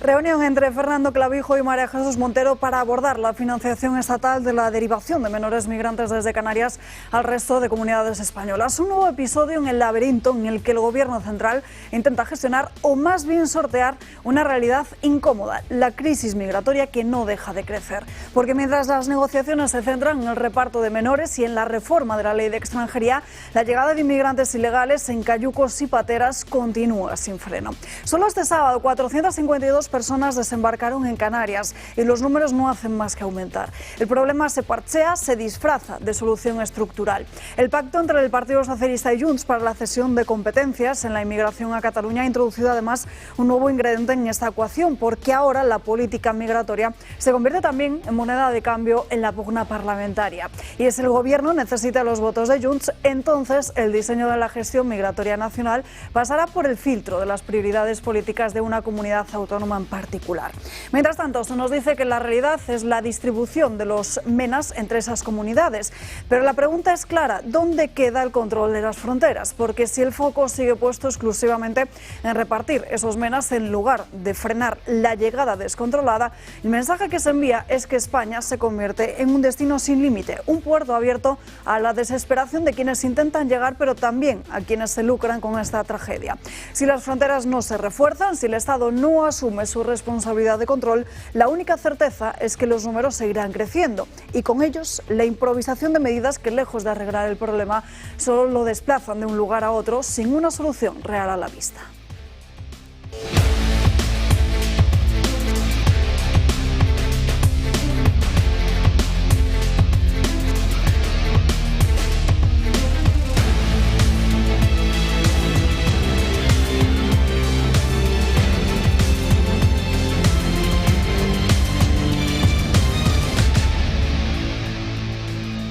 Reunión entre Fernando Clavijo y María Jesús Montero para abordar la financiación estatal de la derivación de menores migrantes desde Canarias al resto de comunidades españolas. Un nuevo episodio en el laberinto en el que el Gobierno central intenta gestionar o más bien sortear una realidad incómoda, la crisis migratoria que no deja de crecer. Porque mientras las negociaciones se centran en el reparto de menores y en la reforma de la ley de extranjería, la llegada de inmigrantes ilegales en cayucos y pateras continúa sin freno. Solo este sábado 452 personas desembarcaron en Canarias y los números no hacen más que aumentar. El problema se parchea, se disfraza de solución estructural. El pacto entre el Partido Socialista y Junts para la cesión de competencias en la inmigración a Cataluña ha introducido además un nuevo ingrediente en esta ecuación, porque ahora la política migratoria se convierte también en moneda de cambio en la pugna parlamentaria. Y si el Gobierno necesita los votos de Junts, entonces el diseño de la gestión migratoria nacional pasará por el filtro de las prioridades políticas de una comunidad autónoma en particular. Mientras tanto, se nos dice que la realidad es la distribución de los MENAs entre esas comunidades. Pero la pregunta es clara, ¿dónde queda el control de las fronteras? Porque si el foco sigue puesto exclusivamente en repartir esos MENAs en lugar de frenar la llegada descontrolada, el mensaje que se envía es que España se convierte en un destino sin límite, un puerto abierto a la desesperación de quienes intentan llegar, pero también a quienes se lucran con esta tragedia. Si las fronteras no se refuerzan, si el Estado no asume su responsabilidad de control, la única certeza es que los números seguirán creciendo y con ellos la improvisación de medidas que, lejos de arreglar el problema, solo lo desplazan de un lugar a otro sin una solución real a la vista.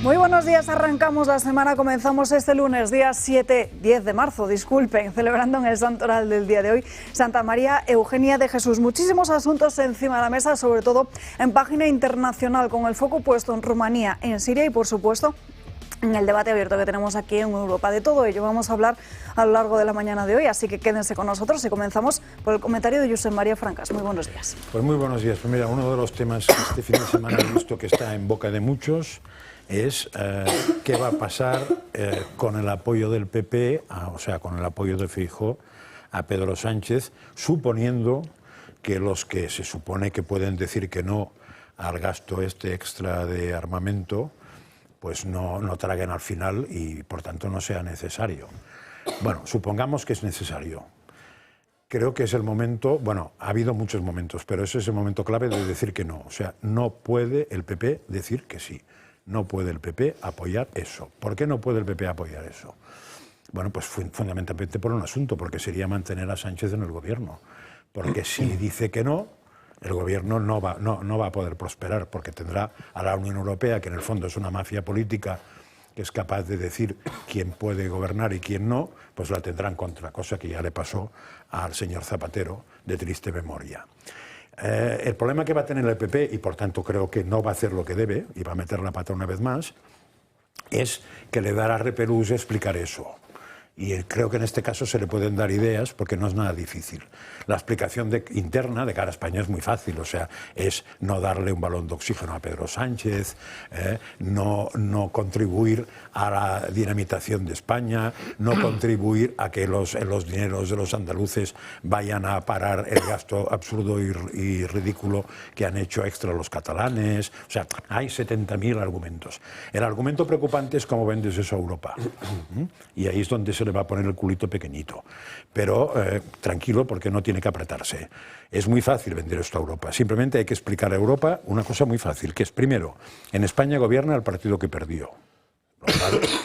Muy buenos días, arrancamos la semana, comenzamos este lunes, día 10 de marzo, celebrando en el santoral del día de hoy, Santa María Eugenia de Jesús. Muchísimos asuntos encima de la mesa, sobre todo en página internacional, con el foco puesto en Rumanía, en Siria y, por supuesto, en el debate abierto que tenemos aquí en Europa. De todo ello vamos a hablar a lo largo de la mañana de hoy, así que quédense con nosotros y comenzamos por el comentario de Josep María Francas. Muy buenos días. Pues muy buenos días. Pues mira, uno de los temas que este fin de semana he visto que está en boca de muchos es qué va a pasar con el apoyo del PP, o sea, con el apoyo de Feijóo a Pedro Sánchez, suponiendo que los que se supone que pueden decir que no al gasto este extra de armamento, pues no traguen al final y por tanto no sea necesario. Bueno, supongamos que es necesario. Creo que es el momento, bueno, ha habido muchos momentos, pero ese es el momento clave de decir que no. O sea, no puede el PP decir que sí. No puede el PP apoyar eso. ¿Por qué no puede el PP apoyar eso? Bueno, pues fundamentalmente por un asunto, porque sería mantener a Sánchez en el gobierno. Porque si dice que no, el gobierno no va a poder prosperar, porque tendrá a la Unión Europea, que en el fondo es una mafia política que es capaz de decir quién puede gobernar y quién no, pues la tendrá en contra, cosa que ya le pasó al señor Zapatero de triste memoria. El problema que va a tener el PP, y por tanto creo que no va a hacer lo que debe, y va a meter la pata una vez más, es que le dará repelús explicar eso. Y creo que en este caso se le pueden dar ideas porque no es nada difícil. La explicación interna de cara a España es muy fácil, o sea, es no darle un balón de oxígeno a Pedro Sánchez, no contribuir a la dinamitación de España, no contribuir a que los dineros de los andaluces vayan a parar el gasto absurdo y ridículo que han hecho extra los catalanes. O sea, hay 70.000 argumentos. El argumento preocupante es cómo vendes eso a Europa. Y ahí es donde se le va a poner el culito pequeñito. Pero tranquilo, porque no tiene que apretarse. Es muy fácil vender esto a Europa. Simplemente hay que explicar a Europa una cosa muy fácil, que es, primero, en España gobierna el partido que perdió.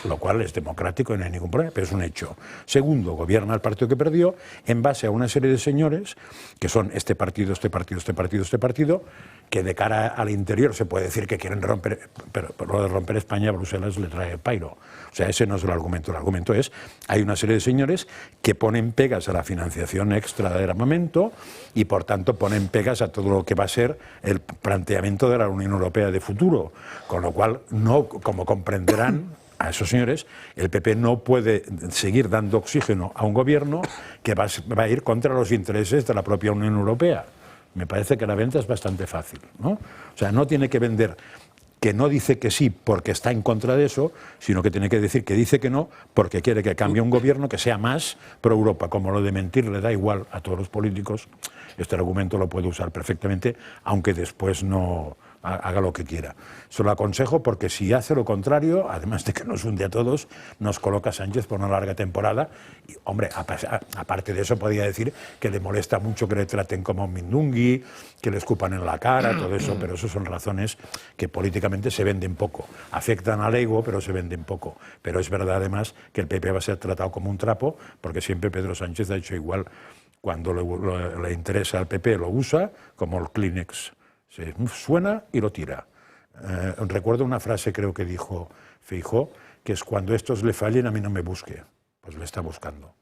Lo cual es democrático y no hay ningún problema, pero es un hecho. Segundo, gobierna el partido que perdió en base a una serie de señores que son este partido, este partido, este partido, este partido, que de cara al interior se puede decir que quieren romper, pero lo de romper España a Bruselas le trae el pairo. O sea, ese no es el argumento. El argumento es, hay una serie de señores que ponen pegas a la financiación extra del armamento y por tanto ponen pegas a todo lo que va a ser el planteamiento de la Unión Europea de futuro. Con lo cual, no, como comprenderán a esos señores, el PP no puede seguir dando oxígeno a un gobierno que va a ir contra los intereses de la propia Unión Europea. Me parece que la venta es bastante fácil, ¿no? O sea, no tiene que vender que no dice que sí porque está en contra de eso, sino que tiene que decir que dice que no porque quiere que cambie un gobierno que sea más pro-Europa. Como lo de mentir le da igual a todos los políticos, este argumento lo puede usar perfectamente, aunque después no haga lo que quiera. Se lo aconsejo porque si hace lo contrario, además de que nos hunde a todos, nos coloca Sánchez por una larga temporada. Y, hombre, aparte de eso, podría decir que le molesta mucho que le traten como un mindungui, que le escupan en la cara, todo eso, pero eso son razones que políticamente se venden poco. Afectan al ego, pero se venden poco. Pero es verdad, además, que el PP va a ser tratado como un trapo, porque siempre Pedro Sánchez ha hecho igual. Cuando le interesa al PP lo usa, como el Kleenex. Se suena y lo tira. Recuerdo una frase, creo que dijo Feijóo, que es: cuando estos le fallen, a mí no me busque. Pues le está buscando.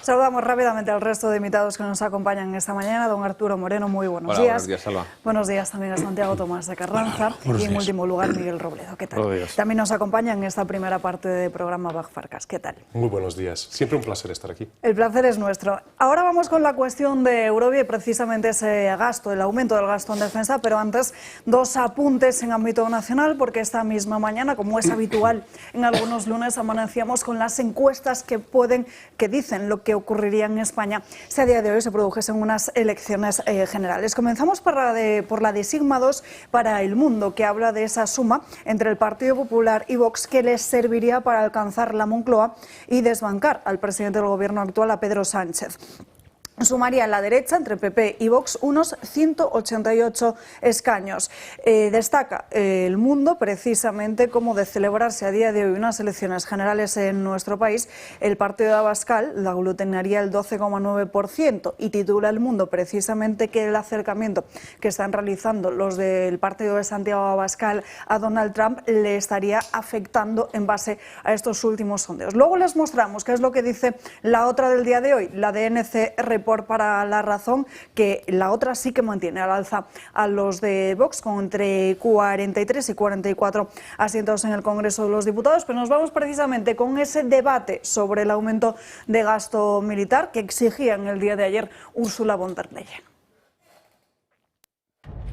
Saludamos rápidamente al resto de invitados que nos acompañan esta mañana. Don Arturo Moreno, muy buenos días. Buenos días, Salva. Buenos días también a Santiago Tomás de Carranza. Y en último lugar, Miguel Robledo. ¿Qué tal? Buenos días. También nos acompaña en esta primera parte del programa Baj Farkas. ¿Qué tal? Muy buenos días. Siempre un placer estar aquí. El placer es nuestro. Ahora vamos con la cuestión de Eurovia y precisamente ese gasto, el aumento del gasto en defensa, pero antes dos apuntes en ámbito nacional, porque esta misma mañana, como es habitual en algunos lunes, amanecíamos con las encuestas que dicen lo que ocurriría en España si a día de hoy se produjesen unas elecciones generales. Comenzamos por la de Sigma 2 para El Mundo, que habla de esa suma entre el Partido Popular y Vox que les serviría para alcanzar la Moncloa y desbancar al presidente del gobierno actual, a Pedro Sánchez. Sumaría a la derecha, entre PP y Vox, unos 188 escaños. Destaca El Mundo, precisamente, como de celebrarse a día de hoy unas elecciones generales en nuestro país, el partido de Abascal la aglutinaría el 12,9%, y titula El Mundo precisamente que el acercamiento que están realizando los del partido de Santiago Abascal a Donald Trump le estaría afectando en base a estos últimos sondeos. Luego les mostramos qué es lo que dice la otra del día de hoy, la de NC Report para La Razón, que la otra sí que mantiene al alza a los de Vox, con entre 43 y 44 asientos en el Congreso de los Diputados. Pero nos vamos precisamente con ese debate sobre el aumento de gasto militar que exigía en el día de ayer Ursula von der Leyen.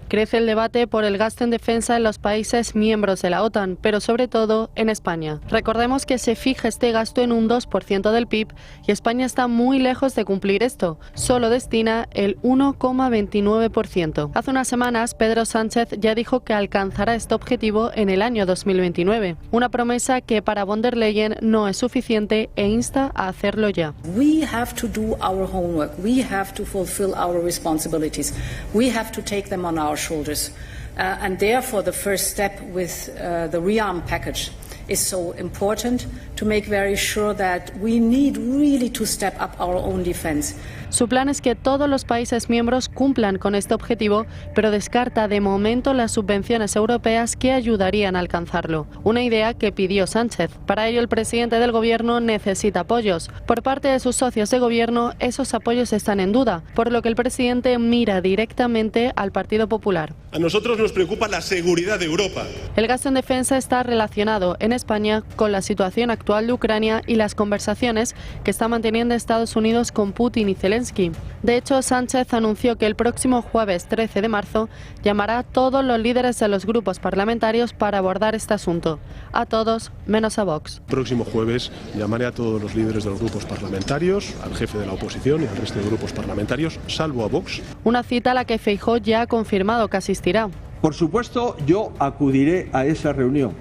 Crece el debate por el gasto en defensa en los países miembros de la OTAN, pero sobre todo en España. Recordemos que se fija este gasto en un 2% del PIB y España está muy lejos de cumplir esto. Solo destina el 1,29%. Hace unas semanas, Pedro Sánchez ya dijo que alcanzará este objetivo en el año 2029. Una promesa que para von der Leyen no es suficiente e insta a hacerlo ya. We have to do our homework. We have to fulfill our responsibilities. We have to take them on our shoulders. And therefore the first step with the rearm package is so important, to make very sure that we need really to step up our own defense. Su plan es que todos los países miembros cumplan con este objetivo, pero descarta de momento las subvenciones europeas que ayudarían a alcanzarlo. Una idea que pidió Sánchez. Para ello, el presidente del gobierno necesita apoyos. Por parte de sus socios de gobierno, esos apoyos están en duda, por lo que el presidente mira directamente al Partido Popular. A nosotros nos preocupa la seguridad de Europa. El gasto en defensa está relacionado en España con la situación actual de Ucrania y las conversaciones que está manteniendo Estados Unidos con Putin y Zelensky. De hecho, Sánchez anunció que el próximo jueves 13 de marzo llamará a todos los líderes de los grupos parlamentarios para abordar este asunto. A todos, menos a Vox. El próximo jueves llamaré a todos los líderes de los grupos parlamentarios, al jefe de la oposición y al resto de grupos parlamentarios, salvo a Vox. Una cita a la que Feijóo ya ha confirmado que asistirá. Por supuesto, yo acudiré a esa reunión,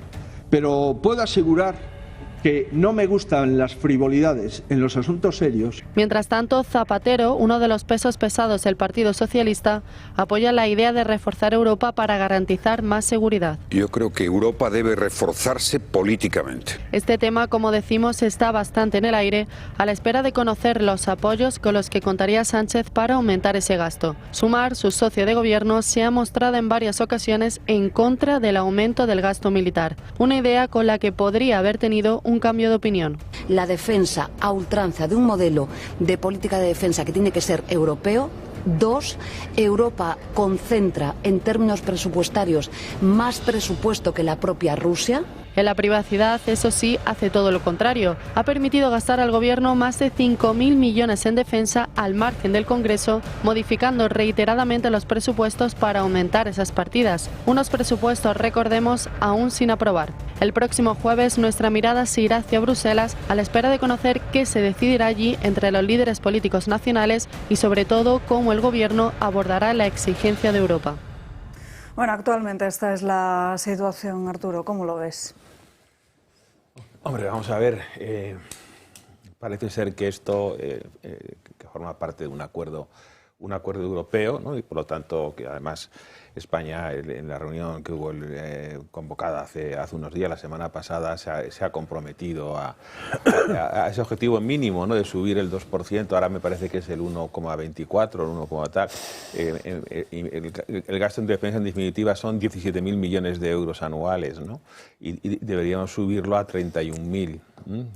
pero puedo asegurar que no me gustan las frivolidades en los asuntos serios. Mientras tanto, Zapatero, uno de los pesos pesados del Partido Socialista, apoya la idea de reforzar Europa para garantizar más seguridad. Yo creo que Europa debe reforzarse políticamente. Este tema, como decimos, está bastante en el aire, a la espera de conocer los apoyos con los que contaría Sánchez para aumentar ese gasto. Sumar, su socio de gobierno, se ha mostrado en varias ocasiones en contra del aumento del gasto militar, una idea con la que podría haber tenido un cambio de opinión. La defensa a ultranza de un modelo de política de defensa que tiene que ser europeo. 2, Europa concentra en términos presupuestarios más presupuesto que la propia Rusia. En la privacidad, eso sí, hace todo lo contrario. Ha permitido gastar al gobierno más de 5.000 millones en defensa al margen del Congreso, modificando reiteradamente los presupuestos para aumentar esas partidas. Unos presupuestos, recordemos, aún sin aprobar. El próximo jueves nuestra mirada se irá hacia Bruselas a la espera de conocer qué se decidirá allí entre los líderes políticos nacionales y sobre todo cómo el gobierno abordará la exigencia de Europa. Bueno, actualmente esta es la situación, Arturo, ¿cómo lo ves? Hombre, vamos a ver, parece ser que esto que forma parte de un acuerdo europeo, ¿no? Y por lo tanto que además España en la reunión que hubo convocada hace unos días, la semana pasada, se ha comprometido a ese objetivo mínimo, ¿no? De subir el 2%, ahora me parece que es el 1,24, el 1, tal. El gasto en defensa en definitiva son 17.000 millones de euros anuales, ¿no? Y deberíamos subirlo a 31.000,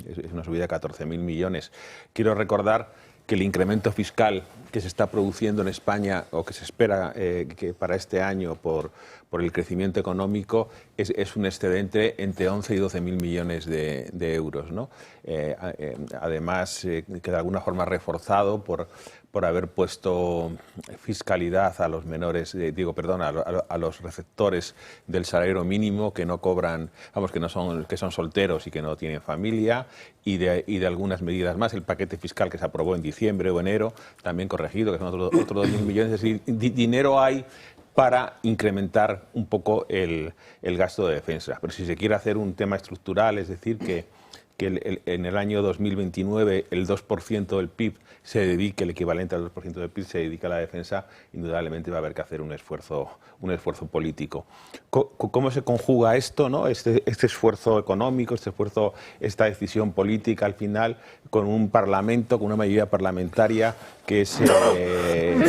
es una subida de 14.000 millones. Quiero recordar que el incremento fiscal que se está produciendo en España o que se espera que para este año por el crecimiento económico es un excedente entre 11 y 12.000 millones de euros, ¿no? Además, que de alguna forma reforzado por haber puesto fiscalidad a los menores, a los receptores del salario mínimo que no cobran, que son solteros y que no tienen familia, y de algunas medidas más. El paquete fiscal que se aprobó en diciembre o enero, también corregido, que son otros 2.000 millones. Es decir, dinero hay para incrementar un poco el gasto de defensa. Pero si se quiere hacer un tema estructural, es decir, que en el año 2029 el 2% del PIB se dedique, el equivalente al 2% del PIB se dedica a la defensa, indudablemente va a haber que hacer un esfuerzo político. ¿Cómo se conjuga esto, ¿no? Este esfuerzo económico, esta decisión política al final, con un parlamento, con una mayoría parlamentaria que es, en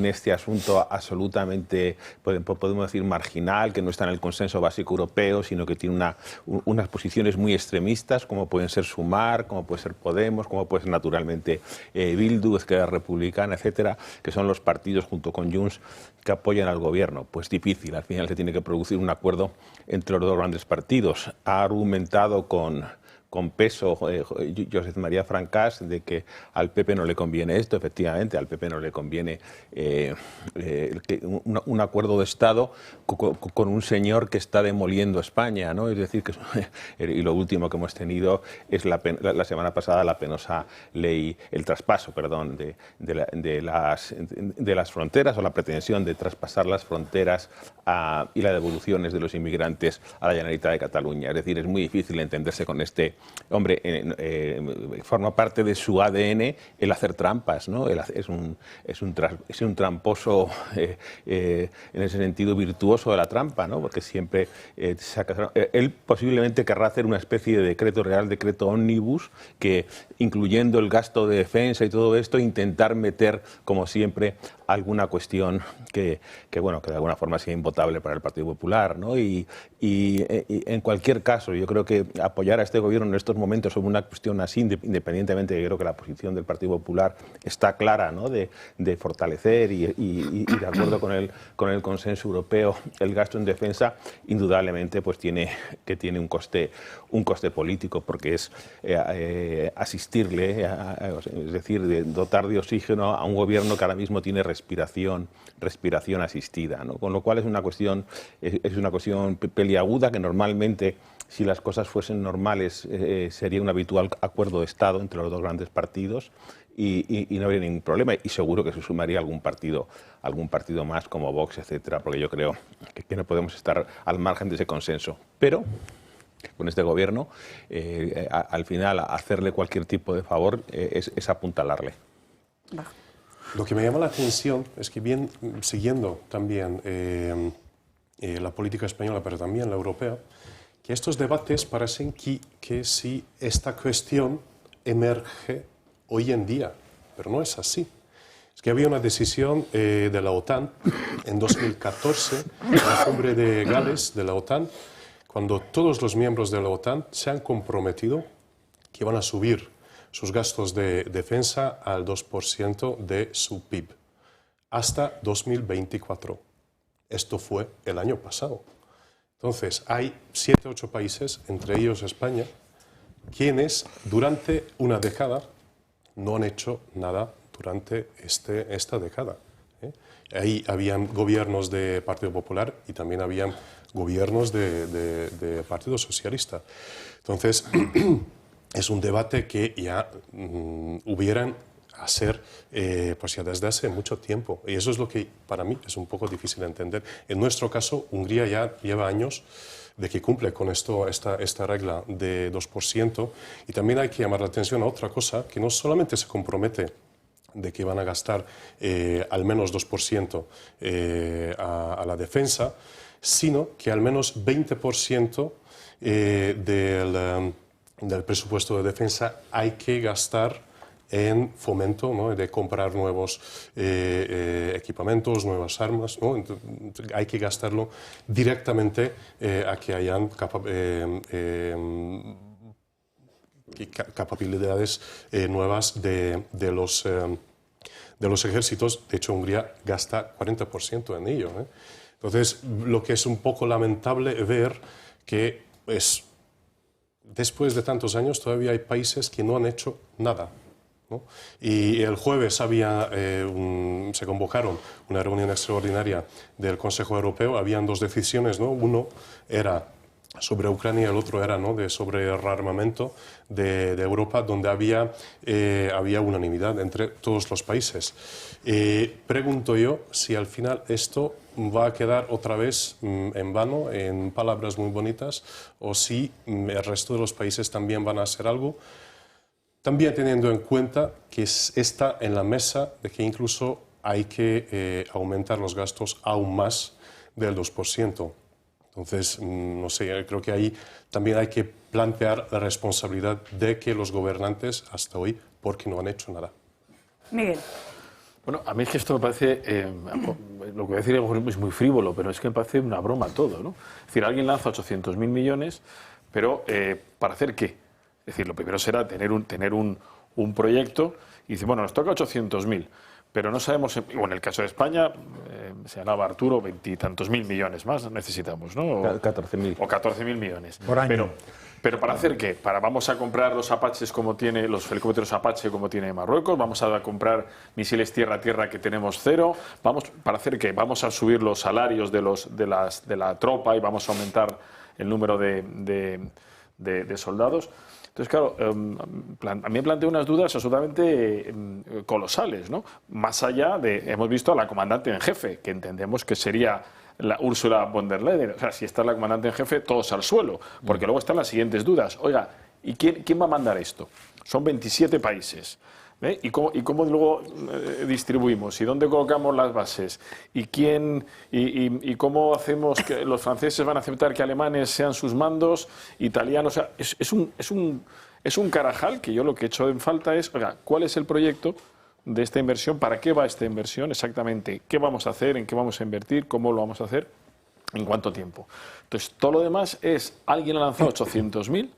este asunto absolutamente, podemos decir, marginal, que no está en el consenso básico europeo, sino que tiene unas posiciones muy extremistas, como pueden ser Sumar, como puede ser Podemos, como puede ser naturalmente Bildu, Esquerra Republicana, etcétera, que son los partidos junto con Junts que apoyan al gobierno. Pues difícil, al final se tiene que producir un acuerdo entre los dos grandes partidos. Ha argumentado con peso Josep María Francás de que al PP no le conviene esto. Efectivamente, al PP no le conviene un acuerdo de Estado con un señor que está demoliendo España, ¿no? Es decir, y lo último que hemos tenido es la semana pasada la penosa ley, el traspaso, perdón, de las fronteras, o la pretensión de traspasar las fronteras y las devoluciones de los inmigrantes a la Generalitat de Cataluña. Es decir, es muy difícil entenderse con este hombre. Forma parte de su ADN el hacer trampas, ¿no? Es un tramposo en ese sentido virtuoso de la trampa, ¿no? Porque siempre él posiblemente querrá hacer una especie de decreto ómnibus que, incluyendo el gasto de defensa y todo esto, intentar meter, como siempre, alguna cuestión que de alguna forma sea invotable para el Partido Popular, ¿no? Y en cualquier caso, yo creo que apoyar a este gobierno en estos momentos sobre una cuestión así, independientemente, yo creo que la posición del Partido Popular está clara, ¿no? De fortalecer y de acuerdo con el consenso europeo el gasto en defensa, indudablemente pues tiene un coste político, porque es asistirle, es decir, dotar de oxígeno a un gobierno que ahora mismo tiene respiración asistida, ¿no? Con lo cual es una cuestión peliaguda que normalmente, si las cosas fuesen normales, sería un habitual acuerdo de Estado entre los dos grandes partidos y no habría ningún problema, y seguro que se sumaría algún partido más como Vox, etcétera, porque yo creo que no podemos estar al margen de ese consenso. Pero con este gobierno, al final, hacerle cualquier tipo de favor es apuntalarle. Lo que me llama la atención es que, siguiendo también la política española, pero también la europea, que estos debates parecen que si esta cuestión emerge hoy en día, pero no es así. Es que había una decisión de la OTAN en 2014, en la cumbre de Gales de la OTAN, cuando todos los miembros de la OTAN se han comprometido que van a subir sus gastos de defensa al 2% de su PIB hasta 2024. Esto fue el año pasado. Entonces, hay 7 o 8 países, entre ellos España, quienes durante una década no han hecho nada durante esta década. Ahí habían gobiernos de Partido Popular y también habían gobiernos de Partido Socialista. Entonces, es un debate que ya hubieran hacer pues ya desde hace mucho tiempo. Y eso es lo que para mí es un poco difícil de entender. En nuestro caso, Hungría ya lleva años de que cumple con esta regla de 2%. Y también hay que llamar la atención a otra cosa, que no solamente se compromete de que van a gastar al menos 2% a la defensa, sino que al menos 20% del presupuesto de defensa hay que gastar en fomento, ¿no?, de comprar nuevos equipamientos, nuevas armas, ¿no? Entonces, hay que gastarlo directamente a que hayan capacidades nuevas de los ejércitos. De hecho, Hungría gasta 40% en ello, ¿eh? Entonces, lo que es un poco lamentable ver que después de tantos años todavía hay países que no han hecho nada, ¿no? Y el jueves se convocaron una reunión extraordinaria del Consejo Europeo. Habían 2 decisiones, ¿no? Uno era sobre Ucrania, el otro era, ¿no?, sobre el rearmamento de Europa, donde había unanimidad entre todos los países. Pregunto yo si al final esto va a quedar otra vez en vano, en palabras muy bonitas, o si el resto de los países también van a hacer algo, también teniendo en cuenta que está en la mesa de que incluso hay que aumentar los gastos aún más del 2%. Entonces, no sé, creo que ahí también hay que plantear la responsabilidad de que los gobernantes hasta hoy, porque no han hecho nada. Miguel. Bueno, a mí es que esto me parece, lo que voy a decir es muy frívolo, pero es que me parece una broma todo, ¿no? Es decir, alguien lanza 800.000 millones, pero ¿para hacer qué? Es decir, lo primero será tener un proyecto y decir, bueno, nos toca 800.000. Pero no sabemos, o en el caso de España, se hablaba Arturo, 20 y tantos mil millones más necesitamos, ¿no? 14.000. O 14.000 millones. Por año. Pero ¿para hacer qué? Vamos a comprar los Apaches como tiene, los helicópteros Apache como tiene Marruecos, vamos a comprar misiles tierra-tierra que tenemos 0, ¿para hacer qué? Vamos a subir los salarios de la tropa y vamos a aumentar el número de soldados. Entonces, claro, a mí me plantea unas dudas absolutamente colosales, ¿no? Más allá hemos visto a la comandante en jefe, que entendemos que sería la Ursula von der Leyen. O sea, si está la comandante en jefe, todos al suelo. Porque luego están las siguientes dudas. Oiga, ¿y quién va a mandar esto? Son 27 países. ¿Eh? ¿Y cómo luego distribuimos? ¿Y dónde colocamos las bases? ¿Y cómo hacemos que los franceses van a aceptar que alemanes sean sus mandos, italianos? O sea, es un carajal que yo lo que he hecho en falta es, oiga, ¿cuál es el proyecto de esta inversión? ¿Para qué va esta inversión exactamente? ¿Qué vamos a hacer? ¿En qué vamos a invertir? ¿Cómo lo vamos a hacer? ¿En cuánto tiempo? Entonces, todo lo demás es, alguien ha lanzado 800.000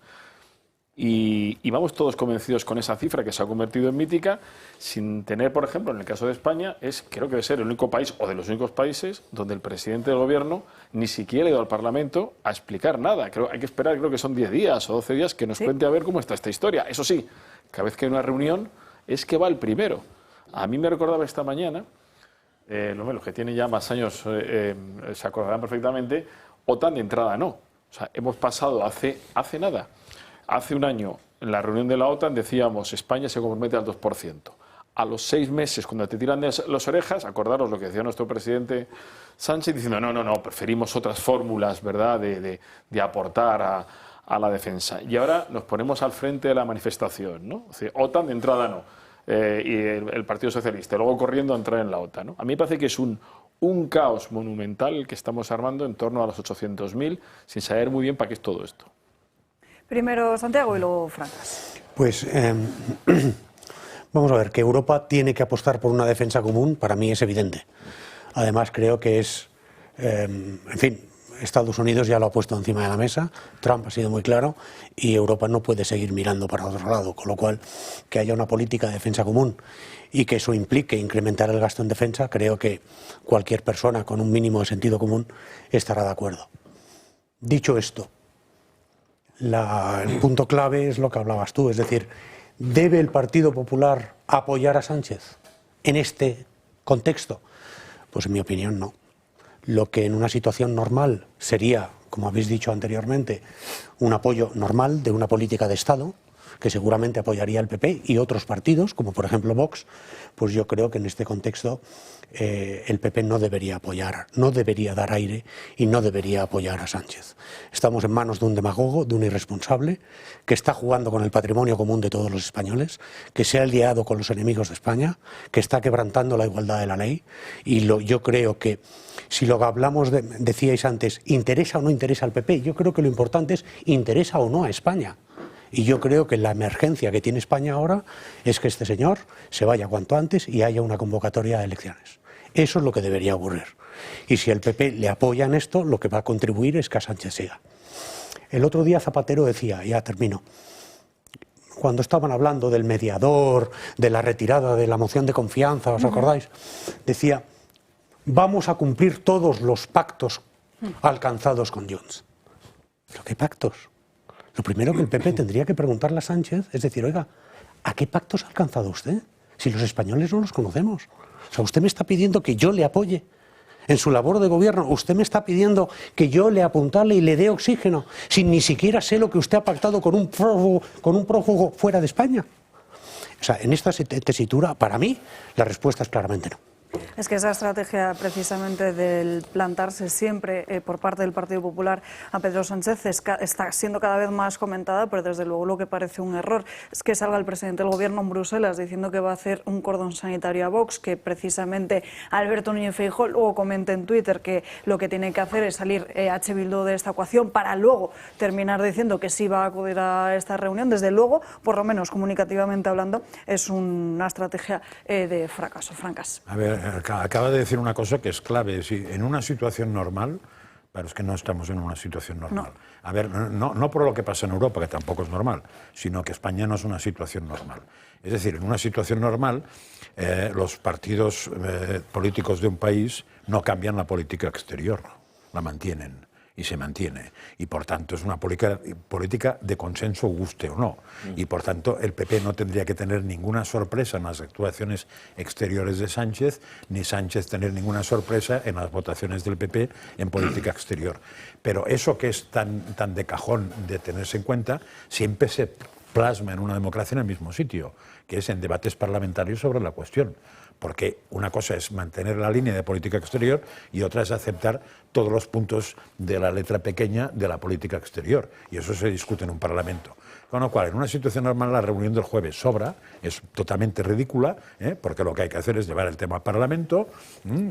y vamos todos convencidos con esa cifra que se ha convertido en mítica, sin tener, por ejemplo, en el caso de España, creo que debe ser el único país o de los únicos países donde el presidente del gobierno ni siquiera ha ido al Parlamento a explicar nada. Hay que esperar, creo que son 10 días o 12 días que nos cuente a ver cómo está esta historia. Eso sí, cada vez que hay una reunión es que va el primero. A mí me recordaba esta mañana, los que tienen ya más años se acordarán perfectamente, OTAN de entrada no. O sea, hemos pasado hace nada. Hace un año, en la reunión de la OTAN, decíamos, España se compromete al 2%. A los 6 meses, cuando te tiran las orejas, acordaros lo que decía nuestro presidente Sánchez, diciendo, no, preferimos otras fórmulas, ¿verdad?, de aportar a la defensa. Y ahora nos ponemos al frente de la manifestación, ¿no? O sea, OTAN de entrada no. Y el Partido Socialista, luego corriendo a entrar en la OTAN, ¿no? A mí me parece que es un caos monumental el que estamos armando en torno a los 800.000, sin saber muy bien para qué es todo esto. Primero Santiago y luego Francas. Pues vamos a ver, que Europa tiene que apostar por una defensa común, para mí es evidente. Además creo que en fin, Estados Unidos ya lo ha puesto encima de la mesa, Trump ha sido muy claro y Europa no puede seguir mirando para otro lado, con lo cual que haya una política de defensa común y que eso implique incrementar el gasto en defensa, creo que cualquier persona con un mínimo de sentido común estará de acuerdo. Dicho esto, el punto clave es lo que hablabas tú, es decir, ¿debe el Partido Popular apoyar a Sánchez en este contexto? Pues en mi opinión no. Lo que en una situación normal sería, como habéis dicho anteriormente, un apoyo normal de una política de Estado, que seguramente apoyaría el PP y otros partidos, como por ejemplo Vox, pues yo creo que en este contexto el PP no debería apoyar, no debería dar aire y no debería apoyar a Sánchez. Estamos en manos de un demagogo, de un irresponsable, que está jugando con el patrimonio común de todos los españoles, que se ha aliado con los enemigos de España, que está quebrantando la igualdad de la ley, y yo creo que si lo que hablamos, decíais antes, ¿interesa o no interesa al PP? Yo creo que lo importante es ¿interesa o no a España? Y yo creo que la emergencia que tiene España ahora es que este señor se vaya cuanto antes y haya una convocatoria a elecciones. Eso es lo que debería ocurrir. Y si el PP le apoya en esto, lo que va a contribuir es que a Sánchez siga. El otro día Zapatero decía, ya termino, cuando estaban hablando del mediador, de la retirada de la moción de confianza, ¿os acordáis? Decía, vamos a cumplir todos los pactos alcanzados con Junts. ¿Pero qué pactos? Lo primero que el PP tendría que preguntarle a Sánchez es decir, oiga, ¿a qué pactos ha alcanzado usted? Si los españoles no los conocemos. O sea, usted me está pidiendo que yo le apoye en su labor de gobierno. Usted me está pidiendo que yo le apuntale y le dé oxígeno, sin ni siquiera sé lo que usted ha pactado con un prófugo fuera de España. O sea, en esta tesitura, para mí, la respuesta es claramente no. Es que esa estrategia precisamente del plantarse siempre por parte del Partido Popular a Pedro Sánchez está siendo cada vez más comentada, pero desde luego lo que parece un error es que salga el presidente del Gobierno en Bruselas diciendo que va a hacer un cordón sanitario a Vox, que precisamente Alberto Núñez Feijóo luego comenta en Twitter que lo que tiene que hacer es salir H. Bildu de esta ecuación para luego terminar diciendo que sí va a acudir a esta reunión. Desde luego, por lo menos comunicativamente hablando, es una estrategia de fracaso. Francas. A ver, acaba de decir una cosa que es clave. Si en una situación normal, pero es que no estamos en una situación normal. No. A ver, no por lo que pasa en Europa, que tampoco es normal, sino que España no es una situación normal. Es decir, en una situación normal, los partidos políticos de un país no cambian la política exterior, la mantienen. Y se mantiene. Y por tanto es una política de consenso, guste o no. Y por tanto el PP no tendría que tener ninguna sorpresa en las actuaciones exteriores de Sánchez, ni Sánchez tener ninguna sorpresa en las votaciones del PP en política exterior. Pero eso que es tan de cajón de tenerse en cuenta, siempre se plasma en una democracia en el mismo sitio, que es en debates parlamentarios sobre la cuestión. Porque una cosa es mantener la línea de política exterior y otra es aceptar todos los puntos de la letra pequeña de la política exterior. Y eso se discute en un Parlamento. Con lo cual, en una situación normal, la reunión del jueves sobra, es totalmente ridícula, porque lo que hay que hacer es llevar el tema al Parlamento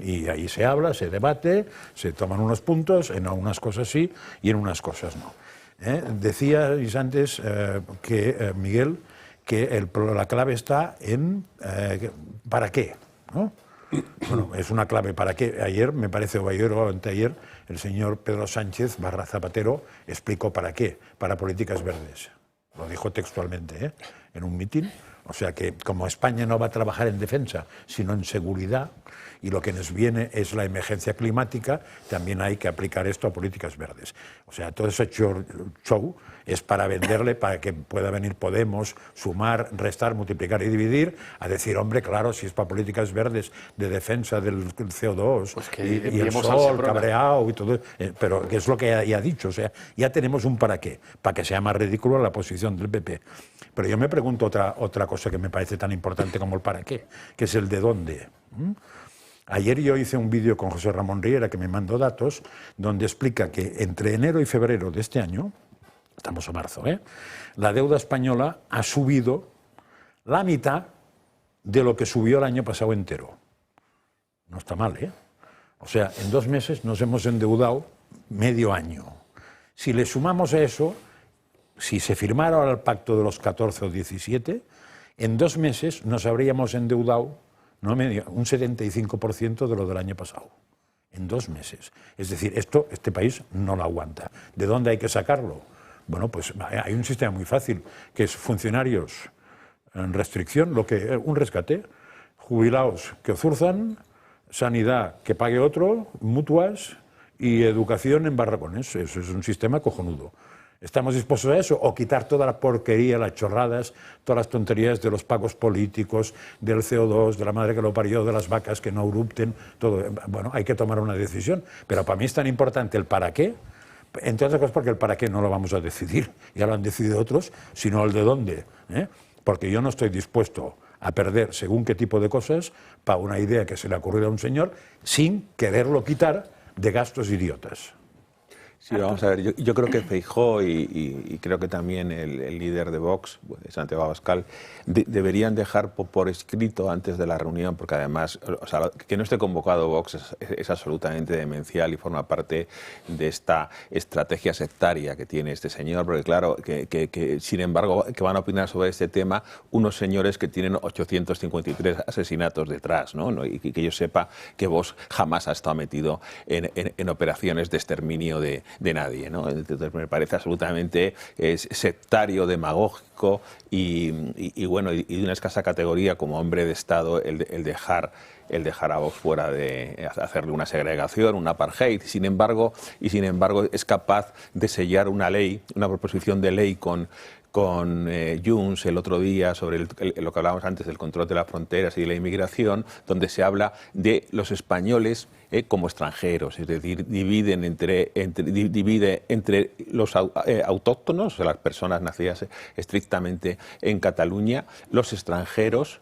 y ahí se habla, se debate, se toman unos puntos, en unas cosas sí y en unas cosas no. Decíais antes Miguel, que la clave está en ¿para qué? ¿No? Bueno, es una clave para qué. Ayer, me parece, o ayer o anteayer, el señor Pedro Sánchez / Zapatero explicó para qué, para políticas verdes. Lo dijo textualmente, en un mitin. O sea que como España no va a trabajar en defensa, sino en seguridad, y lo que nos viene es la emergencia climática, también hay que aplicar esto a políticas verdes. O sea, todo ese show es para venderle, para que pueda venir Podemos, sumar, restar, multiplicar y dividir, a decir, hombre, claro, si es para políticas verdes de defensa del CO2 pues y el sol cabreado y todo, pero que es lo que ya ha dicho, o sea, ya tenemos un para qué, para que sea más ridículo la posición del PP. Pero yo me pregunto otra cosa que me parece tan importante como el para qué, que es el de dónde. Ayer yo hice un vídeo con José Ramón Riera, que me mandó datos, donde explica que entre enero y febrero de este año, estamos a marzo, la deuda española ha subido la mitad de lo que subió el año pasado entero. No está mal, O sea, en 2 meses nos hemos endeudado medio año. Si le sumamos a eso, si se firmara ahora el pacto de los 14 o 17, en 2 meses nos habríamos endeudado no medio, un 75% de lo del año pasado. En 2 meses. Es decir, este país no lo aguanta. ¿De dónde hay que sacarlo? Bueno, pues hay un sistema muy fácil, que es funcionarios en restricción, un rescate, jubilados que zurzan, sanidad que pague otro, mutuas y educación en barracones. Eso es un sistema cojonudo. ¿Estamos dispuestos a eso? ¿O quitar toda la porquería, las chorradas, todas las tonterías de los pagos políticos, del CO2, de la madre que lo parió, de las vacas que no erupten? Todo. Bueno, hay que tomar una decisión. Pero para mí es tan importante el para qué, entre otras cosas porque el para qué no lo vamos a decidir, ya lo han decidido otros, sino el de dónde. Porque yo no estoy dispuesto a perder según qué tipo de cosas para una idea que se le ha ocurrido a un señor sin quererlo quitar de gastos idiotas. Sí, vamos a ver, yo creo que Feijóo y creo que también el líder de Vox, Santiago Abascal, deberían dejar por escrito antes de la reunión, porque además, o sea, que no esté convocado Vox es absolutamente demencial y forma parte de esta estrategia sectaria que tiene este señor, porque claro, que sin embargo, que van a opinar sobre este tema unos señores que tienen 853 asesinatos detrás, ¿no? Y que yo sepa que Vox jamás ha estado metido en operaciones de exterminio de nadie, ¿no? Entonces me parece absolutamente sectario, demagógico y bueno, y de una escasa categoría como hombre de Estado el dejar a Vox fuera de hacerle una segregación, un apartheid. Sin embargo, es capaz de sellar una ley, una proposición de ley con Junts el otro día sobre lo que hablábamos antes del control de las fronteras y de la inmigración, donde se habla de los españoles como extranjeros, es decir, divide entre los autóctonos, o sea, las personas nacidas estrictamente en Cataluña, los extranjeros,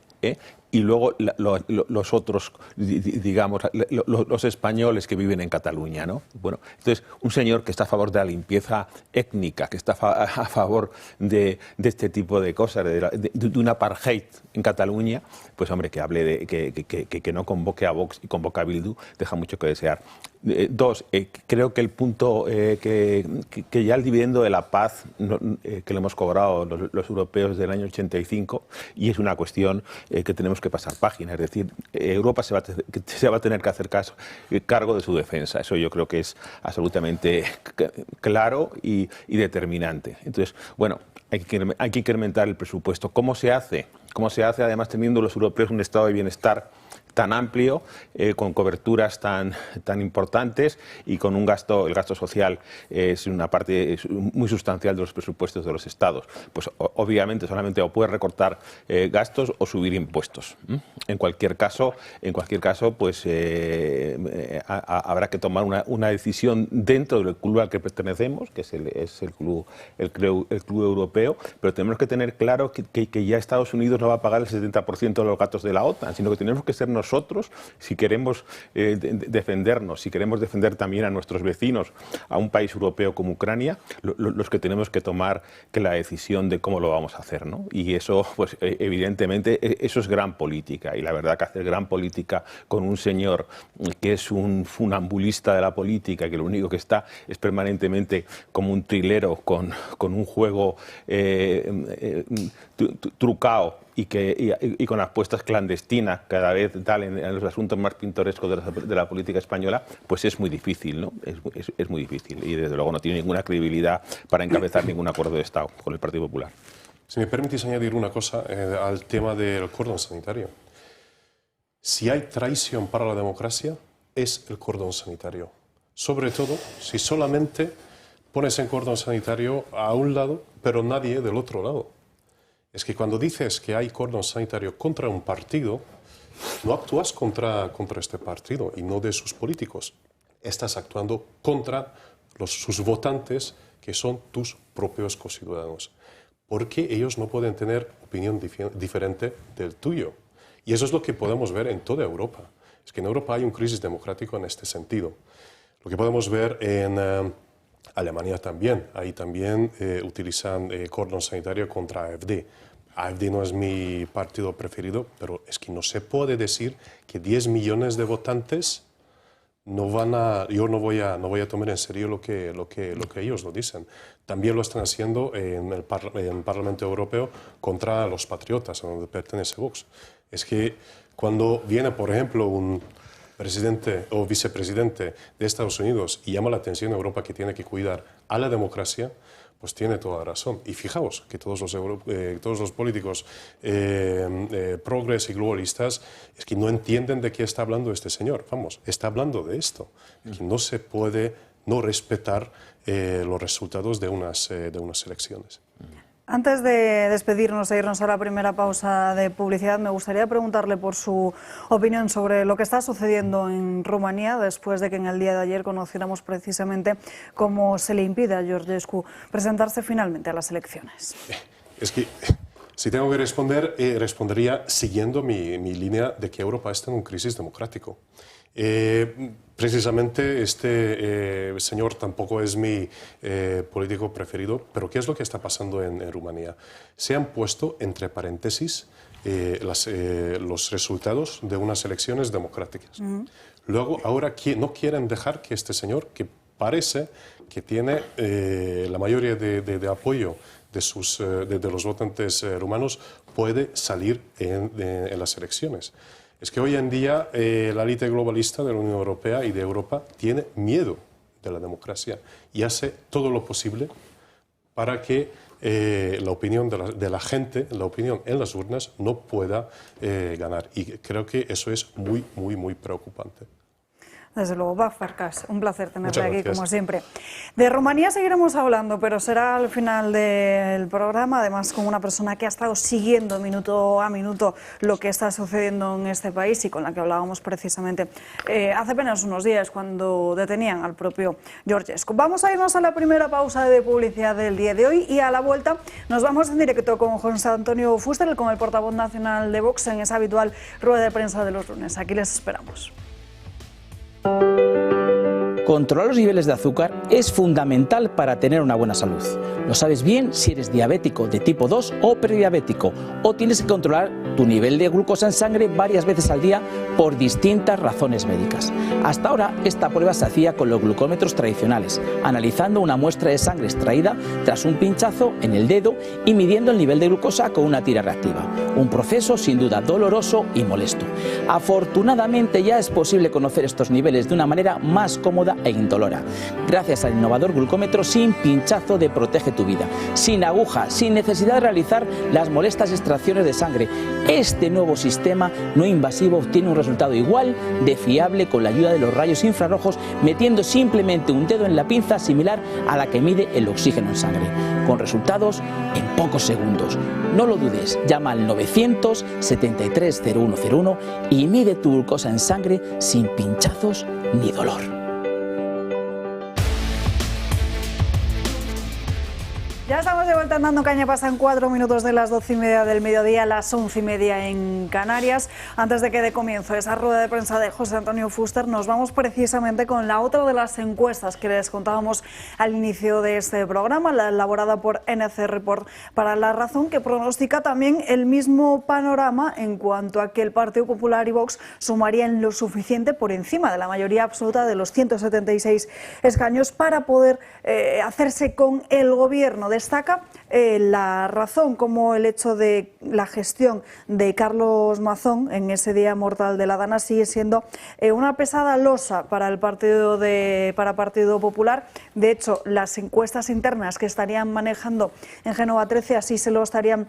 y luego los otros, digamos, los españoles que viven en Cataluña, ¿no? Bueno, entonces, un señor que está a favor de la limpieza étnica, que está a favor de este tipo de cosas, de un apartheid en Cataluña, pues hombre, que hable de que no convoque a Vox y convoque a Bildu, deja mucho que desear. Dos, creo que el punto que ya el dividendo de la paz que le hemos cobrado los europeos del año 85, y es una cuestión que tenemos que pasar página, es decir, Europa se va a tener que hacer cargo de su defensa. Eso yo creo que es absolutamente claro y determinante. Entonces, bueno, hay que incrementar el presupuesto. ¿Cómo se hace? Además teniendo los europeos un estado de bienestar tan amplio, con coberturas tan importantes y con el gasto social es una parte muy sustancial de los presupuestos de los estados. Pues obviamente solamente o puedes recortar gastos o subir impuestos. En cualquier caso, pues habrá que tomar una decisión dentro del club al que pertenecemos, que es el club europeo, pero tenemos que tener claro que ya Estados Unidos no va a pagar el 70% de los gastos de la OTAN, sino que tenemos que ser nosotros, si queremos defendernos, si queremos defender también a nuestros vecinos, a un país europeo como Ucrania, los que tenemos que tomar la decisión de cómo lo vamos a hacer, ¿no? Y eso, pues evidentemente, eso es gran política. Y la verdad que hacer gran política con un señor que es un funambulista de la política, que lo único que está es permanentemente como un trilero con un juego trucado y con apuestas clandestinas cada vez tal en los asuntos más pintorescos de la política española, pues es muy difícil, ¿no? Es muy difícil y desde luego no tiene ninguna credibilidad para encabezar ningún acuerdo de Estado con el Partido Popular. Si me permitís añadir una cosa al tema del cordón sanitario. Si hay traición para la democracia, es el cordón sanitario. Sobre todo si solamente pones el cordón sanitario a un lado, pero nadie del otro lado. Es que cuando dices que hay cordón sanitario contra un partido, no actúas contra este partido y no de sus políticos. Estás actuando contra sus votantes, que son tus propios conciudadanos. Porque ellos no pueden tener opinión diferente del tuyo. Y eso es lo que podemos ver en toda Europa. Es que en Europa hay una crisis democrática en este sentido. Lo que podemos ver en Alemania también. Ahí también utilizan cordón sanitario contra AfD. AfD no es mi partido preferido, pero es que no se puede decir que 10 millones de votantes no van a... Yo no voy a tomar en serio lo que ellos lo dicen. También lo están haciendo en el Parlamento Europeo contra los patriotas, a donde pertenece Vox. Es que cuando viene, por ejemplo, un presidente o vicepresidente de Estados Unidos y llama la atención a Europa que tiene que cuidar a la democracia, pues tiene toda la razón. Y fijaos que todos los políticos progres y globalistas es que no entienden de qué está hablando este señor. Vamos, está hablando de esto, que no se puede no respetar los resultados de unas elecciones. Antes de despedirnos e irnos a la primera pausa de publicidad, me gustaría preguntarle por su opinión sobre lo que está sucediendo en Rumanía después de que en el día de ayer conociéramos precisamente cómo se le impide a Georgescu presentarse finalmente a las elecciones. Es que, si tengo que responder, respondería siguiendo mi línea de que Europa está en una crisis democrática. Precisamente este señor tampoco es mi político preferido, pero ¿qué es lo que está pasando en Rumanía? Se han puesto entre paréntesis los resultados de unas elecciones democráticas. Luego, ahora no quieren dejar que este señor, que parece que tiene la mayoría de apoyo de los votantes rumanos, puede salir en las elecciones. Es que hoy en día la élite globalista de la Unión Europea y de Europa tiene miedo de la democracia y hace todo lo posible para que la opinión de la gente, la opinión en las urnas, no pueda ganar. Y creo que eso es muy, muy, muy preocupante. Desde luego, Bas Farkas, un placer tenerte aquí, como siempre. De Rumanía seguiremos hablando, pero será al final del programa, además con una persona que ha estado siguiendo minuto a minuto lo que está sucediendo en este país y con la que hablábamos precisamente hace apenas unos días cuando detenían al propio Georgescu. Vamos a irnos a la primera pausa de publicidad del día de hoy y a la vuelta nos vamos en directo con José Antonio Fuster, con el portavoz nacional de Vox, en esa habitual rueda de prensa de los lunes. Aquí les esperamos. Controlar los niveles de azúcar es fundamental para tener una buena salud. Lo sabes bien si eres diabético de tipo 2 o prediabético, o tienes que controlar tu nivel de glucosa en sangre varias veces al día por distintas razones médicas. Hasta ahora esta prueba se hacía con los glucómetros tradicionales, analizando una muestra de sangre extraída tras un pinchazo en el dedo y midiendo el nivel de glucosa con una tira reactiva. Un proceso sin duda doloroso y molesto. Afortunadamente ya es posible conocer estos niveles de una manera más cómoda e indolora, gracias al innovador glucómetro sin pinchazo de Protege tu Vida, sin aguja, sin necesidad de realizar las molestas extracciones de sangre. Este nuevo sistema no invasivo obtiene un resultado igual de fiable con la ayuda de los rayos infrarrojos, metiendo simplemente un dedo en la pinza similar a la que mide el oxígeno en sangre, con resultados en pocos segundos. No lo dudes, llama al 973 0101 y mide tu glucosa en sangre sin pinchazos ni dolor. Ya estamos de vuelta andando caña, pasan 4 minutos de las 12:30 del mediodía, las 11:30 en Canarias. Antes de que dé comienzo esa rueda de prensa de José Antonio Fuster, nos vamos precisamente con la otra de las encuestas que les contábamos al inicio de este programa, la elaborada por NC Report para La Razón, que pronostica también el mismo panorama en cuanto a que el Partido Popular y Vox sumarían lo suficiente por encima de la mayoría absoluta de los 176 escaños para poder hacerse con el gobierno. Destaca La Razón como el hecho de la gestión de Carlos Mazón en ese día mortal de la Dana sigue siendo una pesada losa para el Partido Popular. De hecho, las encuestas internas que estarían manejando en Génova 13 así se lo estarían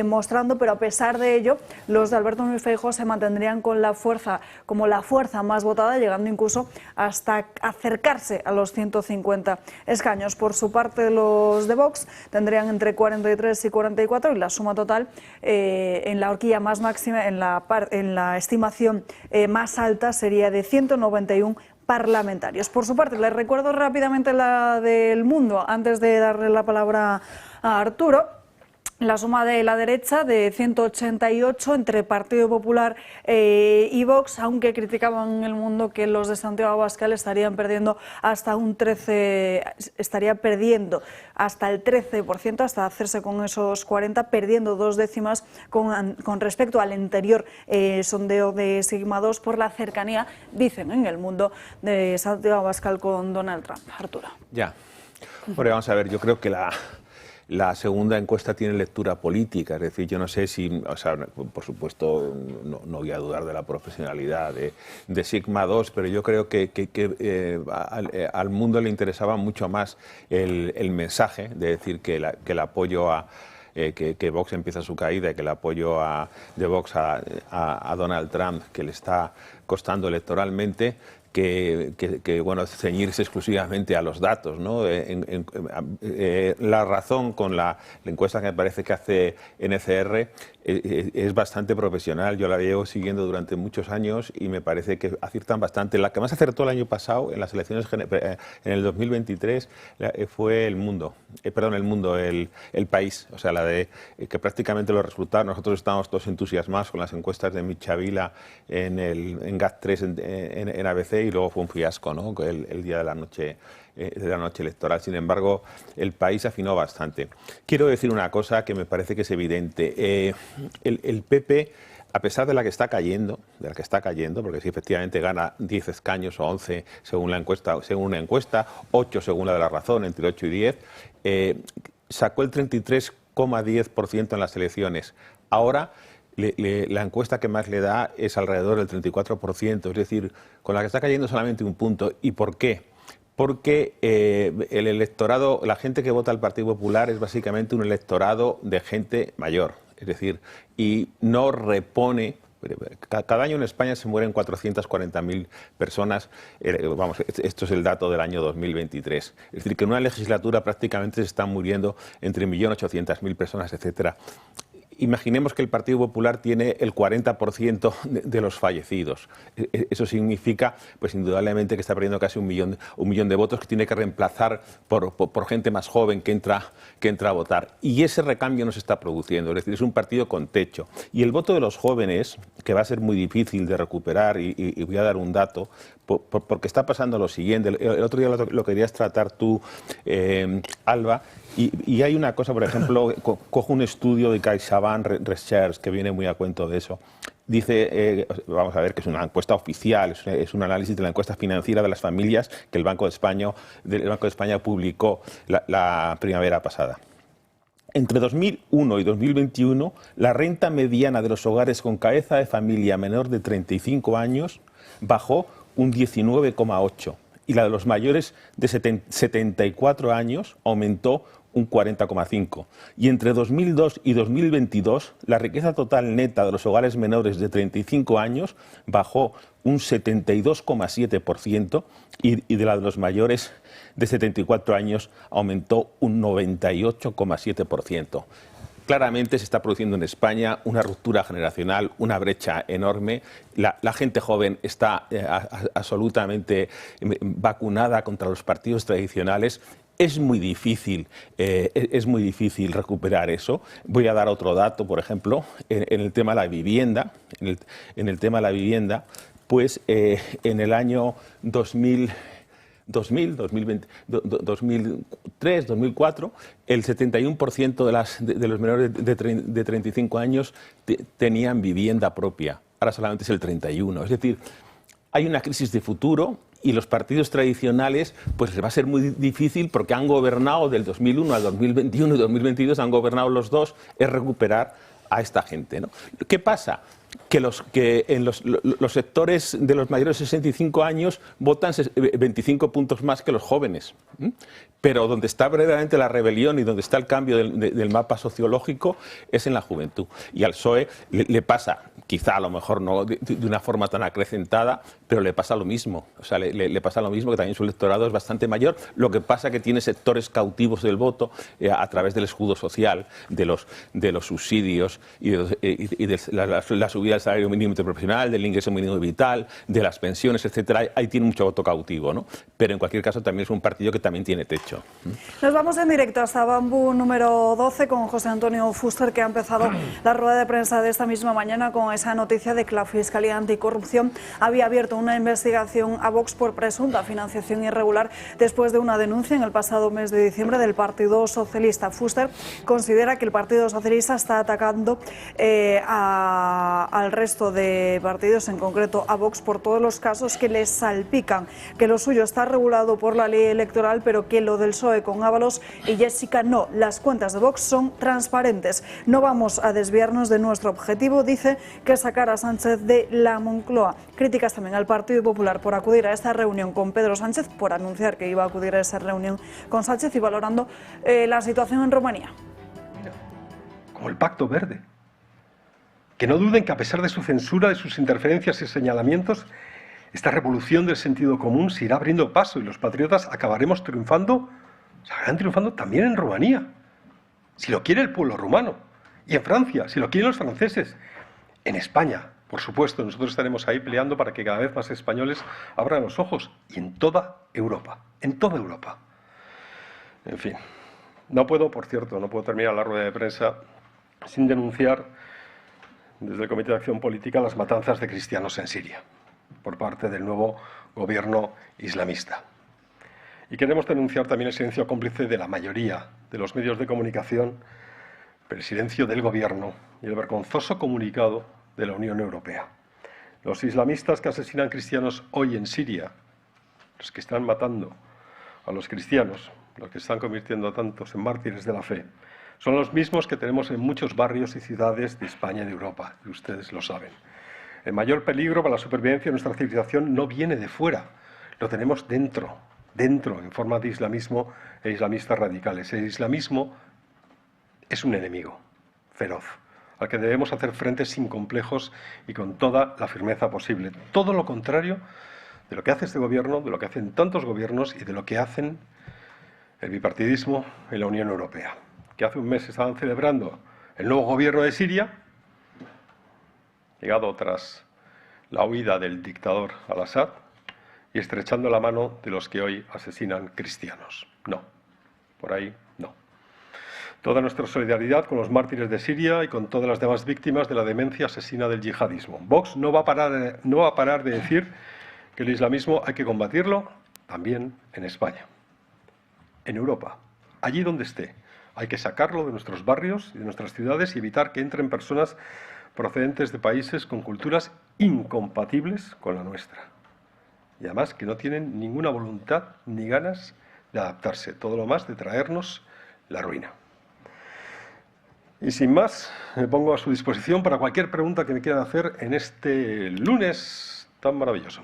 mostrando, pero a pesar de ello, los de Alberto Núñez Feijóo se mantendrían con la fuerza, como la fuerza más votada, llegando incluso hasta acercarse a los 150 escaños. Por su parte, los de Vox tendrían entre 43 y 44 y la suma total en la horquilla más máxima, en la estimación más alta, sería de 191 parlamentarios. Por su parte, les recuerdo rápidamente la del Mundo antes de darle la palabra a Arturo. La suma de la derecha de 188 entre Partido Popular y Vox, aunque criticaban en El Mundo que los de Santiago Abascal estarían perdiendo hasta un 13%, estaría perdiendo hasta el 13%, hasta hacerse con esos 40, perdiendo 2 décimas con respecto al anterior sondeo de Sigma 2 por la cercanía, dicen en El Mundo, de Santiago Abascal con Donald Trump. Arturo. Ya. Bueno, vamos a ver, yo creo que la la segunda encuesta tiene lectura política, es decir, yo no sé si, o sea, por supuesto no voy a dudar de la profesionalidad de Sigma 2, pero yo creo que al mundo le interesaba mucho más el mensaje de decir que el apoyo a que Vox empieza su caída y que el apoyo de Vox a Donald Trump, que le está costando electoralmente, que bueno, ceñirse exclusivamente a los datos, ¿no? La razón con la encuesta que me parece que hace NCR es bastante profesional. Yo la llevo siguiendo durante muchos años y me parece que aciertan bastante. La que más acertó el año pasado en las elecciones en el 2023 fue El País, o sea, la de que prácticamente los resultados, nosotros estábamos todos entusiasmados con las encuestas de Michavila en GAT3 en ABC, y luego fue un fiasco, ¿no? El día de la noche electoral. Sin embargo, El País afinó bastante. Quiero decir una cosa que me parece que es evidente. El PP, a pesar de la que está cayendo, porque si efectivamente gana 10 escaños o 11 según una encuesta, 8 según la de La Razón, entre 8 y 10, sacó el 33,10% en las elecciones. Ahora la encuesta que más le da es alrededor del 34%, es decir, con la que está cayendo solamente un punto. ¿Y por qué? Porque el electorado, la gente que vota al Partido Popular es básicamente un electorado de gente mayor, es decir, y no repone. Cada año en España se mueren 440.000 personas, vamos, esto es el dato del año 2023. Es decir, que en una legislatura prácticamente se están muriendo entre 1.800.000 personas, etcétera. Imaginemos que el Partido Popular tiene el 40% de los fallecidos. Eso significa, pues indudablemente, que está perdiendo casi un millón de votos que tiene que reemplazar por gente más joven que entra a votar. Y ese recambio no se está produciendo, es decir, es un partido con techo. Y el voto de los jóvenes, que va a ser muy difícil de recuperar, y voy a dar un dato, porque está pasando lo siguiente. El otro día lo querías tratar tú, Alba, y hay una cosa, por ejemplo, cojo un estudio de CaixaBank Research que viene muy a cuento de eso. Dice, vamos a ver, que es una encuesta oficial, es un análisis de la encuesta financiera de las familias que el Banco de España publicó la primavera pasada. Entre 2001 y 2021, la renta mediana de los hogares con cabeza de familia menor de 35 años bajó un 19,8%. Y la de los mayores de 74 años aumentó un 40,5%. Y entre 2002 y 2022, la riqueza total neta de los hogares menores de 35 años bajó un 72,7% y de la de los mayores de 74 años aumentó un 98,7%. Claramente se está produciendo en España una ruptura generacional, una brecha enorme. La gente joven está absolutamente vacunada contra los partidos tradicionales. Es muy difícil recuperar eso. Voy a dar otro dato, por ejemplo, en el tema de la vivienda. En el tema de la vivienda, pues en el año 2003, 2004, el 71% de los menores de 35 años tenían vivienda propia. Ahora solamente es el 31%. Es decir, hay una crisis de futuro y los partidos tradicionales pues les va a ser muy difícil, porque han gobernado del 2001 al 2021 y 2022, han gobernado los dos, es recuperar a esta gente, ¿no? ¿Qué pasa? Que en los sectores de los mayores de 65 años votan 25 puntos más que los jóvenes. Pero donde está verdaderamente la rebelión y donde está el cambio del mapa sociológico es en la juventud. Y al PSOE le pasa, quizá a lo mejor no de una forma tan acrecentada, pero le pasa lo mismo. O sea, le pasa lo mismo, que también su electorado es bastante mayor. Lo que pasa es que tiene sectores cautivos del voto a través del escudo social, de los subsidios y de la subida del salario mínimo interprofesional, del ingreso mínimo vital, de las pensiones, etcétera. Ahí tiene mucho voto cautivo, ¿no? Pero en cualquier caso también es un partido que también tiene techo. Nos vamos en directo hasta Bambú número 12 con José Antonio Fuster, que ha empezado la rueda de prensa de esta misma mañana con esa noticia de que la Fiscalía Anticorrupción había abierto una investigación a Vox por presunta financiación irregular después de una denuncia en el pasado mes de diciembre del Partido Socialista. Fuster considera que el Partido Socialista está atacando a al resto de partidos, en concreto a Vox, por todos los casos que les salpican, que lo suyo está regulado por la ley electoral, pero que lo del PSOE con Ábalos y Jessica no. Las cuentas de Vox son transparentes. No vamos a desviarnos de nuestro objetivo, dice, que sacar a Sánchez de la Moncloa. Críticas también al Partido Popular por acudir a esta reunión con Pedro Sánchez, por anunciar que iba a acudir a esa reunión con Sánchez y valorando la situación en Rumanía. Como el Pacto Verde. Que no duden que a pesar de su censura, de sus interferencias y señalamientos, esta revolución del sentido común se irá abriendo paso y los patriotas acabaremos triunfando, seguirán triunfando también en Rumanía, si lo quiere el pueblo rumano, y en Francia, si lo quieren los franceses, en España, por supuesto, nosotros estaremos ahí peleando para que cada vez más españoles abran los ojos, y en toda Europa, en toda Europa. En fin, no puedo terminar la rueda de prensa sin denunciar desde el Comité de Acción Política las matanzas de cristianos en Siria por parte del nuevo gobierno islamista. Y queremos denunciar también el silencio cómplice de la mayoría de los medios de comunicación, el silencio del gobierno y el vergonzoso comunicado de la Unión Europea. Los islamistas que asesinan cristianos hoy en Siria, los que están matando a los cristianos, los que están convirtiendo a tantos en mártires de la fe, son los mismos que tenemos en muchos barrios y ciudades de España y de Europa, y ustedes lo saben. El mayor peligro para la supervivencia de nuestra civilización no viene de fuera, lo tenemos dentro, en forma de islamismo e islamistas radicales. El islamismo es un enemigo feroz, al que debemos hacer frente sin complejos y con toda la firmeza posible. Todo lo contrario de lo que hace este gobierno, de lo que hacen tantos gobiernos y de lo que hacen el bipartidismo en la Unión Europea, que hace un mes estaban celebrando el nuevo gobierno de Siria, llegado tras la huida del dictador al-Assad, y estrechando la mano de los que hoy asesinan cristianos. No, por ahí no. Toda nuestra solidaridad con los mártires de Siria y con todas las demás víctimas de la demencia asesina del yihadismo. Vox no va a parar de decir que el islamismo hay que combatirlo también en España, en Europa, allí donde esté. Hay que sacarlo de nuestros barrios y de nuestras ciudades y evitar que entren personas procedentes de países con culturas incompatibles con la nuestra. Y además que no tienen ninguna voluntad ni ganas de adaptarse, todo lo más de traernos la ruina. Y sin más, me pongo a su disposición para cualquier pregunta que me quieran hacer en este lunes tan maravilloso.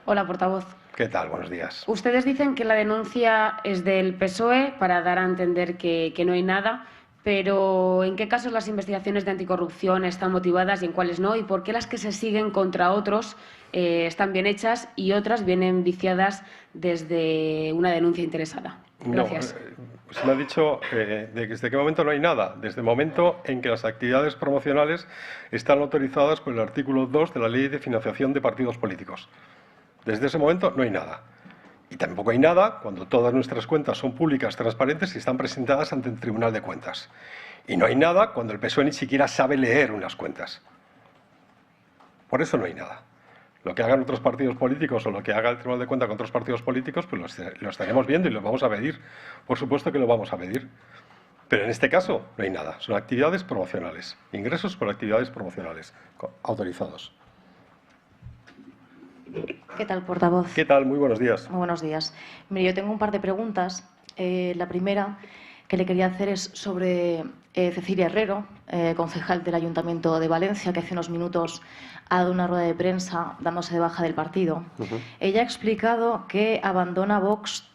Hola, portavoz. ¿Qué tal? Buenos días. Ustedes dicen que la denuncia es del PSOE para dar a entender que no hay nada, pero ¿en qué casos las investigaciones de anticorrupción están motivadas y en cuáles no? ¿Y por qué las que se siguen contra otros están bien hechas y otras vienen desde una denuncia interesada? Gracias. No, se me ha dicho desde qué momento no hay nada. Desde el momento en que las actividades promocionales están autorizadas por el artículo 2 de la Ley de Financiación de Partidos Políticos. Desde ese momento no hay nada. Y tampoco hay nada cuando todas nuestras cuentas son públicas, transparentes y están presentadas ante el Tribunal de Cuentas. Y no hay nada cuando el PSOE ni siquiera sabe leer unas cuentas. Por eso no hay nada. Lo que hagan otros partidos políticos o lo que haga el Tribunal de Cuentas con otros partidos políticos, pues lo estaremos viendo y lo vamos a pedir. Por supuesto que lo vamos a pedir. Pero en este caso no hay nada. Son actividades promocionales. Ingresos por actividades promocionales autorizados. ¿Qué tal, portavoz? ¿Qué tal? Muy buenos días. Muy buenos días. Mire, yo tengo un par de preguntas. La primera que le quería hacer es sobre Cecilia Herrero, concejal del Ayuntamiento de Valencia, que hace unos minutos ha dado una rueda de prensa dándose de baja del partido. Ella ha explicado que abandona Vox.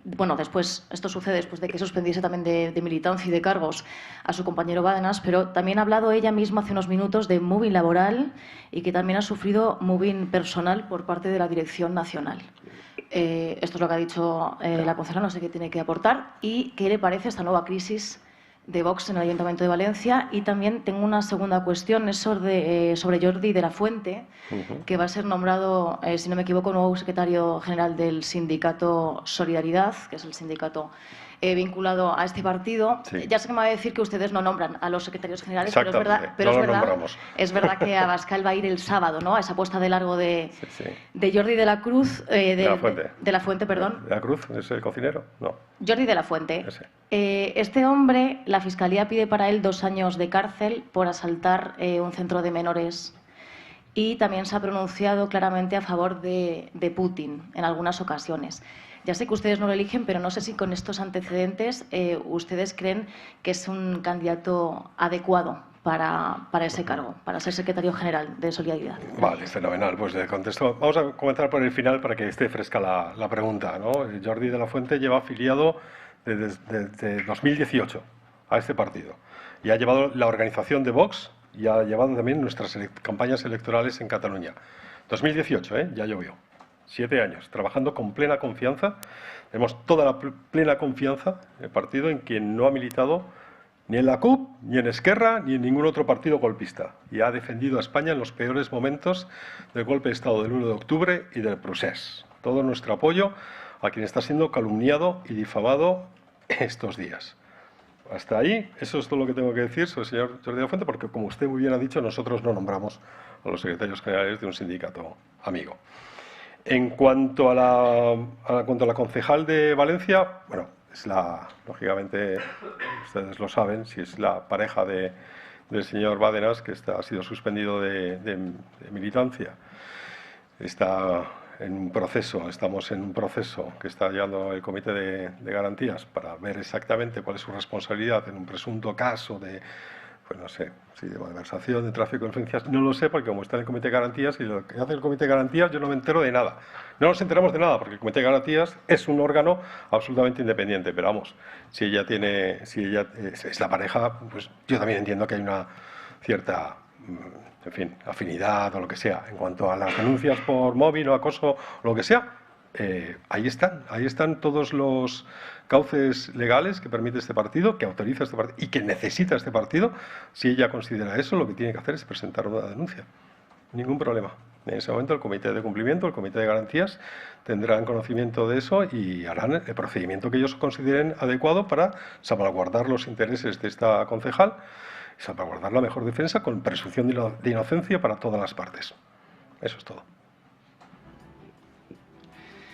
Bueno, esto sucede después de que suspendiese también de militancia y de cargos a su compañero Bárcenas, pero también ha hablado ella misma hace unos minutos de moving laboral y que también ha sufrido moving personal por parte de la Dirección Nacional. Esto es lo que ha dicho la concejala, no sé qué tiene que aportar y qué le parece esta nueva crisis de Vox en el Ayuntamiento de Valencia. Y también tengo una segunda cuestión, es sobre Jordi de la Fuente, que va a ser nombrado, si no me equivoco, nuevo secretario general del sindicato Solidaridad, que es el sindicato vinculado a este partido. Sí. Ya sé que me va a decir que ustedes no nombran a los secretarios generales, pero Exactamente, no lo nombramos. es verdad que Abascal va a ir el sábado, ¿no? A esa puesta de largo de Jordi de la Cruz, de la Fuente, perdón. ¿De la Cruz? ¿Es el cocinero? No. Jordi de la Fuente. Este hombre, la Fiscalía pide para él 2 años de cárcel por asaltar un centro de menores y también se ha pronunciado claramente a favor de Putin en algunas ocasiones. Ya sé que ustedes no lo eligen, pero no sé si con estos antecedentes ustedes creen que es un candidato adecuado para ese cargo, para ser secretario general de Solidaridad. Vale, fenomenal. Pues le contesto. Vamos a comenzar por el final para que esté fresca la pregunta, ¿no? Jordi de la Fuente lleva afiliado desde 2018 a este partido y ha llevado la organización de Vox y ha llevado también nuestras campañas electorales en Cataluña. 2018, ya llovió. 7 años, trabajando con plena confianza. Tenemos toda la plena confianza en el partido, en quien no ha militado ni en la CUP, ni en Esquerra, ni en ningún otro partido golpista. Y ha defendido a España en los peores momentos del golpe de Estado del 1 de octubre y del procés. Todo nuestro apoyo a quien está siendo calumniado y difamado estos días. Hasta ahí, eso es todo lo que tengo que decir sobre el señor Jordi de la Fuente, porque como usted muy bien ha dicho, nosotros no nombramos a los secretarios generales de un sindicato amigo. En cuanto a la concejal de Valencia, bueno, es lógicamente, ustedes lo saben, si es la pareja del señor Bárcenas, que ha sido suspendido de militancia. Está en un proceso, estamos en un proceso que está llevando el Comité de Garantías para ver exactamente cuál es su responsabilidad en un presunto caso de, pues no sé, si de malversación, de tráfico de influencias, no lo sé, porque como está en el Comité de Garantías y lo que hace el Comité de Garantías yo no me entero de nada. No nos enteramos de nada, porque el Comité de Garantías es un órgano absolutamente independiente, pero vamos, si ella es la pareja, pues yo también entiendo que hay una cierta, en fin, afinidad o lo que sea. En cuanto a las denuncias por móvil o acoso o lo que sea, ahí están todos los cauces legales que permite este partido, que autoriza este partido y que necesita este partido. Si ella considera eso, lo que tiene que hacer es presentar una denuncia. Ningún problema. En ese momento el Comité de Cumplimiento, el Comité de Garantías, tendrán conocimiento de eso y harán el procedimiento que ellos consideren adecuado para salvaguardar los intereses de esta concejal y salvaguardar la mejor defensa con presunción de inocencia para todas las partes. Eso es todo.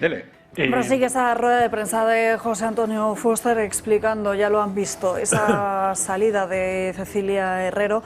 Dele. Prosigue esa rueda de prensa de José Antonio Fuster explicando, ya lo han visto, esa salida de Cecilia Herrero,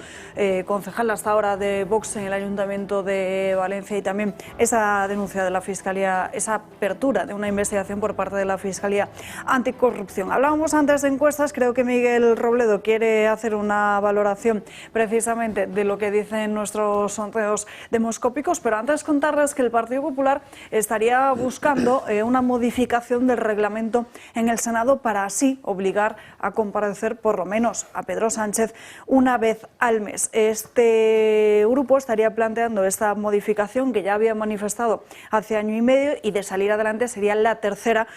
concejal hasta ahora de Vox en el Ayuntamiento de Valencia, y también esa denuncia de la Fiscalía, esa apertura de una investigación por parte de la Fiscalía Anticorrupción. Hablábamos antes de encuestas, creo que Miguel Robledo quiere hacer una valoración precisamente de lo que dicen nuestros sondeos demoscópicos, pero antes contarles que el Partido Popular estaría buscando una modificación del reglamento en el Senado para así obligar a comparecer por lo menos a Pedro Sánchez una vez al mes. Este grupo estaría planteando esta modificación que ya había manifestado hace año y medio, y de salir adelante sería la tercera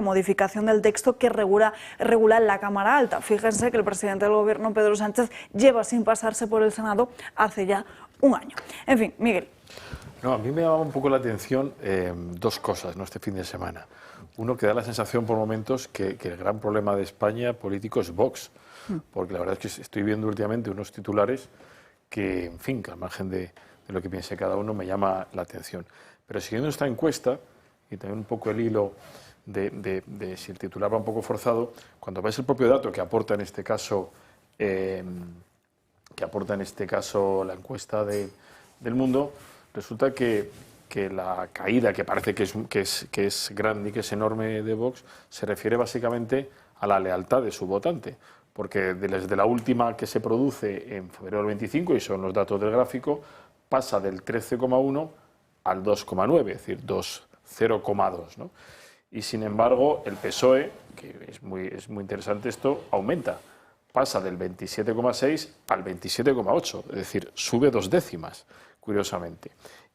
modificación del texto que regula la Cámara Alta. Fíjense que el presidente del Gobierno, Pedro Sánchez, lleva sin pasarse por el Senado hace ya un año. En fin, Miguel. No, a mí me llamaba un poco la atención dos cosas, ¿no?, este fin de semana. Uno, que da la sensación por momentos que el gran problema de España político es Vox, porque la verdad es que estoy viendo últimamente unos titulares que, en fin, que al margen de lo que piense cada uno, me llama la atención. Pero siguiendo esta encuesta, y también un poco el hilo de si el titular va un poco forzado, cuando ves el propio dato que aporta en este caso la encuesta del Mundo, resulta que la caída, que parece que es grande y que es enorme de Vox, se refiere básicamente a la lealtad de su votante, porque desde la última que se produce en febrero del 25, y son los datos del gráfico, pasa del 13,1 al 2,9, es decir, 0,2, ¿no? Y sin embargo, el PSOE, que es muy interesante esto, aumenta, pasa del 27,6 al 27,8, es decir, sube 2 décimas. Curiosamente.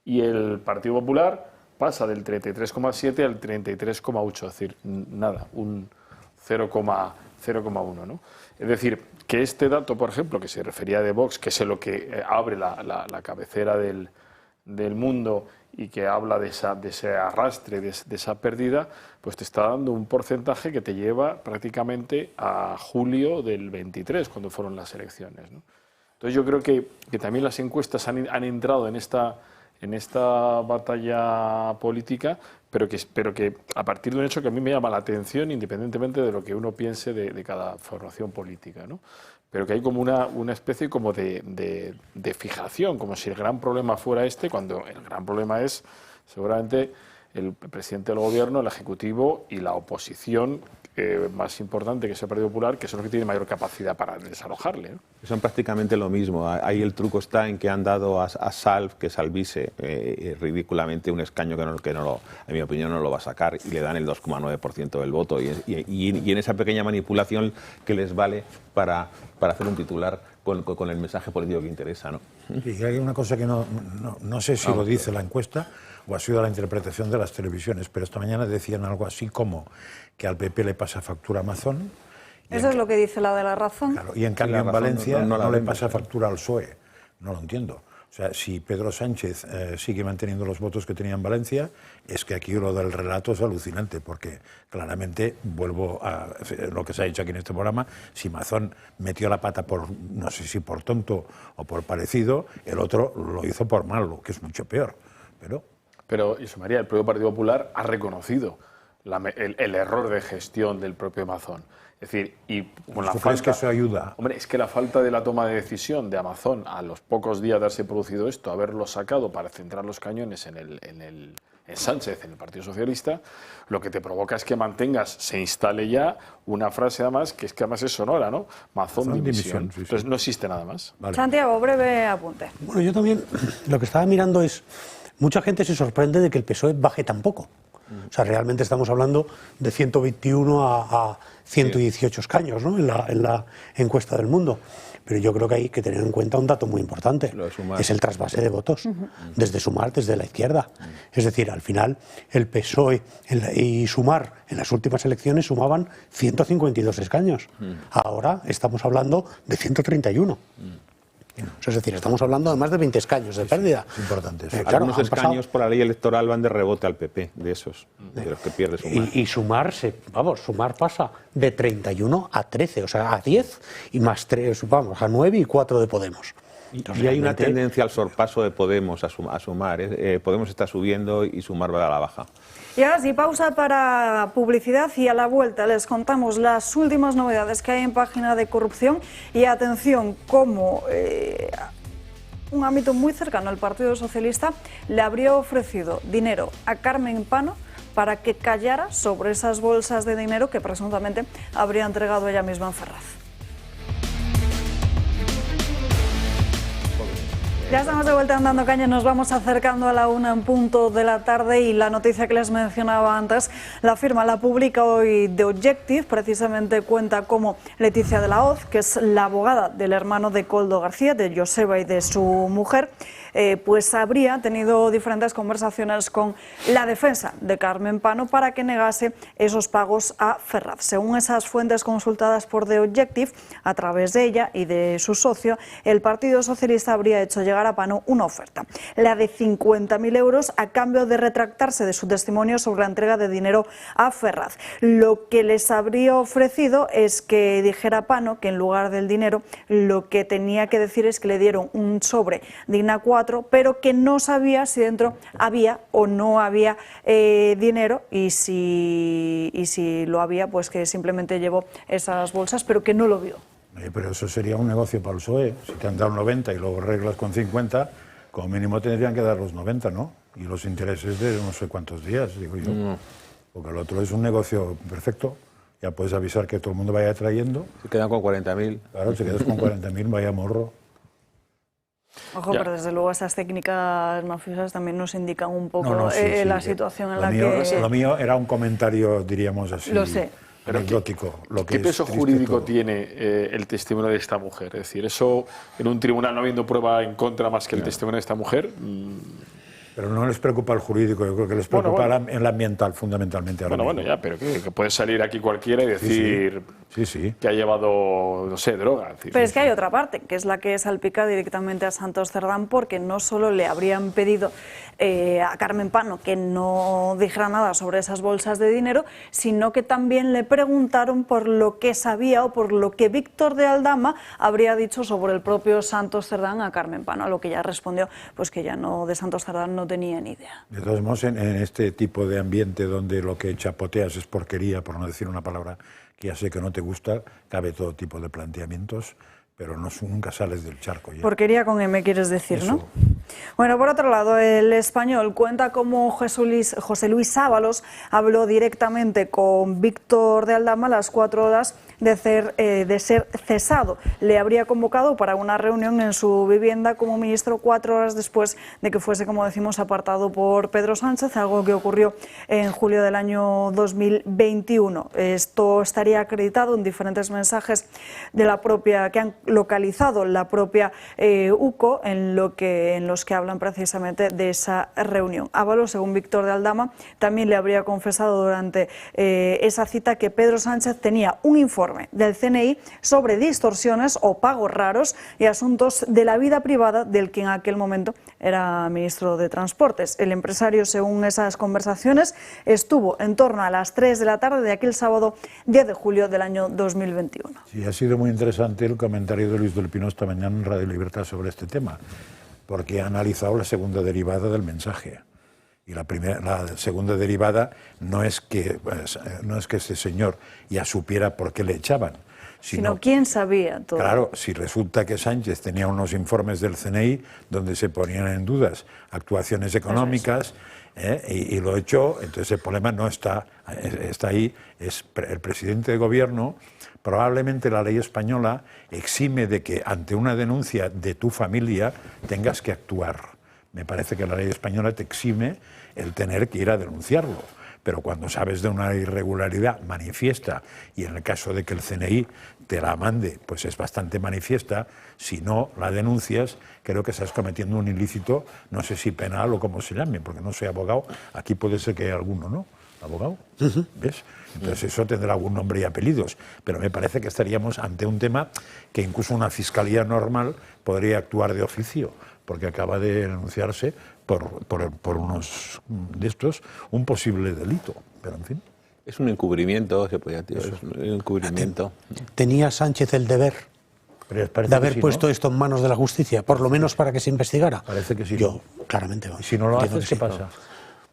Y el Partido Popular pasa del 33,7 al 33,8, es decir, nada, un 0,1, ¿no? Es decir, que este dato, por ejemplo, que se refería de Vox, que es lo que abre la cabecera del Mundo y que habla de ese arrastre, de esa pérdida, pues te está dando un porcentaje que te lleva prácticamente a julio del 23, cuando fueron las elecciones, ¿no? Entonces yo creo que también las encuestas han entrado en esta batalla política, pero que a partir de un hecho que a mí me llama la atención, independientemente de lo que uno piense de cada formación política, ¿no? Pero que hay como una especie como de fijación, como si el gran problema fuera cuando el gran problema es seguramente el presidente del gobierno, el ejecutivo y la oposición más importante, que es el Partido Popular, que son los que tienen mayor capacidad para desalojarle, ¿no? Son prácticamente lo mismo. Ahí el truco está en que han dado a Salv, que Salvise, ridículamente un escaño que en mi opinión no lo va a sacar, y le dan el 2,9% del voto. Y en esa pequeña manipulación que les vale para hacer un titular con el mensaje político que interesa, ¿no? Y hay una cosa que no sé si lo dice la encuesta o ha sido la interpretación de las televisiones, pero esta mañana decían algo así como que al PP le pasa factura Amazon. Eso es lo que dice la de La Razón. Claro, y en cambio en Valencia no le pasa factura al PSOE. No lo entiendo. O sea, si Pedro Sánchez sigue manteniendo los votos que tenía en Valencia, es que aquí lo del relato es alucinante, porque claramente, vuelvo a lo que se ha dicho aquí en este programa, si Mazón metió la pata por, no sé si por tonto o por parecido, el otro lo hizo por malo, que es mucho peor. Pero José María, el propio Partido Popular ha reconocido el error de gestión del propio Mazón. Es decir, y con la falta, ¿crees que eso ayuda? Hombre, es que la falta de la toma de decisión de Amazon a los pocos días de haberse producido esto, haberlo sacado para centrar los cañones en Sánchez, en el Partido Socialista, lo que te provoca es que se instale ya una frase además que además es sonora, ¿no? Mazón dimisión. Sí. Entonces no existe nada más. Vale. Santiago, breve apunte. Bueno, yo también lo que estaba mirando es, mucha gente se sorprende de que el PSOE baje tan poco. O sea, realmente estamos hablando de 121 a 118 escaños, ¿no? en la encuesta del Mundo. Pero yo creo que hay que tener en cuenta un dato muy importante, es el trasvase de votos, desde Sumar, desde la izquierda. Es decir, al final el PSOE y Sumar en las últimas elecciones sumaban 152 escaños. Ahora estamos hablando de 131. Es decir, estamos hablando de más de 20 escaños de pérdida. Es importante eso. Claro, algunos escaños por la ley electoral van de rebote al PP, de esos, de los que pierde Sumar. Y Sumar pasa de 31 a 13, o sea, a 10 y más 3, a 9 y 4 de Podemos. Entonces, y hay una tendencia al sorpaso de Podemos a Sumar. Podemos está subiendo y Sumar va a la baja. Y ahora sí, pausa para publicidad y a la vuelta les contamos las últimas novedades que hay en Página de Corrupción y atención, cómo un ámbito muy cercano al Partido Socialista le habría ofrecido dinero a Carmen Pano para que callara sobre esas bolsas de dinero que presuntamente habría entregado ella misma en Ferraz. Ya estamos de vuelta en Dando Caña, nos vamos acercando a la 1 en punto de la tarde y la noticia que les mencionaba antes, la firma la publica hoy The Objective, precisamente cuenta cómo Leticia de la Hoz, que es la abogada del hermano de Koldo García, de Joseba y de su mujer, pues habría tenido diferentes conversaciones con la defensa de Carmen Pano para que negase esos pagos a Ferraz. Según esas fuentes consultadas por The Objective, a través de ella y de su socio, el Partido Socialista habría hecho llegar a Pano una oferta, la de 50.000 euros a cambio de retractarse de su testimonio sobre la entrega de dinero a Ferraz. Lo que les habría ofrecido es que dijera Pano que en lugar del dinero lo que tenía que decir es que le dieron un sobre de INA4, pero que no sabía si dentro había o no había dinero y si lo había, pues que simplemente llevó esas bolsas, pero que no lo vio. Pero eso sería un negocio para el PSOE. Si te han dado 90 y luego arreglas con 50, como mínimo tendrían que dar los 90, ¿no? Y los intereses de no sé cuántos días, digo yo. Porque el otro es un negocio perfecto. Ya puedes avisar que todo el mundo vaya trayendo. Se quedan con 40.000. Claro, se quedas con 40.000, vaya morro. Ojo, pero desde luego esas técnicas mafiosas también nos indican un poco la situación en la que... Lo mío era un comentario, diríamos así, lo sé. anecdótico. ¿Qué peso jurídico tiene el testimonio de esta mujer? Es decir, eso en un tribunal no habiendo prueba en contra más que el testimonio de esta mujer... Pero no les preocupa el jurídico, yo creo que les preocupa el ambiental fundamentalmente. Bueno, ya, pero que puede salir aquí cualquiera y decir que ha llevado, no sé, droga. Pero es que hay otra parte, que es la que salpica directamente a Santos Cerdán, porque no solo le habrían pedido a Carmen Pano que no dijera nada sobre esas bolsas de dinero, sino que también le preguntaron por lo que sabía o por lo que Víctor de Aldama habría dicho sobre el propio Santos Cerdán a Carmen Pano, a lo que ella respondió pues que ya no, de Santos Cerdán no tenía ni idea. De todos modos, en este tipo de ambiente donde lo que chapoteas es porquería, por no decir una palabra que ya sé que no te gusta, cabe todo tipo de planteamientos, pero nunca sales del charco ya. Porquería con M, quieres decir, ¿no? Bueno, por otro lado, El Español cuenta cómo José Luis Ábalos habló directamente con Víctor de Aldama a las 4 horas de ser cesado. Le habría convocado para una reunión en su vivienda como ministro 4 horas después de que fuese, como decimos, apartado por Pedro Sánchez, algo que ocurrió en julio del año 2021. Esto estaría acreditado en diferentes mensajes de la propia, que han localizado la propia UCO, en los que hablan precisamente de esa reunión. Ábalos, según Víctor de Aldama, también le habría confesado durante esa cita que Pedro Sánchez tenía un informe del CNI sobre distorsiones o pagos raros y asuntos de la vida privada del que en aquel momento era ministro de Transportes. El empresario, según esas conversaciones, estuvo en torno a las 3 de la tarde de aquel sábado 10 de julio del año 2021. Sí, ha sido muy interesante el comentario de Luis del Pino esta mañana en Radio Libertad sobre este tema, porque ha analizado la segunda derivada del mensaje. Y la segunda derivada no es que ese señor ya supiera por qué le echaban, sino quién sabía todo. Claro, si resulta que Sánchez tenía unos informes del CNI donde se ponían en dudas actuaciones económicas y lo echó, entonces el problema no está ahí, es el presidente de gobierno. Probablemente la ley española exime de que ante una denuncia de tu familia tengas que actuar. Me parece que la ley española te exime el tener que ir a denunciarlo. Pero cuando sabes de una irregularidad manifiesta, y en el caso de que el CNI te la mande, pues es bastante manifiesta, si no la denuncias, creo que estás cometiendo un ilícito, no sé si penal o como se llame, porque no soy abogado, aquí puede ser que haya alguno, ¿no? ¿Abogado? ¿Ves? Entonces eso tendrá algún nombre y apellidos, pero me parece que estaríamos ante un tema que incluso una fiscalía normal podría actuar de oficio, porque acaba de denunciarse por unos de estos un posible delito, pero en fin. Es un encubrimiento, se podría decir, es un encubrimiento. ¿Tenía Sánchez el deber de haber puesto esto en manos de la justicia, por lo menos para que se investigara? Parece que sí. Yo, claramente. ¿Y si no lo haces, qué pasa?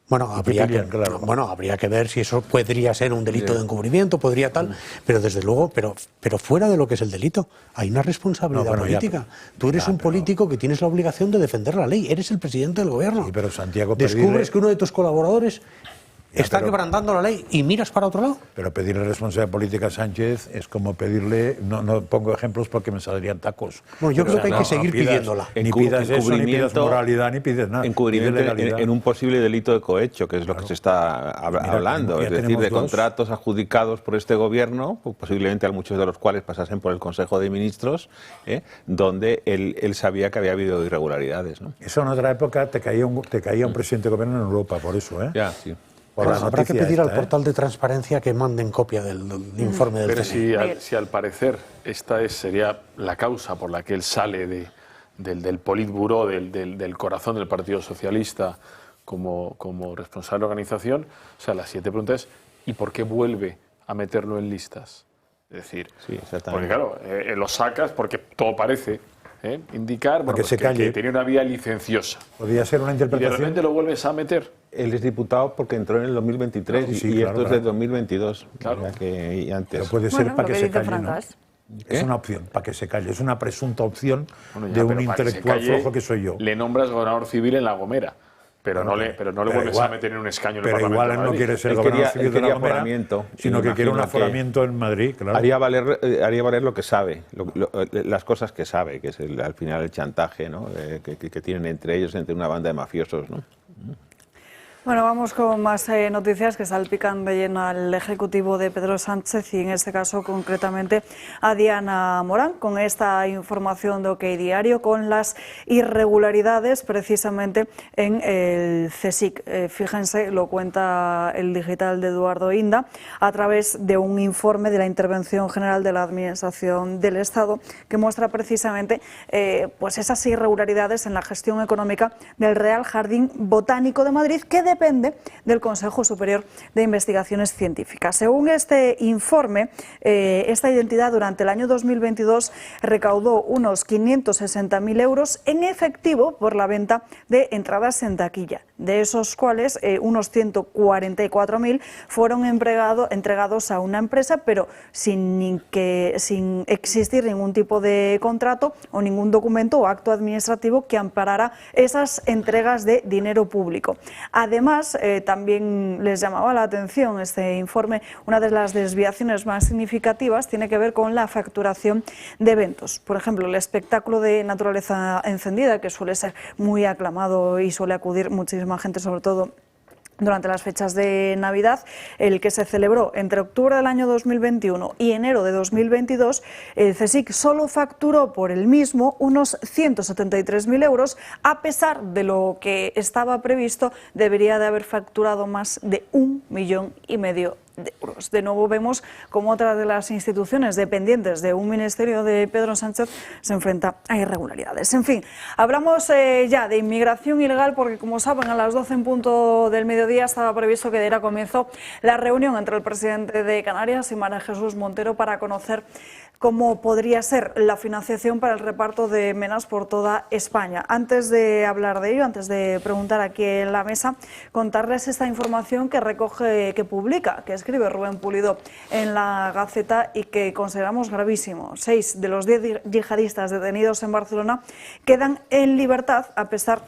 Bueno, habría que ver si eso podría ser un delito de encubrimiento, podría tal, pero desde luego, pero fuera de lo que es el delito, hay una responsabilidad política. Tú eres un político que tienes la obligación de defender la ley, eres el presidente del gobierno. Sí, pero Santiago, descubres que uno de tus colaboradores está quebrantando la ley y miras para otro lado. Pero pedirle responsabilidad política a Sánchez es como pedirle, no pongo ejemplos porque me saldrían tacos. Bueno, yo creo que hay que seguir pidiéndola. Ni pidas eso, ni pidas moralidad, ni pides nada. Encubrimiento en un posible delito de cohecho, que es lo que se está hablando, es decir, de contratos adjudicados por este gobierno, posiblemente a muchos de los cuales pasasen por el Consejo de Ministros, donde él sabía que había habido irregularidades, ¿no? Eso en otra época te caía un presidente de gobierno en Europa, por eso, ¿eh? Ya, sí. Habrá que pedir al portal de transparencia que manden copia del informe del CNI. Pero si al parecer esta sería la causa por la que él sale del Politburó, del corazón del Partido Socialista como responsable de organización, o sea, la siguiente pregunta es ¿y por qué vuelve a meterlo en listas? Es decir, porque claro, lo sacas porque todo parece indicar que tenía una vía licenciosa. Podría ser una interpretación. Y de repente lo vuelves a meter. Él es diputado porque entró en el 2023 y esto es de 2022. Claro. Y antes. Pero puede ser para que se calle, ¿no? Es una opción, para que se calle. Es una presunta opción de un intelectual flojo que soy yo. Le nombras gobernador civil en La Gomera. Pero no le vuelves a meter en un escaño en el Parlamento. Pero igual él no quiere ser gobernador civil de La Gomera, sino que quiere un aforamiento en Madrid, claro. Haría valer lo que sabe, las cosas que sabe, que es al final el chantaje, ¿no? que tienen entre ellos, entre una banda de mafiosos, ¿no? Bueno, vamos con más noticias que salpican de lleno al Ejecutivo de Pedro Sánchez y en este caso concretamente a Diana Morán con esta información de OK Diario con las irregularidades precisamente en el CSIC. Fíjense, lo cuenta el digital de Eduardo Inda a través de un informe de la Intervención General de la Administración del Estado que muestra precisamente pues esas irregularidades en la gestión económica del Real Jardín Botánico de Madrid que depende del Consejo Superior de Investigaciones Científicas. Según este informe, esta entidad durante el año 2022 recaudó unos 560.000 euros en efectivo por la venta de entradas en taquilla, de esos cuales unos 144.000 fueron entregados a una empresa, pero sin existir ningún tipo de contrato o ningún documento o acto administrativo que amparara esas entregas de dinero público. Además, también les llamaba la atención este informe, una de las desviaciones más significativas tiene que ver con la facturación de eventos. Por ejemplo, el espectáculo de naturaleza encendida, que suele ser muy aclamado y suele acudir muchísima gente, sobre todo durante las fechas de Navidad, el que se celebró entre octubre del año 2021 y enero de 2022, el CSIC solo facturó por el mismo unos 173.000 euros, a pesar de lo que estaba previsto, debería de haber facturado más de 1,5 millones de euros. De nuevo vemos cómo otra de las instituciones dependientes de un ministerio de Pedro Sánchez se enfrenta a irregularidades. En fin, hablamos ya de inmigración ilegal porque, como saben, a las 12 en punto del mediodía estaba previsto que diera comienzo la reunión entre el presidente de Canarias y María Jesús Montero para conocer cómo podría ser la financiación para el reparto de menas por toda España. Antes de hablar de ello, antes de preguntar aquí en la mesa, contarles esta información que recoge, que publica, que escribe Rubén Pulido en la Gaceta y que consideramos gravísimo. 6 de los 10 yihadistas detenidos en Barcelona quedan en libertad a pesar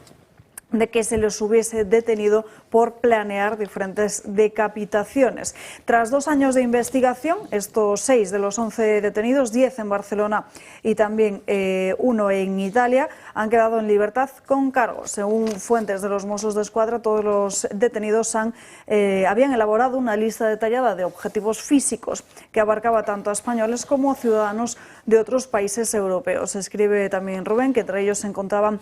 de que se les hubiese detenido por planear diferentes decapitaciones. Tras 2 años de investigación, estos 6 de los 11 detenidos, 10 en Barcelona y también 1 en Italia, han quedado en libertad con cargos. Según fuentes de los Mossos d'Esquadra, todos los detenidos habían elaborado una lista detallada de objetivos físicos que abarcaba tanto a españoles como a ciudadanos de otros países europeos. Escribe también Rubén que entre ellos se encontraban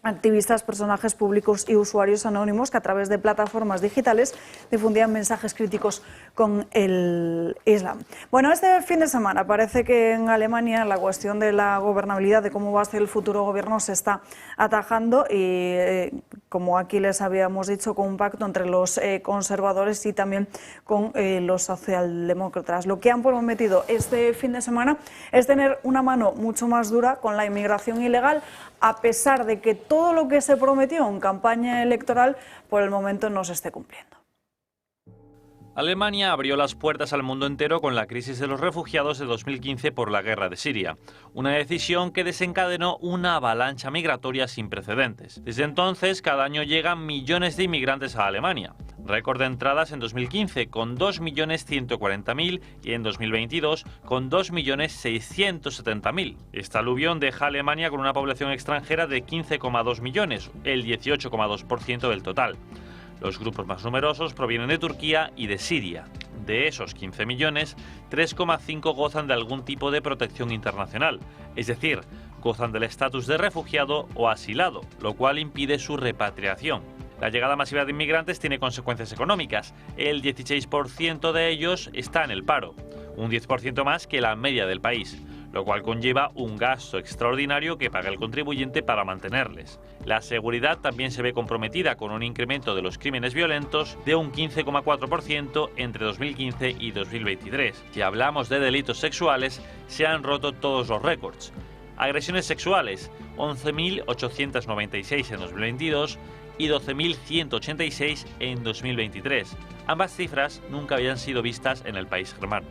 activistas, personajes públicos y usuarios anónimos que a través de plataformas digitales difundían mensajes críticos con el Islam. Bueno, este fin de semana parece que en Alemania la cuestión de la gobernabilidad, de cómo va a ser el futuro gobierno, se está atajando y, como aquí les habíamos dicho, con un pacto entre los conservadores y también con los socialdemócratas. Lo que han prometido este fin de semana es tener una mano mucho más dura con la inmigración ilegal, a pesar de que todo lo que se prometió en campaña electoral por el momento no se esté cumpliendo. Alemania abrió las puertas al mundo entero con la crisis de los refugiados de 2015 por la guerra de Siria, una decisión que desencadenó una avalancha migratoria sin precedentes. Desde entonces, cada año llegan millones de inmigrantes a Alemania. Récord de entradas en 2015 con 2.140.000 y en 2022 con 2.670.000. Esta aluvión deja a Alemania con una población extranjera de 15,2 millones, el 18,2% del total. Los grupos más numerosos provienen de Turquía y de Siria. De esos 15 millones, 3,5 gozan de algún tipo de protección internacional, es decir, gozan del estatus de refugiado o asilado, lo cual impide su repatriación. La llegada masiva de inmigrantes tiene consecuencias económicas. El 16% de ellos está en el paro, un 10% más que la media del país, lo cual conlleva un gasto extraordinario que paga el contribuyente para mantenerles. La seguridad también se ve comprometida con un incremento de los crímenes violentos de un 15,4% entre 2015 y 2023. Si hablamos de delitos sexuales, se han roto todos los récords. Agresiones sexuales, 11.896 en 2022 y 12.186 en 2023. Ambas cifras nunca habían sido vistas en el país germano.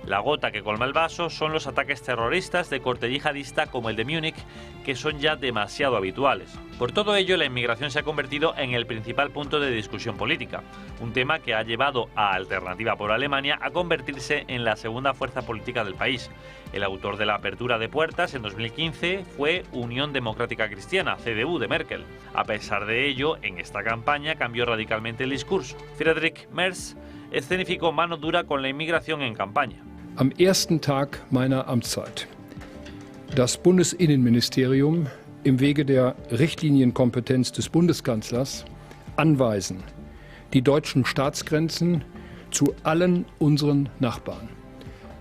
La gota que colma el vaso son los ataques terroristas de corte yihadista como el de Múnich, que son ya demasiado habituales. Por todo ello, la inmigración se ha convertido en el principal punto de discusión política, un tema que ha llevado a Alternativa por Alemania a convertirse en la segunda fuerza política del país. El autor de la apertura de puertas en 2015 fue Unión Democrática Cristiana, CDU, de Merkel. A pesar de ello, en esta campaña cambió radicalmente el discurso. Friedrich Merz escenificó mano dura con la inmigración en campaña. Am ersten Tag meiner Amtszeit. Das Bundesinnenministerium im Wege der Richtlinienkompetenz des Bundeskanzlers anweisen, die deutschen Staatsgrenzen zu allen unseren Nachbarn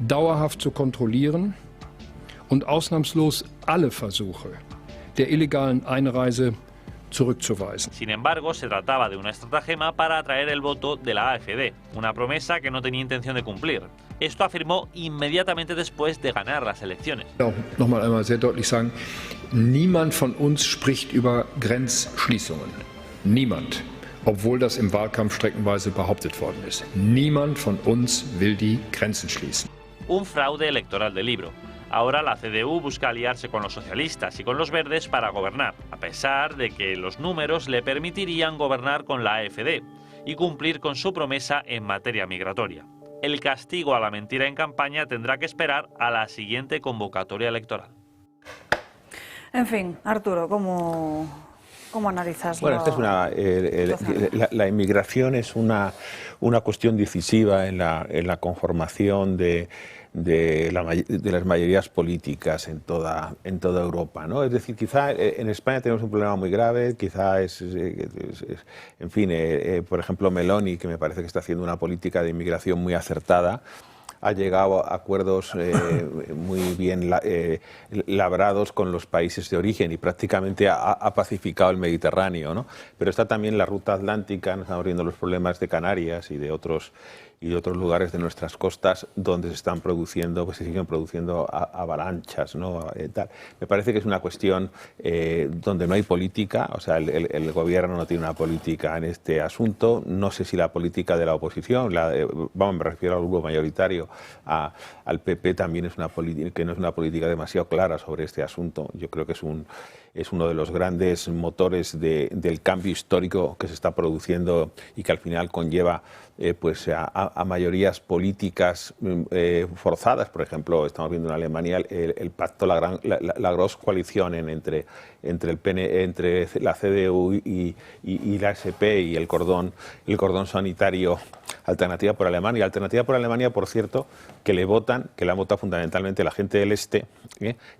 dauerhaft zu kontrollieren und ausnahmslos alle Versuche der illegalen Einreise zurückzuweisen. Sin embargo, se trataba de una estratagema para atraer el voto de la AfD, una promesa que no tenía intención de cumplir. Esto afirmó inmediatamente después de ganar las elecciones. Noch mal einmal sehr deutlich sagen, niemand von uns spricht über Grenzschließungen. Niemand. Obwohl das im Wahlkampf streckenweise behauptet worden ist. Niemand von uns will die Grenzen schließen. Un fraude electoral de libro. Ahora la CDU busca aliarse con los socialistas y con los verdes para gobernar, a pesar de que los números le permitirían gobernar con la AfD y cumplir con su promesa en materia migratoria. El castigo a la mentira en campaña tendrá que esperar a la siguiente convocatoria electoral. En fin, Arturo, ¿cómo analizas? Bueno, esta es la inmigración es una cuestión decisiva en la conformación de las mayorías políticas en toda Europa, ¿no? Es decir, quizá en España tenemos un problema muy grave, quizá en fin, por ejemplo, Meloni, que me parece que está haciendo una política de inmigración muy acertada, ha llegado a acuerdos muy bien labrados con los países de origen y prácticamente ha pacificado el Mediterráneo, ¿no? Pero está también la ruta atlántica, nos estamos viendo los problemas de Canarias y de otros lugares de nuestras costas donde se siguen produciendo avalanchas, ¿no? Tal. Me parece que es una cuestión donde no hay política, o sea, el gobierno no tiene una política en este asunto. No sé si la política de la oposición, me refiero al grupo mayoritario, al PP, también es una política que no es una política demasiado clara sobre este asunto. Yo creo que es uno de los grandes motores del cambio histórico que se está produciendo y que al final conlleva a mayorías políticas forzadas. Por ejemplo, estamos viendo en Alemania el pacto, la Großkoalition entre la CDU y la SP y el cordón sanitario Alternativa por Alemania. Alternativa por Alemania, por cierto, que la han votado fundamentalmente la gente del Este,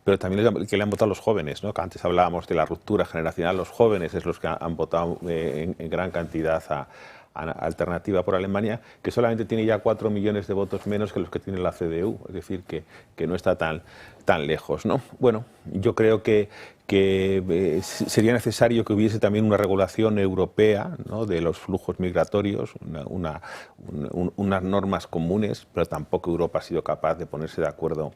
pero también que le han votado los jóvenes, ¿no? Que antes hablábamos de la ruptura generacional. Los jóvenes es los que han votado en gran cantidad a Alternativa por Alemania, que solamente tiene ya 4 millones de votos menos que los que tiene la CDU, es decir, que no está tan lejos, ¿no? Bueno, yo creo que sería necesario que hubiese también una regulación europea, ¿no?, de los flujos migratorios, unas normas comunes, pero tampoco Europa ha sido capaz de ponerse de acuerdo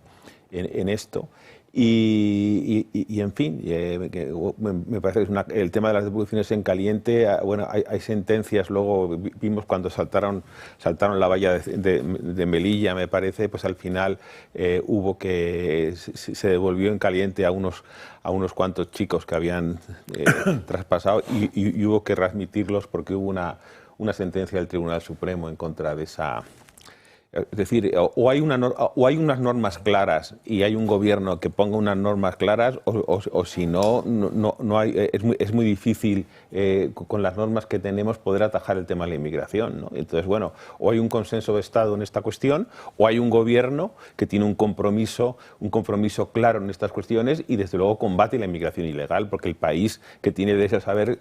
en esto. Y en fin, me parece que el tema de las devoluciones en caliente, bueno, hay sentencias, luego vimos cuando saltaron la valla de Melilla, me parece, pues al final se devolvió en caliente a unos cuantos chicos que habían traspasado y hubo que readmitirlos porque hubo una sentencia del Tribunal Supremo en contra de esa. Es decir, o hay unas normas claras y hay un gobierno que ponga unas normas claras, o si no hay, es muy difícil con las normas que tenemos poder atajar el tema de la inmigración, ¿no? Entonces, bueno, o hay un consenso de Estado en esta cuestión, o hay un gobierno que tiene un compromiso claro en estas cuestiones y desde luego combate la inmigración ilegal, porque el país que tiene derecho a saber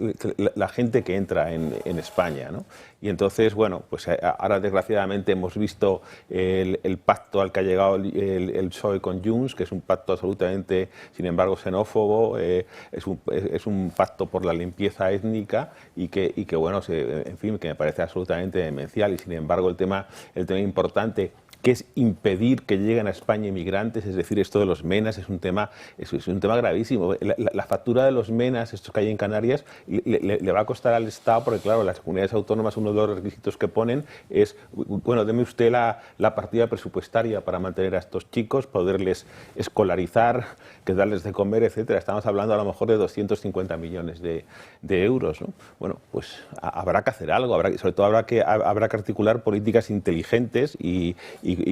la gente que entra en España, ¿no? Y entonces, bueno, pues ahora desgraciadamente hemos visto el pacto al que ha llegado el PSOE con Junts, que es un pacto absolutamente, sin embargo, xenófobo, es un pacto por la limpieza étnica y que bueno, en fin, que me parece absolutamente demencial. Y sin embargo, el tema importante que es impedir que lleguen a España inmigrantes, es decir, esto de los MENAs es un tema gravísimo. La factura de los MENAs, estos que hay en Canarias, le va a costar al Estado, porque claro, las comunidades autónomas, uno de los requisitos que ponen es, bueno, deme usted la partida presupuestaria para mantener a estos chicos, poderles escolarizar, que darles de comer, etcétera. Estamos hablando a lo mejor de 250 millones de euros, ¿no? Bueno, pues habrá que hacer algo, sobre todo habrá que articular políticas inteligentes y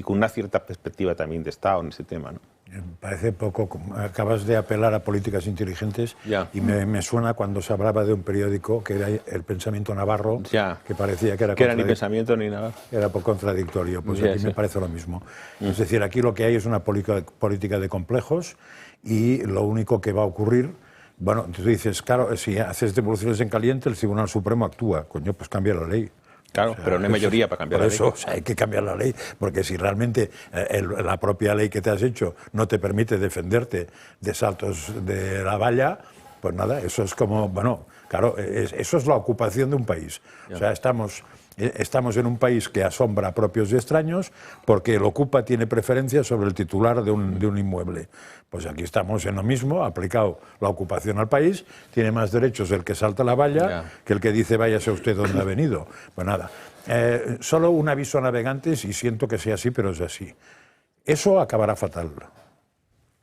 con una cierta perspectiva también de Estado en ese tema, ¿no? Me parece poco, acabas de apelar a políticas inteligentes y me suena cuando se hablaba de un periódico que era El Pensamiento Navarro, que parecía que era ni pensamiento ni nada. Era poco contradictorio, pues aquí me parece lo mismo. Es decir, aquí lo que hay es una política de complejos y lo único que va a ocurrir, bueno, tú dices, claro, si haces devoluciones en caliente, el Tribunal Supremo actúa, coño, pues cambia la ley. Claro, pero no hay mayoría para cambiar la ley. Por eso, o sea, hay que cambiar la ley, porque si realmente la propia ley que te has hecho no te permite defenderte de saltos de la valla, pues nada, eso es como, bueno, claro, eso es la ocupación de un país. O sea, estamos en un país que asombra a propios y extraños porque el ocupa tiene preferencia sobre el titular de un inmueble. Pues aquí estamos en lo mismo, aplicado la ocupación al país, tiene más derechos el que salta la valla que el que dice váyase usted donde ha venido. Pues nada, solo un aviso a navegantes, y siento que sea así, pero es así. Eso acabará fatal.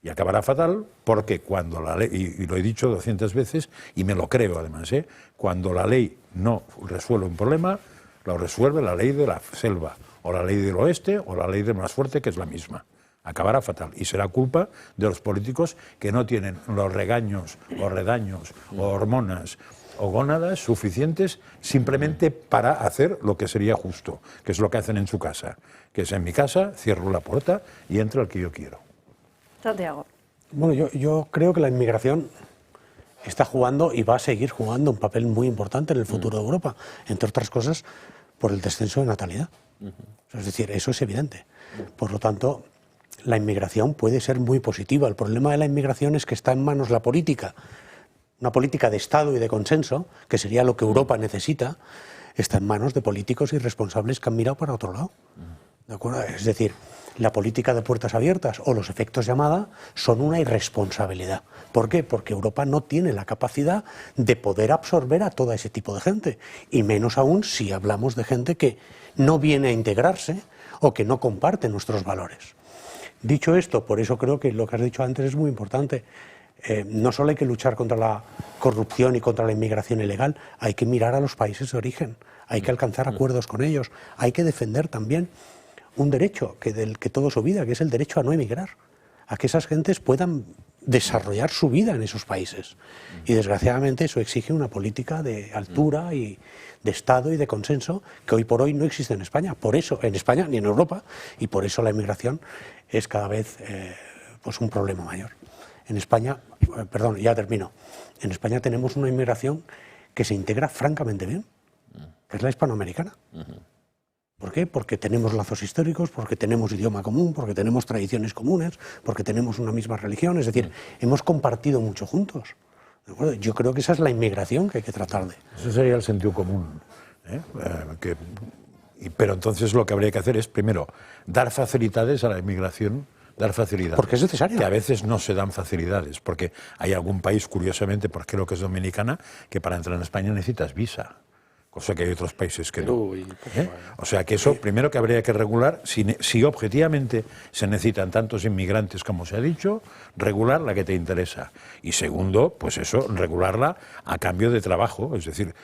Y acabará fatal porque cuando la ley, y lo he dicho 200 veces, y me lo creo además, cuando la ley no resuelve un problema, lo resuelve la ley de la selva, o la ley del oeste, o la ley del más fuerte, que es la misma. Acabará fatal. Y será culpa de los políticos que no tienen los regaños, o redaños, o hormonas, o gónadas suficientes simplemente para hacer lo que sería justo, que es lo que hacen en su casa. Que es en mi casa, cierro la puerta y entro el que yo quiero. Santiago. Bueno, yo creo que la inmigración está jugando y va a seguir jugando un papel muy importante en el futuro de Europa, entre otras cosas por el descenso de natalidad. Es decir, eso es evidente. Por lo tanto, la inmigración puede ser muy positiva. El problema de la inmigración es que está en manos la política, una política de Estado y de consenso, que sería lo que Europa necesita, está en manos de políticos irresponsables que han mirado para otro lado. ¿De acuerdo? Es decir, la política de puertas abiertas o los efectos llamada son una irresponsabilidad. ¿Por qué? Porque Europa no tiene la capacidad de poder absorber a todo ese tipo de gente, y menos aún si hablamos de gente que no viene a integrarse o que no comparte nuestros valores. Dicho esto, por eso creo que lo que has dicho antes es muy importante. No solo hay que luchar contra la corrupción y contra la inmigración ilegal, hay que mirar a los países de origen, hay que alcanzar acuerdos con ellos, hay que defender también un derecho del que todos olvidan, que es el derecho a no emigrar, a que esas gentes puedan desarrollar su vida en esos países. Y desgraciadamente eso exige una política de altura y de Estado y de consenso que hoy por hoy no existe en España. Por eso, en España ni en Europa, y por eso la inmigración es cada vez pues un problema mayor. En España, perdón, ya termino, en España tenemos una inmigración que se integra francamente bien, que es la hispanoamericana. ¿Por qué? Porque tenemos lazos históricos, porque tenemos idioma común, porque tenemos tradiciones comunes, porque tenemos una misma religión, es decir, hemos compartido mucho juntos. ¿De acuerdo? Yo creo que esa es la inmigración que hay que tratar de. Ese sería el sentido común. Pero entonces lo que habría que hacer es, primero, dar facilidades a la inmigración, dar facilidades. Porque es necesario. Que a veces no se dan facilidades, porque hay algún país, curiosamente, porque creo que es Dominicana, que para entrar en España necesitas visa. Cosa que hay otros países que no. O sea que eso, primero que habría que regular, si objetivamente se necesitan tantos inmigrantes como se ha dicho, regular la que te interesa. Y segundo, pues eso, regularla a cambio de trabajo. Es decir,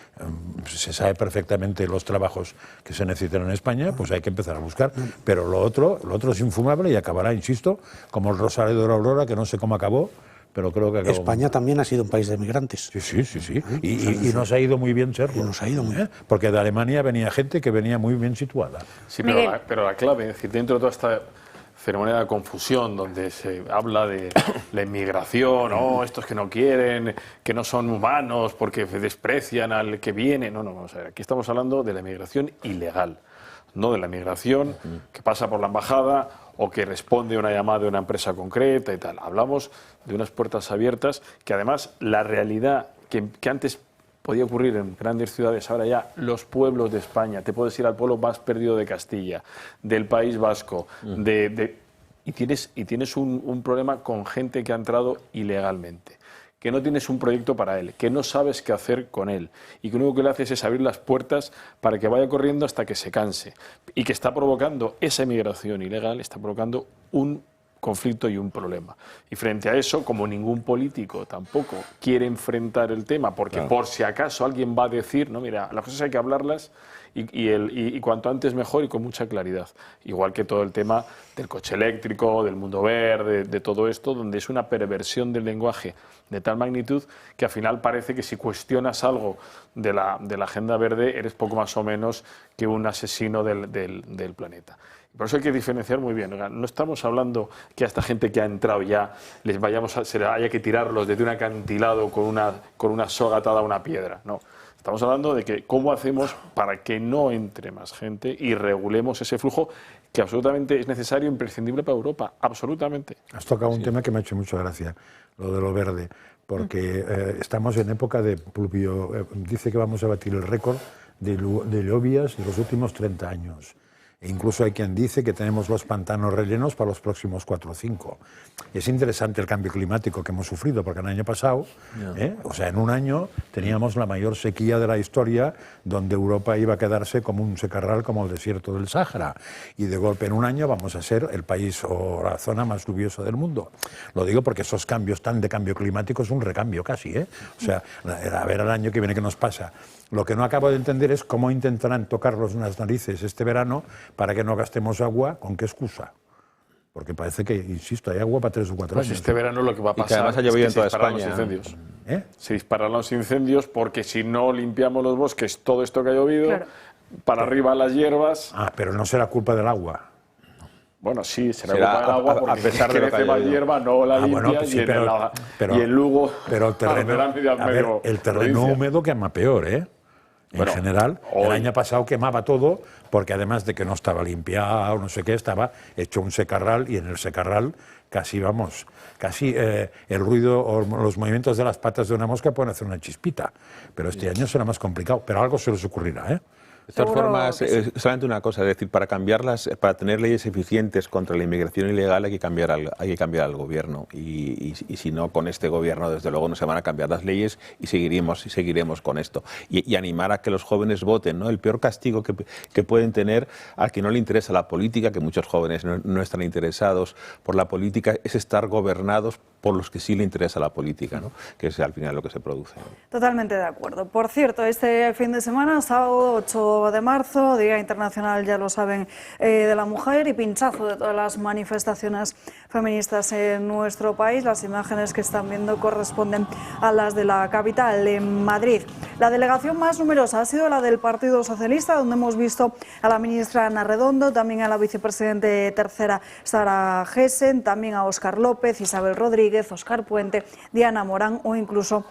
se sabe perfectamente los trabajos que se necesitan en España, pues hay que empezar a buscar. Pero lo otro es infumable y acabará, insisto, como el Rosario de la Aurora, que no sé cómo acabó, pero creo que acabó. España también ha sido un país de migrantes. Sí. Y nos ha ido muy bien serlo. Nos ha ido muy bien. Porque de Alemania venía gente que venía muy bien situada. Sí, pero la clave, es decir, dentro de toda esta fenomenal de confusión donde se habla de la inmigración, estos que no quieren, que no son humanos porque desprecian al que viene. No, vamos a ver, aquí estamos hablando de la inmigración ilegal, no de la inmigración que pasa por la embajada o que responde a una llamada de una empresa concreta y tal. Hablamos de unas puertas abiertas que además la realidad que antes podía ocurrir en grandes ciudades, ahora ya los pueblos de España, te puedes ir al pueblo más perdido de Castilla, del País Vasco, y tienes un problema con gente que ha entrado ilegalmente, que no tienes un proyecto para él, que no sabes qué hacer con él y que lo único que le haces es abrir las puertas para que vaya corriendo hasta que se canse y que está provocando esa inmigración ilegal, está provocando un conflicto y un problema. Y frente a eso, como ningún político tampoco quiere enfrentar el tema, porque por si acaso alguien va a decir, no, mira, las cosas hay que hablarlas y cuanto antes mejor y con mucha claridad. Igual que todo el tema del coche eléctrico, del mundo verde, de todo esto, donde es una perversión del lenguaje de tal magnitud que al final parece que si cuestionas algo de la agenda verde eres poco más o menos que un asesino del planeta. Por eso hay que diferenciar muy bien. No estamos hablando que a esta gente que ha entrado ya haya que tirarlos desde un acantilado con una soga atada a una piedra. No. Estamos hablando de que cómo hacemos para que no entre más gente y regulemos ese flujo que absolutamente es necesario, imprescindible para Europa. Absolutamente. Has tocado un tema que me ha hecho mucha gracia, lo de lo verde, porque estamos en época de pluvio. Dice que vamos a batir el récord de lluvias de los últimos 30 años. E incluso hay quien dice que tenemos los pantanos rellenos para los próximos 4 o 5. Es interesante el cambio climático que hemos sufrido, porque el año pasado, o sea, en un año teníamos la mayor sequía de la historia, donde Europa iba a quedarse como un secarral como el desierto del Sáhara. Y de golpe en un año vamos a ser el país o la zona más lluviosa del mundo. Lo digo porque esos cambios tan de cambio climático es un recambio casi, O sea, a ver el año que viene qué nos pasa. Lo que no acabo de entender es cómo intentarán tocarnos unas narices este verano para que no gastemos agua, ¿con qué excusa? Porque parece que, insisto, hay agua para 3 o 4 años. Pues este verano lo que va a pasar que además ha llovido en toda disparan España. Los incendios. Se disparan los incendios porque si no limpiamos los bosques, todo esto que ha llovido, para arriba las hierbas... pero no será culpa del agua. Bueno, sí, será culpa del agua porque a pesar de lo que crece más hierba, no la limpias y en Lugo... Pero el terreno húmedo quema peor, En general, el año pasado quemaba todo porque además de que no estaba limpiado, no sé qué, estaba hecho un secarral y en el secarral casi el ruido o los movimientos de las patas de una mosca pueden hacer una chispita. Pero este año será más complicado, pero algo se les ocurrirá, De todas formas, solamente una cosa, es decir, para tener leyes eficientes contra la inmigración ilegal hay que cambiar al gobierno y si no, con este gobierno desde luego no se van a cambiar las leyes y seguiremos con esto. Y animar a que los jóvenes voten, ¿no? El peor castigo que pueden tener al que no le interesa la política, que muchos jóvenes no están interesados por la política, es estar gobernados por los que sí le interesa la política, ¿no? Que es al final lo que se produce. Totalmente de acuerdo. Por cierto, este fin de semana, sábado 8 de marzo, Día Internacional, ya lo saben, de la Mujer y pinchazo de todas las manifestaciones feministas en nuestro país. Las imágenes que están viendo corresponden a las de la capital, en Madrid. La delegación más numerosa ha sido la del Partido Socialista, donde hemos visto a la ministra Ana Redondo, también a la vicepresidente tercera Sara Gessen, también a Óscar López, Isabel Rodríguez, Óscar Puente, Diana Morán o incluso,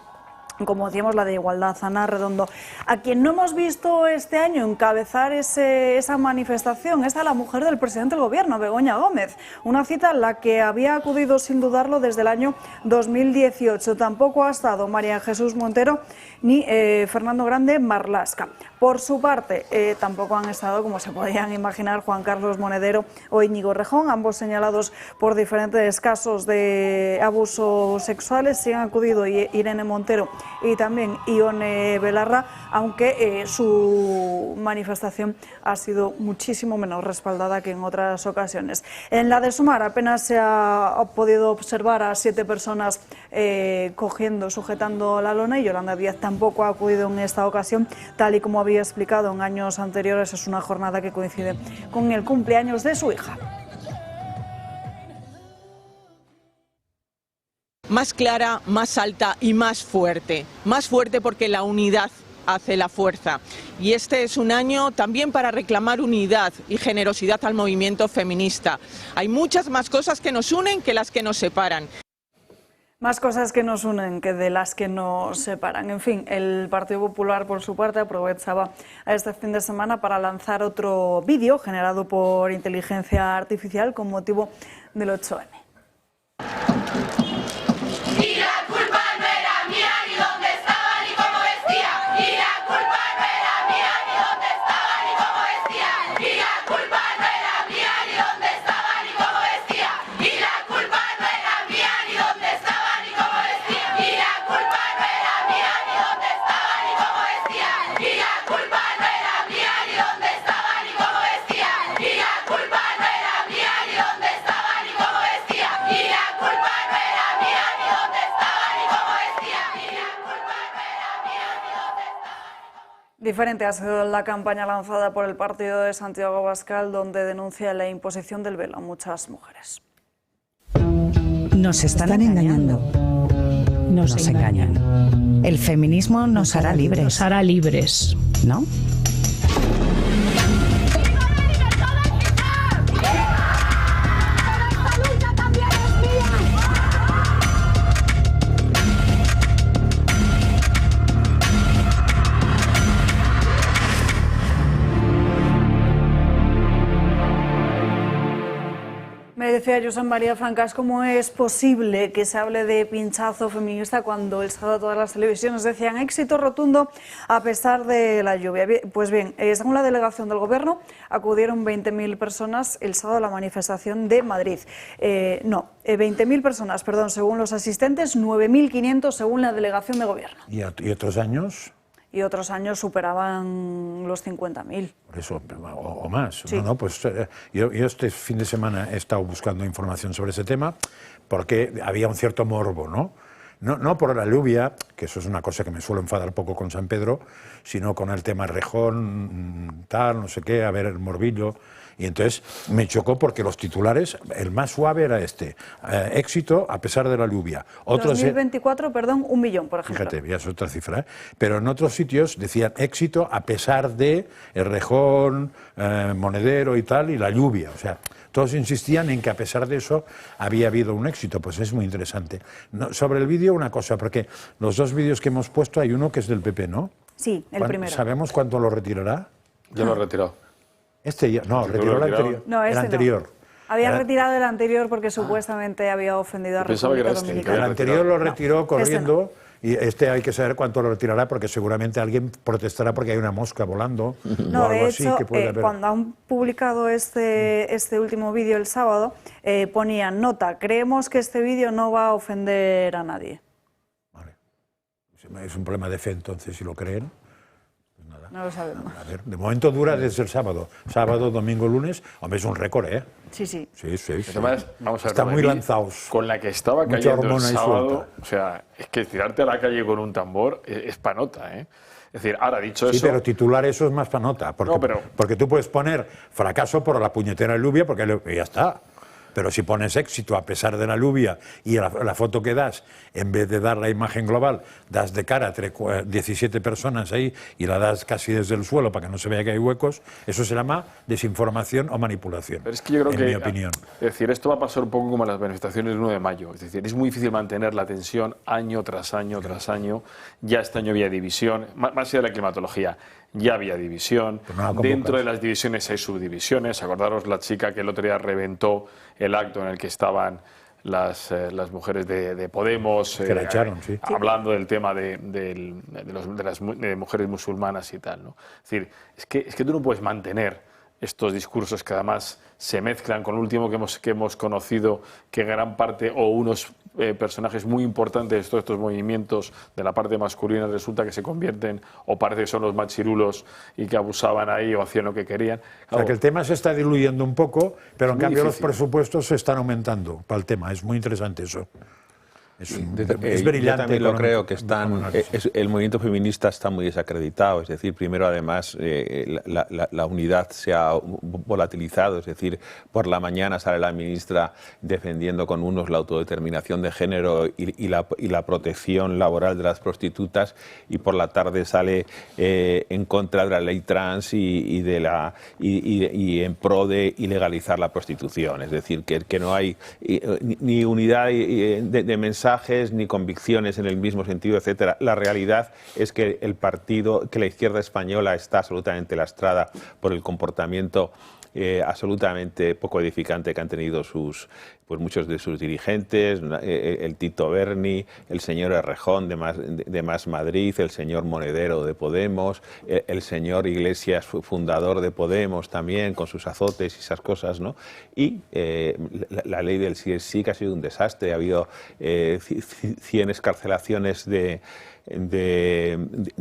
como decíamos, la de Igualdad, Ana Redondo. A quien no hemos visto este año encabezar esa manifestación es a la mujer del presidente del Gobierno, Begoña Gómez, una cita a la que había acudido sin dudarlo desde el año 2018. Tampoco ha estado María Jesús Montero ni Fernando Grande Marlaska. Por su parte, tampoco han estado, como se podían imaginar, Juan Carlos Monedero o Íñigo Rejón, ambos señalados por diferentes casos de abusos sexuales. Sí han acudido Irene Montero y también Ione Belarra, aunque su manifestación ha sido muchísimo menos respaldada que en otras ocasiones. En la de Sumar apenas se ha podido observar a 7 personas sujetando la lona, y Yolanda Díaz tampoco ha acudido en esta ocasión, tal y como había explicado en años anteriores. Es una jornada que coincide con el cumpleaños de su hija. Más clara, más alta y más fuerte. Más fuerte porque la unidad hace la fuerza. Y este es un año también para reclamar unidad y generosidad al movimiento feminista. Hay muchas más cosas que nos unen que las que nos separan. Más cosas que nos unen que de las que nos separan. En fin, el Partido Popular, por su parte, aprovechaba este fin de semana para lanzar otro vídeo generado por inteligencia artificial con motivo del 8M. Y la culpa no era mía, ni dónde estaba, ni cómo vestía. Diferente ha sido la campaña lanzada por el partido de Santiago Abascal, donde denuncia la imposición del velo a muchas mujeres. Nos están engañando. Nos engañan. El feminismo nos hará libres. Nos hará libres. ¿No? Me decía Josep María Francas, ¿cómo es posible que se hable de pinchazo feminista cuando el sábado todas las televisiones decían éxito rotundo a pesar de la lluvia? Pues bien, según la delegación del Gobierno, acudieron 20.000 personas el sábado a la manifestación de Madrid. 20.000 personas, perdón, según los asistentes, 9.500 según la delegación de Gobierno. ¿Y otros años? Y otros años superaban los 50.000. Por eso, o más. Sí. Pues yo este fin de semana he estado buscando información sobre ese tema porque había un cierto morbo, ¿no? No por la lluvia, que eso es una cosa que me suele enfadar poco con San Pedro, sino con el tema Rejón, tal, no sé qué, a ver el morbillo. Y entonces me chocó porque los titulares, el más suave era éxito a pesar de la lluvia. 2024, perdón, 1 millón, por ejemplo. Fíjate, ya es otra cifra, ¿eh? Pero en otros sitios decían éxito a pesar de el Rejón, Monedero y tal, y la lluvia. O sea, todos insistían en que a pesar de eso había habido un éxito. Pues es muy interesante. Sobre el vídeo, una cosa, porque los dos vídeos que hemos puesto, hay uno que es del PP, ¿no? Sí, el primero. ¿Sabemos cuánto lo retirará? Ya lo he retirado. Retiró el anterior. No, el anterior. No. Había retirado el anterior porque supuestamente había ofendido a República Dominicana. El anterior lo retiró corriendo. Y hay que saber cuánto lo retirará porque seguramente alguien protestará porque hay una mosca volando o algo de así hecho, que puede haber. Cuando han publicado este último vídeo el sábado, ponían nota, creemos que este vídeo no va a ofender a nadie. Vale. Es un problema de fe entonces, si lo creen. No lo sabemos. A ver, de momento dura desde el sábado. Sábado, domingo, lunes. Hombre, es un récord, ¿eh? Sí. Además, vamos a ver, están muy lanzados. Con la que estaba Mucha cayendo el hormona ahí sábado, suelta. o sea, es que tirarte a la calle con un tambor es panota, ¿eh? Es decir, ahora dicho Sí, eso... pero titular eso es más panota. Porque tú puedes poner fracaso por la puñetera lluvia porque ya está. Pero si pones éxito a pesar de la lluvia y la foto que das, en vez de dar la imagen global, das de cara a 17 personas ahí y la das casi desde el suelo para que no se vea que hay huecos, eso se llama desinformación o manipulación, Pero es que yo creo en mi opinión. Es decir, esto va a pasar un poco como en las manifestaciones del 1 de mayo. Es decir, es muy difícil mantener la tensión año tras año tras año. Ya este año había división, más allá de la climatología. Ya había división, dentro de las divisiones hay subdivisiones. Acordaros la chica que el otro día reventó el acto en el que estaban las mujeres de Podemos, que la echaron, sí. hablando del tema de las mujeres musulmanas y tal, ¿no? Es decir, es que tú no puedes mantener estos discursos que además se mezclan con el último que hemos conocido, que gran parte o unos personajes muy importantes de todos estos movimientos de la parte masculina resulta que se convierten o parece que son los machirulos y que abusaban ahí o hacían lo que querían. O sea, que el tema se está diluyendo un poco, pero en cambio difícil. los presupuestos se están aumentando para el tema. Es muy interesante eso. Es brillante. Yo también lo creo que el movimiento feminista está muy desacreditado. Es decir, primero, además, la unidad se ha volatilizado. Es decir, por la mañana sale la ministra defendiendo con unos la autodeterminación de género y la protección laboral de las prostitutas, y por la tarde sale en contra de la ley trans y en pro de ilegalizar la prostitución. Es decir, que no hay ni unidad de mensaje, ni convicciones en el mismo sentido, etcétera. La realidad es que que la izquierda española está absolutamente lastrada por el comportamiento absolutamente poco edificante que han tenido muchos de sus dirigentes, el Tito Berni, el señor Errejón de Más Madrid, el señor Monedero de Podemos, el señor Iglesias, fundador de Podemos también, con sus azotes y esas cosas, ¿no? Y la ley del sí que ha sido un desastre. Ha habido 100 excarcelaciones de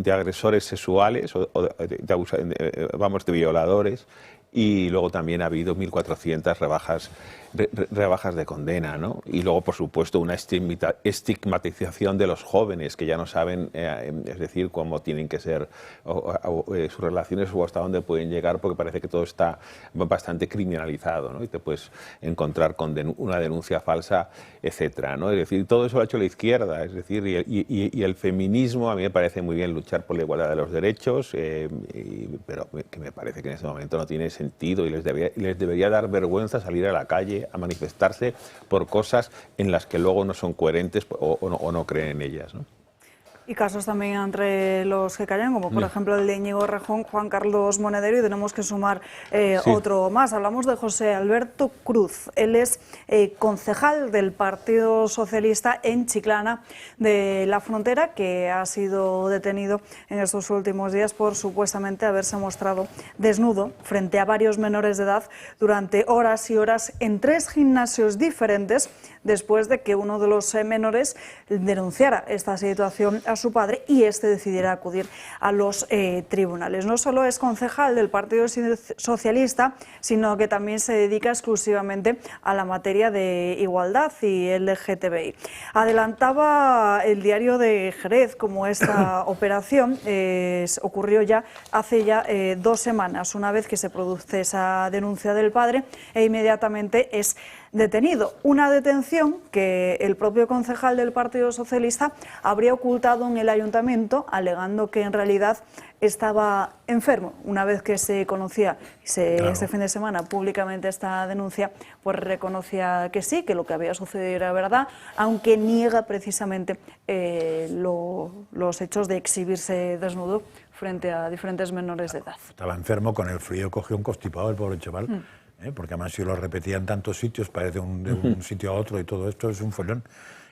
agresores sexuales, de violadores, y luego también ha habido 1.400 rebajas de condena, ¿no? Y luego, por supuesto, una estigmatización de los jóvenes que ya no saben, es decir, cómo tienen que ser sus relaciones o hasta dónde pueden llegar, porque parece que todo está bastante criminalizado, ¿no? Y te puedes encontrar con una denuncia falsa, etcétera, ¿no? Es decir, todo eso lo ha hecho la izquierda, es decir, y el feminismo, a mí me parece muy bien luchar por la igualdad de los derechos, pero que me parece que en ese momento no tiene sentido y les debería dar vergüenza salir a la calle a manifestarse por cosas en las que luego no son coherentes o no creen en ellas, ¿no? Y casos también entre los que callan, como por ejemplo el de Íñigo Errejón, Juan Carlos Monedero, y tenemos que sumar otro más. Hablamos de José Alberto Cruz. Él es concejal del Partido Socialista en Chiclana de la Frontera, que ha sido detenido en estos últimos días por supuestamente haberse mostrado desnudo frente a varios menores de edad durante horas y horas en 3 gimnasios diferentes, después de que uno de los menores denunciara esta situación a su padre y este decidiera acudir a los tribunales. No solo es concejal del Partido Socialista, sino que también se dedica exclusivamente a la materia de igualdad y LGTBI. Adelantaba el diario de Jerez como esta operación ocurrió ya hace 2 semanas, una vez que se produce esa denuncia del padre, e inmediatamente es detenido. Una detención que el propio concejal del Partido Socialista habría ocultado en el ayuntamiento, alegando que en realidad estaba enfermo. Una vez que se conocía este fin de semana públicamente esta denuncia, pues reconocía que sí, que lo que había sucedido era verdad, aunque niega precisamente los hechos de exhibirse desnudo frente a diferentes menores de edad. Estaba enfermo, con el frío cogió un constipado el pobre chaval. Porque además si lo repetía en tantos sitios, parece de un sitio a otro, y todo esto es un follón.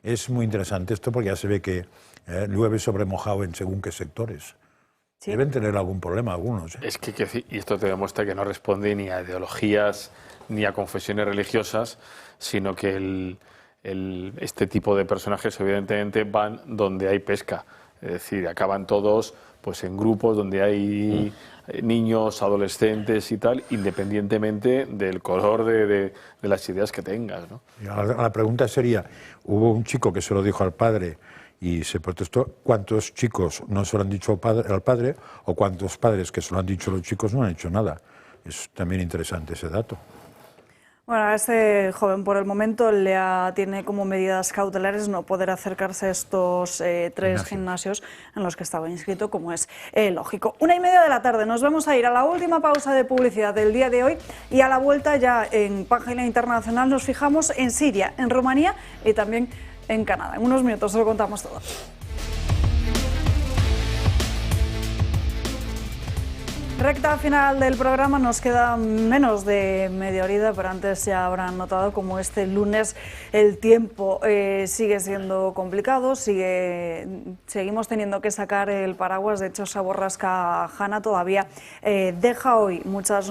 Es muy interesante esto porque ya se ve que llueve sobre mojado en según qué sectores. ¿Sí? Deben tener algún problema algunos. Es que y esto te demuestra que no responde ni a ideologías ni a confesiones religiosas, sino que este tipo de personajes evidentemente van donde hay pesca. Es decir, acaban todos pues en grupos donde hay niños, adolescentes y tal, independientemente del color de las ideas que tengas, ¿no? La pregunta sería, hubo un chico que se lo dijo al padre y se protestó, ¿cuántos chicos no se lo han dicho al padre o cuántos padres que se lo han dicho a los chicos no han hecho nada? Es también interesante ese dato. Bueno, a este joven por el momento tiene como medidas cautelares no poder acercarse a estos 3 gimnasios en los que estaba inscrito, como es lógico. 1:30 de la tarde, nos vamos a ir a la última pausa de publicidad del día de hoy y a la vuelta ya en página internacional nos fijamos en Siria, en Rumanía y también en Canadá. En unos minutos os lo contamos todo. Recta final del programa, nos queda menos de media horita, pero antes ya habrán notado como este lunes el tiempo sigue siendo complicado, seguimos teniendo que sacar el paraguas. De hecho, esa borrasca Hanna todavía deja hoy muchas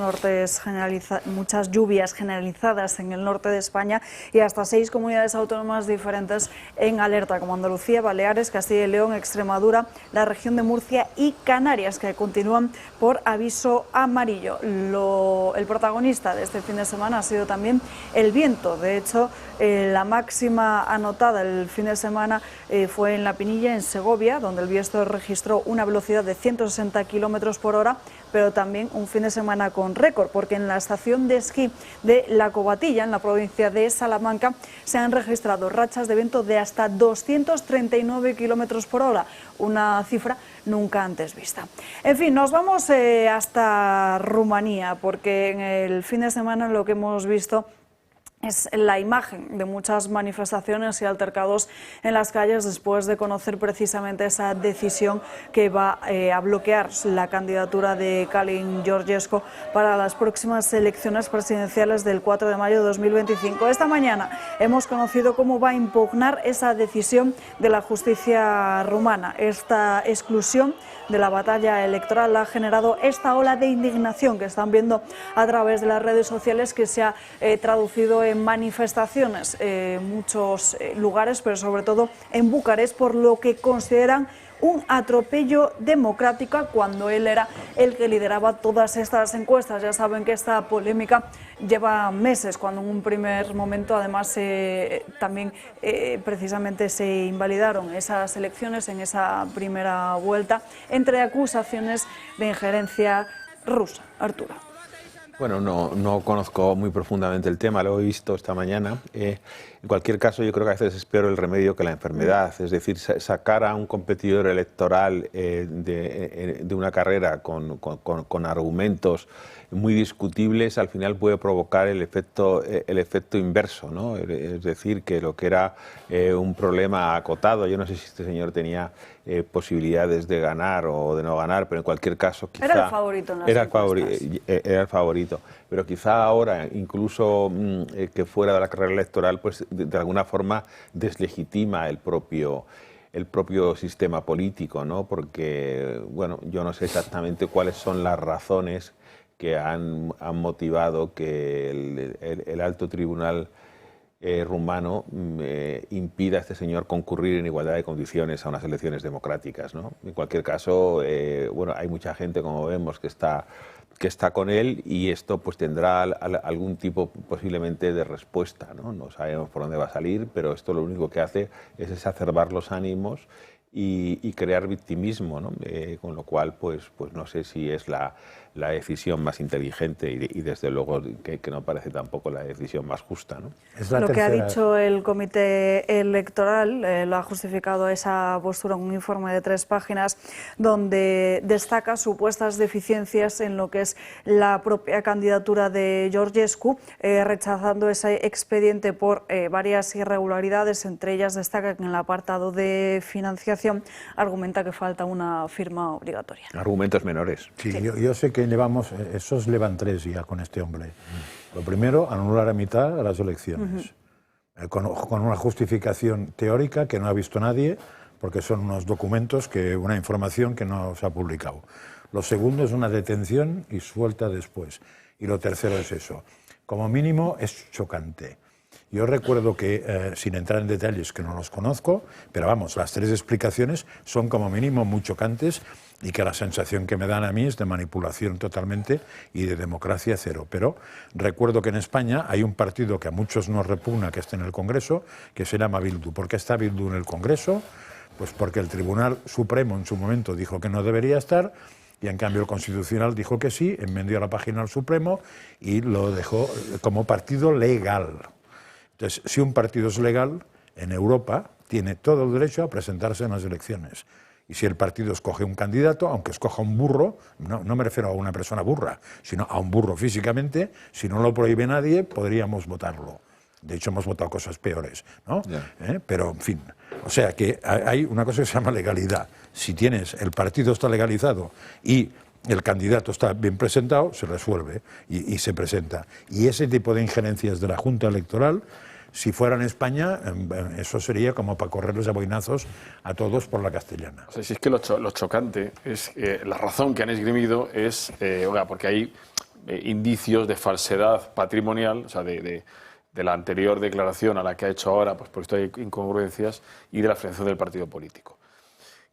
lluvias generalizadas en el norte de España y hasta 6 comunidades autónomas diferentes en alerta, como Andalucía, Baleares, Castilla y León, Extremadura, la región de Murcia y Canarias, que continúan por aviso amarillo. El protagonista de este fin de semana ha sido también el viento. De hecho, la máxima anotada el fin de semana fue en La Pinilla, en Segovia, donde el viento registró una velocidad de 160 kilómetros por hora, pero también un fin de semana con récord, porque en la estación de esquí de La Covatilla, en la provincia de Salamanca, se han registrado rachas de viento de hasta 239 kilómetros por hora, una cifra nunca antes vista. En fin, nos vamos hasta Rumanía, porque en el fin de semana lo que hemos visto es la imagen de muchas manifestaciones y altercados en las calles después de conocer precisamente esa decisión que va a bloquear la candidatura de Calin Georgescu para las próximas elecciones presidenciales del 4 de mayo de 2025. Esta mañana hemos conocido cómo va a impugnar esa decisión de la justicia rumana. Esta exclusión de la batalla electoral ha generado esta ola de indignación que están viendo a través de las redes sociales, que se ha traducido en manifestaciones en muchos lugares, pero sobre todo en Bucarest, por lo que consideran un atropello democrático cuando él era el que lideraba todas estas encuestas. Ya saben que esta polémica lleva meses, cuando en un primer momento además también precisamente se invalidaron esas elecciones en esa primera vuelta entre acusaciones de injerencia rusa. Arturo. Bueno, no conozco muy profundamente el tema, lo he visto esta mañana. En cualquier caso, yo creo que a veces es peor el remedio que la enfermedad. Es decir, sacar a un competidor electoral de una carrera con argumentos muy discutibles, al final puede provocar el efecto inverso, ¿no? Es decir, que lo que era un problema acotado, yo no sé si este señor tenía posibilidades de ganar o de no ganar, pero en cualquier caso quizá... Era el favorito en las encuestas. Era el favorito, pero quizá ahora, incluso que fuera de la carrera electoral, pues de alguna forma deslegitima el propio sistema político, ¿no? Porque, bueno, yo no sé exactamente cuáles son las razones que han motivado que el alto tribunal rumano impida a este señor concurrir en igualdad de condiciones a unas elecciones democráticas, ¿no? En cualquier caso, bueno, hay mucha gente, como vemos, que está con él, y esto pues tendrá algún tipo posiblemente de respuesta, ¿no? No sabemos por dónde va a salir, pero esto lo único que hace es exacerbar los ánimos y crear victimismo, ¿no? Con lo cual pues no sé si es la decisión más inteligente y desde luego que no parece tampoco la decisión más justa, ¿no? Lo que ha dicho el comité electoral lo ha justificado esa postura en un informe de 3 páginas donde destaca supuestas deficiencias en lo que es la propia candidatura de Georgescu, rechazando ese expediente por varias irregularidades. Entre ellas destaca que en el apartado de financiación argumenta que falta una firma obligatoria. Argumentos menores. Sí. Yo sé que llevamos, esos llevan 3 ya con este hombre. Lo primero, anular a mitad las elecciones, con una justificación teórica que no ha visto nadie, porque son unos documentos, una información que no se ha publicado. Lo segundo es una detención y suelta después. Y lo tercero es eso. Como mínimo es chocante. Yo recuerdo que, sin entrar en detalles que no los conozco, pero vamos, las 3 explicaciones son como mínimo muy chocantes, y que la sensación que me dan a mí es de manipulación totalmente y de democracia cero. Pero recuerdo que en España hay un partido que a muchos nos repugna que esté en el Congreso, que se llama Bildu. ¿Por qué está Bildu en el Congreso? Pues porque el Tribunal Supremo en su momento dijo que no debería estar, y en cambio el Constitucional dijo que sí, enmendió la página al Supremo y lo dejó como partido legal. Entonces, si un partido es legal, en Europa tiene todo el derecho a presentarse en las elecciones. Y si el partido escoge un candidato, aunque escoja un burro, no me refiero a una persona burra, sino a un burro físicamente, si no lo prohíbe nadie, podríamos votarlo. De hecho, hemos votado cosas peores, ¿no? Pero, en fin, o sea que hay una cosa que se llama legalidad. Si el partido está legalizado y el candidato está bien presentado, se resuelve y se presenta. Y ese tipo de injerencias de la Junta Electoral, si fuera en España, eso sería como para correrles a boinazos a todos por la castellana. O sea, si es que lo chocante es la razón que han esgrimido es porque hay indicios de falsedad patrimonial, o sea, de la anterior declaración a la que ha hecho ahora, pues por esto hay incongruencias, y de la financiación del partido político.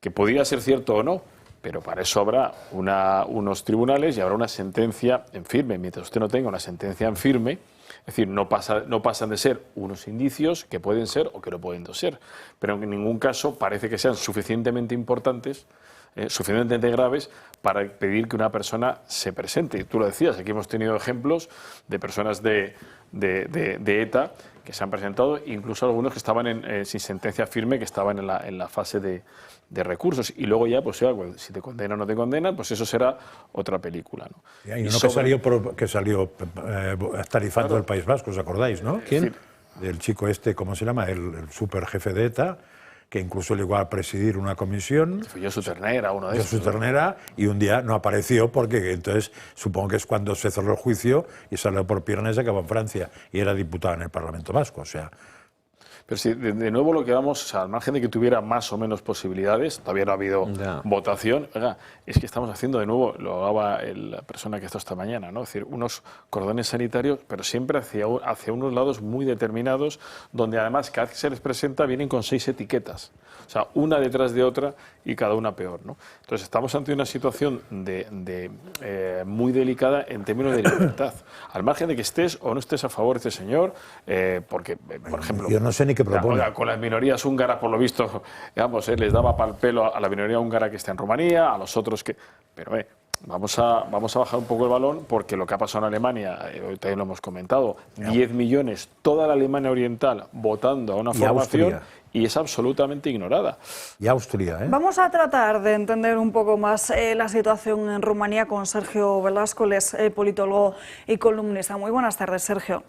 Que podría ser cierto o no, pero para eso habrá unos tribunales y habrá una sentencia en firme. Mientras usted no tenga una sentencia en firme, es decir, no pasan de ser unos indicios que pueden ser o que no pueden ser, pero en ningún caso parece que sean suficientemente importantes, suficientemente graves para pedir que una persona se presente. Tú lo decías, aquí hemos tenido ejemplos de personas de ETA que se han presentado, incluso algunos que estaban sin sentencia firme, que estaban en la fase de recursos, y luego ya, pues si te condenan o no te condenan, pues eso será otra película, ¿no? Y hay uno que salió tarifando del País Vasco, ¿os acordáis, no? ¿Quién? Del chico ¿cómo se llama? El superjefe de ETA, que incluso llegó a presidir una comisión. Josu Ternera, uno de esos. Josu Ternera, y un día no apareció porque entonces supongo que es cuando se cerró el juicio y salió por piernas y acabó en Francia y era diputado en el Parlamento Vasco, o sea... Pero sí, de nuevo lo que vamos, o sea, al margen de que tuviera más o menos posibilidades, todavía no ha habido votación, es que estamos haciendo de nuevo, lo hablaba la persona que está esta mañana, ¿no? Es decir, unos cordones sanitarios, pero siempre hacia unos lados muy determinados, donde además cada vez que se les presenta vienen con 6 etiquetas, o sea, una detrás de otra, y cada una peor, ¿no? Entonces estamos ante una situación muy delicada en términos de libertad, al margen de que estés o no estés a favor de este señor, porque, por ejemplo, yo no sé ni qué propone. Con las minorías húngaras, por lo visto, digamos, les daba pal pelo a la minoría húngara que está en Rumanía, a los otros que... Pero vamos a bajar un poco el balón, porque lo que ha pasado en Alemania, hoy también lo hemos comentado, 10 millones, toda la Alemania oriental votando a una formación y es absolutamente ignorada. Y Austria, Vamos a tratar de entender un poco más la situación en Rumanía con Sergio Velasco, él es politólogo y columnista. Muy buenas tardes, Sergio.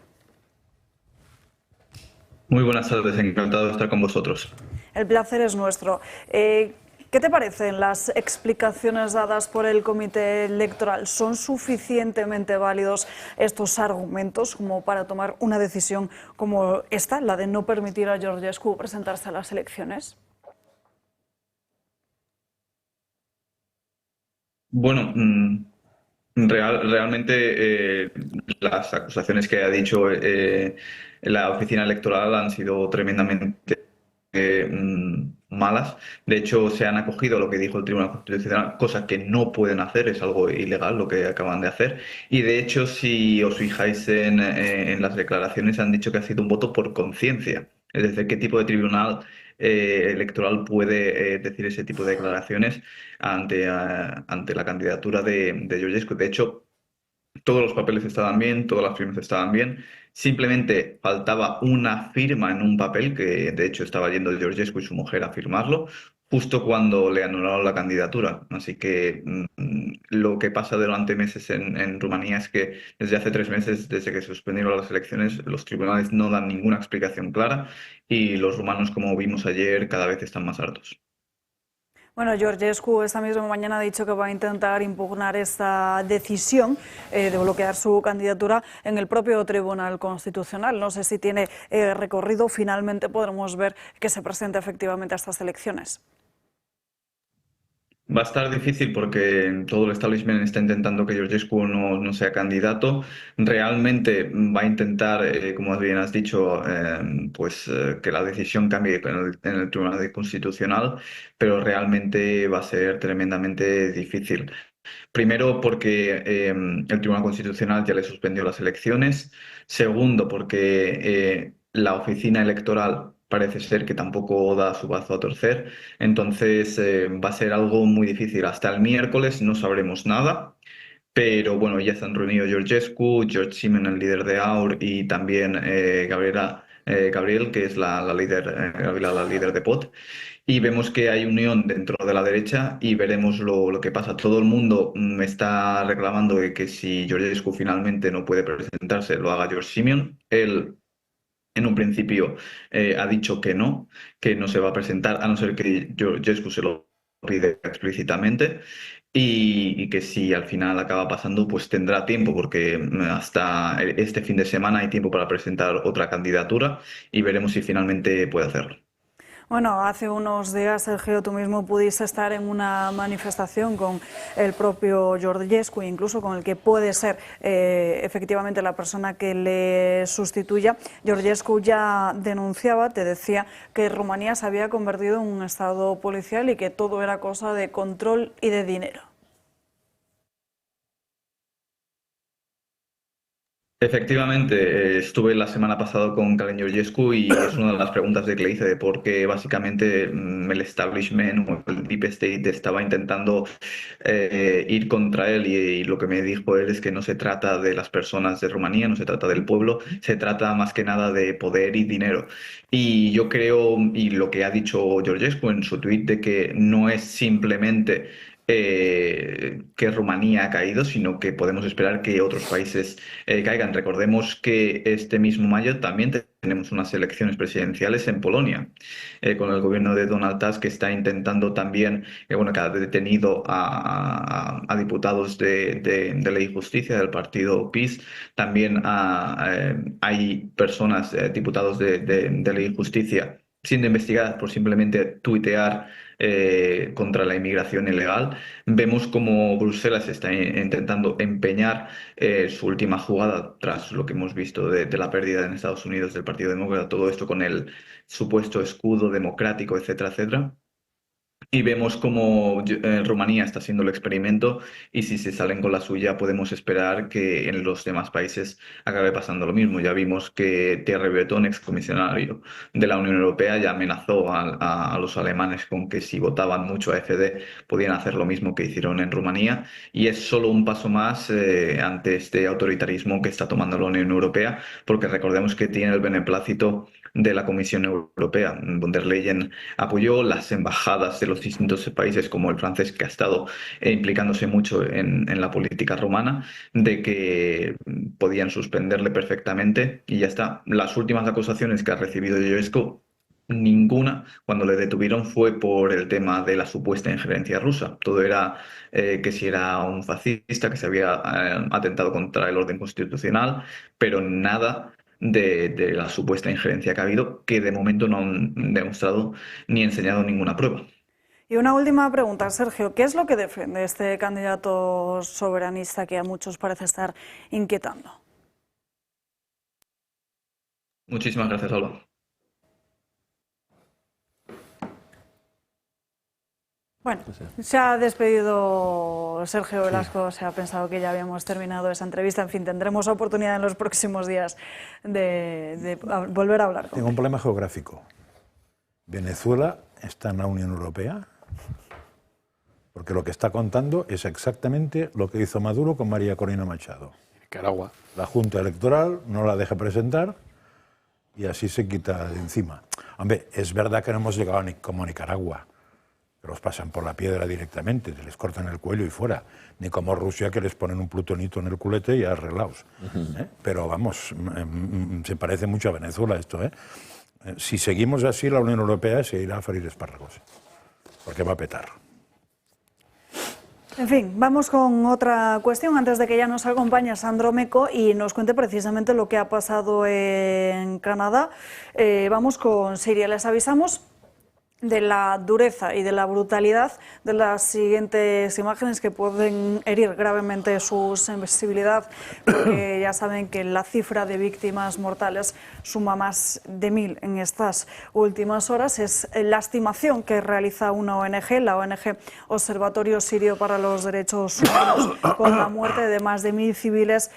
Muy buenas tardes, encantado de estar con vosotros. El placer es nuestro. ¿Qué te parecen las explicaciones dadas por el Comité Electoral? ¿Son suficientemente válidos estos argumentos como para tomar una decisión como esta, la de no permitir a Georgescu presentarse a las elecciones? Bueno, realmente las acusaciones que ha dicho la oficina electoral han sido tremendamente malas. De hecho, se han acogido a lo que dijo el Tribunal Constitucional, cosa que no pueden hacer, es algo ilegal lo que acaban de hacer. Y de hecho, si os fijáis en las declaraciones, han dicho que ha sido un voto por conciencia. Es decir, ¿qué tipo de tribunal electoral puede decir ese tipo de declaraciones ante la candidatura de Georgescu? De hecho, todos los papeles estaban bien, todas las firmas estaban bien. Simplemente faltaba una firma en un papel, que de hecho estaba yendo Georgescu y su mujer a firmarlo, justo cuando le anularon la candidatura. Así que lo que pasa durante meses en Rumanía es que desde hace 3 meses, desde que se suspendieron las elecciones, los tribunales no dan ninguna explicación clara y los rumanos, como vimos ayer, cada vez están más hartos. Bueno, Georgescu esta misma mañana ha dicho que va a intentar impugnar esta decisión de bloquear su candidatura en el propio Tribunal Constitucional. No sé si tiene recorrido. Finalmente podremos ver que se presente efectivamente a estas elecciones. Va a estar difícil porque todo el establishment está intentando que Georgescu no sea candidato. Realmente va a intentar, como bien has dicho, que la decisión cambie en el Tribunal Constitucional, pero realmente va a ser tremendamente difícil. Primero, porque el Tribunal Constitucional ya le suspendió las elecciones. Segundo, porque la oficina electoral parece ser que tampoco da su brazo a torcer. Entonces va a ser algo muy difícil. Hasta el miércoles no sabremos nada. Pero bueno, ya se han reunido Georgescu, George Simon, el líder de AUR, y también Gabriel, que es la líder de POT. Y vemos que hay unión dentro de la derecha y veremos lo que pasa. Todo el mundo está reclamando que si Georgescu finalmente no puede presentarse, lo haga George Simon. Él, en un principio, ha dicho que no se va a presentar, a no ser que Georgescu se lo pide explícitamente. Y que si al final acaba pasando, pues tendrá tiempo, porque hasta este fin de semana hay tiempo para presentar otra candidatura y veremos si finalmente puede hacerlo. Bueno, hace unos días, Sergio, tú mismo pudiste estar en una manifestación con el propio Georgescu, incluso con el que puede ser efectivamente la persona que le sustituya. Georgescu ya denunciaba, te decía, que Rumanía se había convertido en un estado policial y que todo era cosa de control y de dinero. Efectivamente, estuve la semana pasada con Karen Georgescu y es una de las preguntas que le hice de por qué básicamente el establishment o el Deep State estaba intentando ir contra él y lo que me dijo él es que no se trata de las personas de Rumanía, no se trata del pueblo, se trata más que nada de poder y dinero. Y yo creo, y lo que ha dicho Georgescu en su tuit, de que no es simplemente que Rumanía ha caído, sino que podemos esperar que otros países caigan. Recordemos que este mismo mayo también tenemos unas elecciones presidenciales en Polonia, con el gobierno de Donald Tusk, que está intentando también, que ha detenido a diputados de Ley y Justicia del partido PiS. También hay personas, diputados de Ley y Justicia, siendo investigadas por simplemente tuitear contra la inmigración ilegal. Vemos como Bruselas está intentando empeñar su última jugada tras lo que hemos visto de la pérdida en Estados Unidos del Partido Demócrata, todo esto con el supuesto escudo democrático, etcétera, etcétera. Y vemos cómo Rumanía está haciendo el experimento y si se salen con la suya podemos esperar que en los demás países acabe pasando lo mismo. Ya vimos que Thierry Breton, excomisionario de la Unión Europea, ya amenazó a los alemanes con que si votaban mucho a AfD podían hacer lo mismo que hicieron en Rumanía, y es solo un paso más ante este autoritarismo que está tomando la Unión Europea, porque recordemos que tiene el beneplácito de la Comisión Europea. Von der Leyen apoyó las embajadas de los distintos países, como el francés, que ha estado implicándose mucho en la política rumana, de que podían suspenderle perfectamente y ya está. Las últimas acusaciones que ha recibido Ioesco, ninguna, cuando le detuvieron, fue por el tema de la supuesta injerencia rusa. Todo era que si era un fascista, que se había atentado contra el orden constitucional, pero nada de la supuesta injerencia que ha habido, que de momento no han demostrado ni enseñado ninguna prueba. Y una última pregunta, Sergio, ¿qué es lo que defiende este candidato soberanista que a muchos parece estar inquietando? Muchísimas gracias, Alba. Bueno, se ha despedido Sergio Velasco, se ha pensado que ya habíamos terminado esa entrevista. En fin, tendremos oportunidad en los próximos días de volver a hablar con él. Tengo un problema geográfico. Venezuela está en la Unión Europea, porque lo que está contando es exactamente lo que hizo Maduro con María Corina Machado. Nicaragua. La Junta Electoral no la deja presentar y así se quita de encima. Hombre, es verdad que no hemos llegado como Nicaragua, que los pasan por la piedra directamente, se les cortan el cuello y fuera. Ni como Rusia, que les ponen un plutonito en el culete y arreglaos. Pero vamos, se parece mucho a Venezuela esto. Si seguimos así, la Unión Europea se irá a freír espárragos, porque va a petar. En fin, vamos con otra cuestión antes de que ya nos acompañe Sandro Meco y nos cuente precisamente lo que ha pasado en Canadá. Vamos con Siria. Les avisamos de la dureza y de la brutalidad de las siguientes imágenes, que pueden herir gravemente su sensibilidad, porque ya saben que la cifra de víctimas mortales suma más de 1000 en estas últimas horas. Es la estimación que realiza una ONG, la ONG Observatorio Sirio para los Derechos Humanos, con la muerte de más de 1000 civiles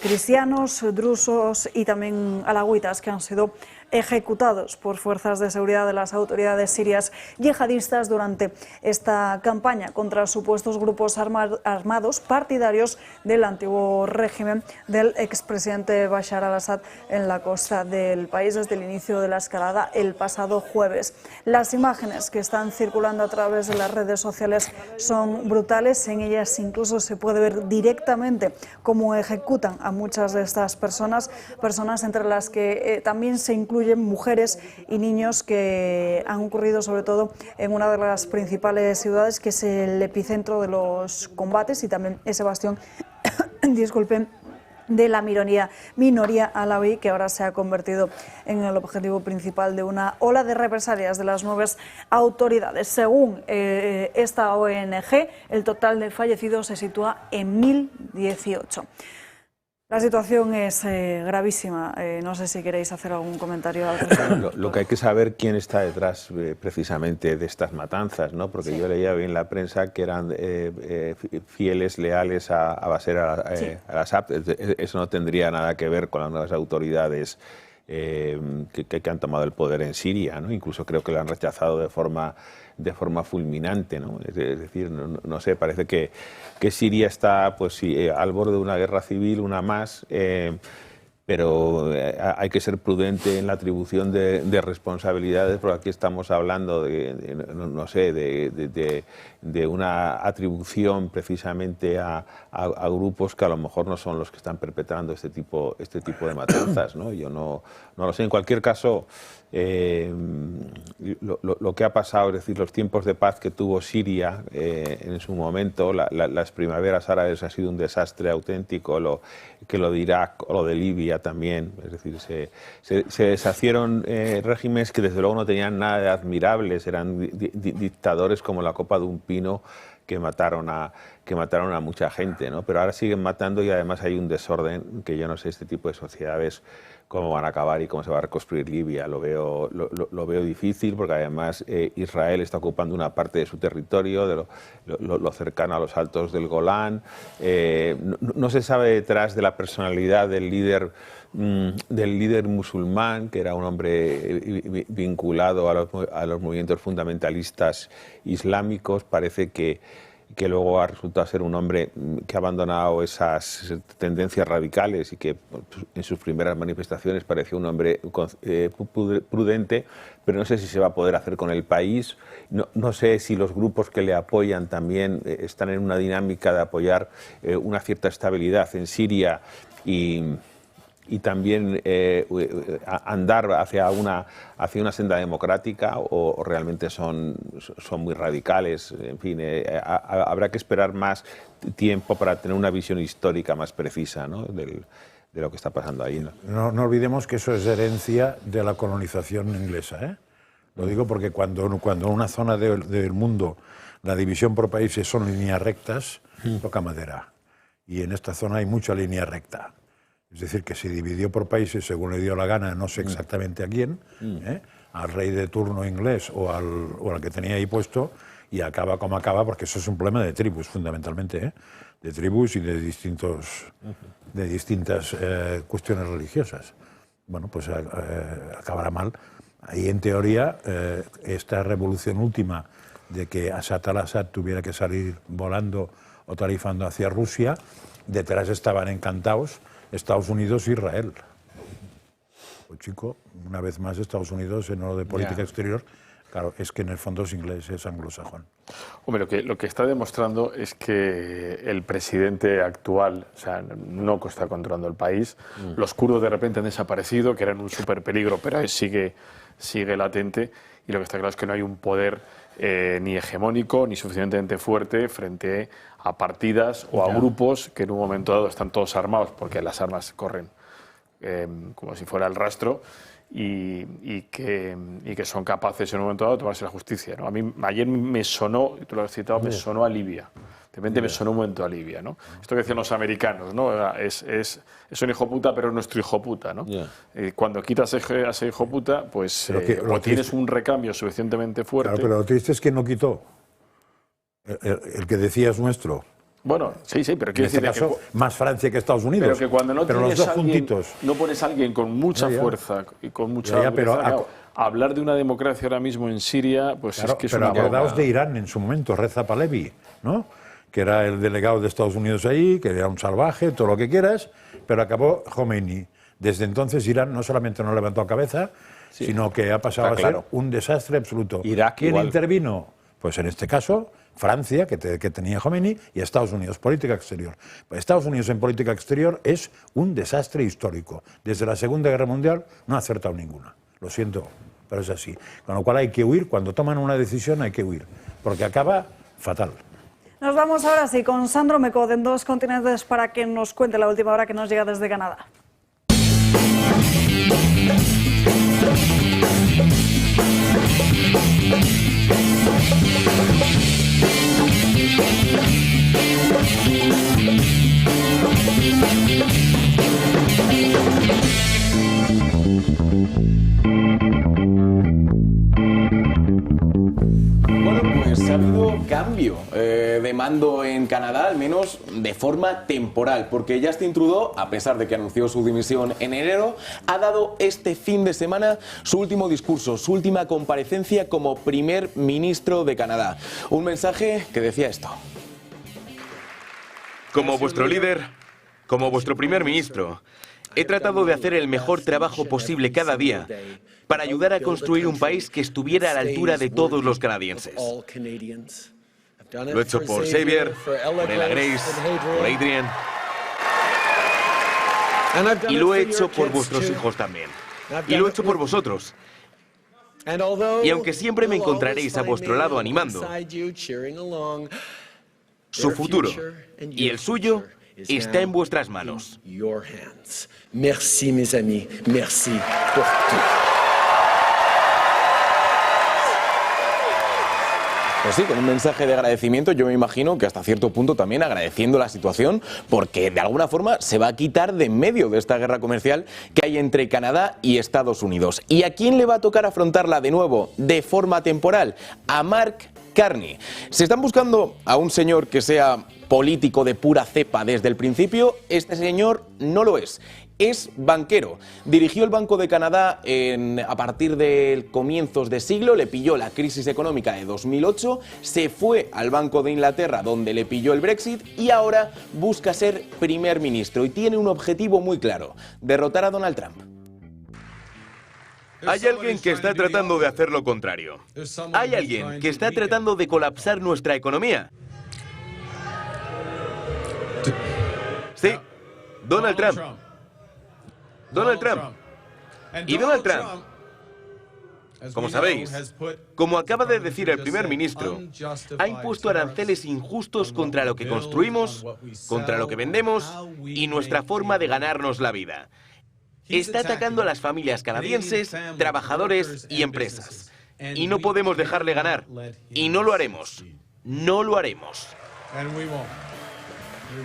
cristianos, drusos y también alauitas que han sido ejecutados por fuerzas de seguridad de las autoridades sirias yihadistas durante esta campaña contra supuestos grupos armados partidarios del antiguo régimen del expresidente Bashar al-Assad en la costa del país desde el inicio de la escalada el pasado jueves. Las imágenes que están circulando a través de las redes sociales son brutales. En ellas incluso se puede ver directamente cómo ejecutan a muchas de estas personas entre las que también se incluyen mujeres y niños, que han ocurrido sobre todo en una de las principales ciudades, que es el epicentro de los combates y también ese bastión, disculpen, de la minoría alawí, que ahora se ha convertido en el objetivo principal de una ola de represalias de las nuevas autoridades. Según esta ONG, el total de fallecidos se sitúa en 1018. La situación es gravísima. No sé si queréis hacer algún comentario al respecto. Lo que hay que saber quién está detrás precisamente de estas matanzas, ¿no? Porque yo leía bien en la prensa que eran fieles, leales a Bashar al-Assad. Eso no tendría nada que ver con las nuevas autoridades que han tomado el poder en Siria, ¿no? Incluso creo que lo han rechazado de forma fulminante, ¿no? Es decir, no sé, parece que Siria está pues sí, al borde de una guerra civil, una más, pero hay que ser prudente en la atribución de responsabilidades, porque aquí estamos hablando de una atribución precisamente a grupos que a lo mejor no son los que están perpetrando este tipo de matanzas, ¿no? Yo no lo sé. En cualquier caso, lo que ha pasado, es decir, los tiempos de paz que tuvo Siria en su momento, las primaveras árabes, ha sido un desastre auténtico, lo de Irak o lo de Libia también. Es decir, se deshacieron regímenes que desde luego no tenían nada de admirables, eran dictadores como la copa de un pino, que mataron a que mataron a mucha gente, ¿no? Pero ahora siguen matando y además hay un desorden que yo no sé este tipo de sociedades cómo van a acabar y cómo se va a reconstruir Libia. Lo veo difícil porque además Israel está ocupando una parte de su territorio, de lo cercano a los altos del Golán. No se sabe detrás de la personalidad del líder musulmán, que era un hombre vinculado a los movimientos fundamentalistas islámicos. Parece que luego ha resultado ser un hombre que ha abandonado esas tendencias radicales y que en sus primeras manifestaciones parecía un hombre prudente, pero no sé si se va a poder hacer con el país. No sé si los grupos que le apoyan también están en una dinámica de apoyar una cierta estabilidad en Siria y también andar hacia una senda democrática o realmente son muy radicales. En fin, habrá que esperar más tiempo para tener una visión histórica más precisa, ¿no?, de lo que está pasando ahí, ¿no? No olvidemos que eso es herencia de la colonización inglesa, ¿eh? Lo digo porque cuando en una zona del mundo la división por países son líneas rectas, toca madera. Y en esta zona hay mucha línea recta. Es decir, que se dividió por países según le dio la gana, no sé exactamente a quién, al rey de turno inglés o al que tenía ahí puesto, y acaba como acaba, porque eso es un problema de tribus, fundamentalmente, de tribus y de distintas cuestiones religiosas. Bueno, pues acabará mal. Ahí, en teoría, esta revolución última de que Assad al-Assad tuviera que salir volando o tarifando hacia Rusia, detrás estaban encantados Estados Unidos e Israel. Pues chico, una vez más Estados Unidos en lo de política exterior, claro, es que en el fondo es inglés, es anglosajón. Hombre, lo que está demostrando es que el presidente actual, o sea, no está controlando el país. Los kurdos de repente han desaparecido, que eran un súper peligro, pero sigue latente. Y lo que está claro es que no hay un poder ni hegemónico ni suficientemente fuerte frente a partidas o a grupos que en un momento dado están todos armados, porque las armas corren como si fuera el rastro, y que son capaces en un momento dado de tomarse la justicia, ¿no? A mí ayer me sonó, y tú lo has citado, me sonó a Libia. De repente me sonó un momento a Libia, ¿no? Esto que decían los americanos, ¿no? Es un hijo puta, pero es nuestro hijo puta, ¿no? Cuando quitas a ese hijo puta, pues o tienes un recambio suficientemente fuerte. Claro, pero lo triste es que no quitó. El que decía es nuestro. Bueno, sí, pero quiero decir que más Francia que Estados Unidos. Pero que cuando no tienes los dos juntitos, no pones a alguien con mucha fuerza y con mucha hablar de una democracia ahora mismo en Siria, pues es que es una acordaos de Irán en su momento, Reza Pahlavi, ¿no?, que era el delegado de Estados Unidos ahí, que era un salvaje, todo lo que quieras, pero acabó Khomeini. Desde entonces Irán no solamente no levantó cabeza, sino que ha pasado a ser un desastre absoluto. ¿Quién intervino? Pues en este caso Francia, que tenía Khomeini, y Estados Unidos, política exterior. Pues Estados Unidos en política exterior es un desastre histórico. Desde la Segunda Guerra Mundial no ha acertado ninguna. Lo siento, pero es así. Con lo cual hay que huir, cuando toman una decisión hay que huir, porque acaba fatal. Nos vamos ahora sí con Sandro Mecó de En Dos Continentes para que nos cuente la última hora que nos llega desde Canadá. Ha habido cambio de mando en Canadá, al menos de forma temporal, porque Justin Trudeau, a pesar de que anunció su dimisión en enero, ha dado este fin de semana su último discurso, su última comparecencia como primer ministro de Canadá. Un mensaje que decía esto. Como vuestro líder, como vuestro primer ministro, he tratado de hacer el mejor trabajo posible cada día para ayudar a construir un país que estuviera a la altura de todos los canadienses. Lo he hecho por Xavier, por Ella Grace, por Adrian. Y lo he hecho por vuestros hijos también. Y lo he hecho por vosotros. Y aunque siempre me encontraréis a vuestro lado animando, su futuro y el suyo está en vuestras manos. Merci, mes amis. Merci por tout. Pues sí, con un mensaje de agradecimiento, yo me imagino que hasta cierto punto también agradeciendo la situación, porque de alguna forma se va a quitar de en medio de esta guerra comercial que hay entre Canadá y Estados Unidos. ¿Y a quién le va a tocar afrontarla de nuevo, de forma temporal? A Mark Carney. Se están buscando a un señor que sea político de pura cepa desde el principio. Este señor no lo es. Es banquero. Dirigió el Banco de Canadá a partir de comienzos de siglo, le pilló la crisis económica de 2008, se fue al Banco de Inglaterra donde le pilló el Brexit y ahora busca ser primer ministro y tiene un objetivo muy claro: derrotar a Donald Trump. Hay alguien que está tratando de hacer lo contrario. Hay alguien que está tratando de colapsar nuestra economía. Sí, Donald Trump. Donald Trump. Y Donald Trump, como sabéis, como acaba de decir el primer ministro, ha impuesto aranceles injustos contra lo que construimos, contra lo que vendemos y nuestra forma de ganarnos la vida. Está atacando a las familias canadienses, trabajadores y empresas. Y no podemos dejarle ganar. Y no lo haremos. No lo haremos.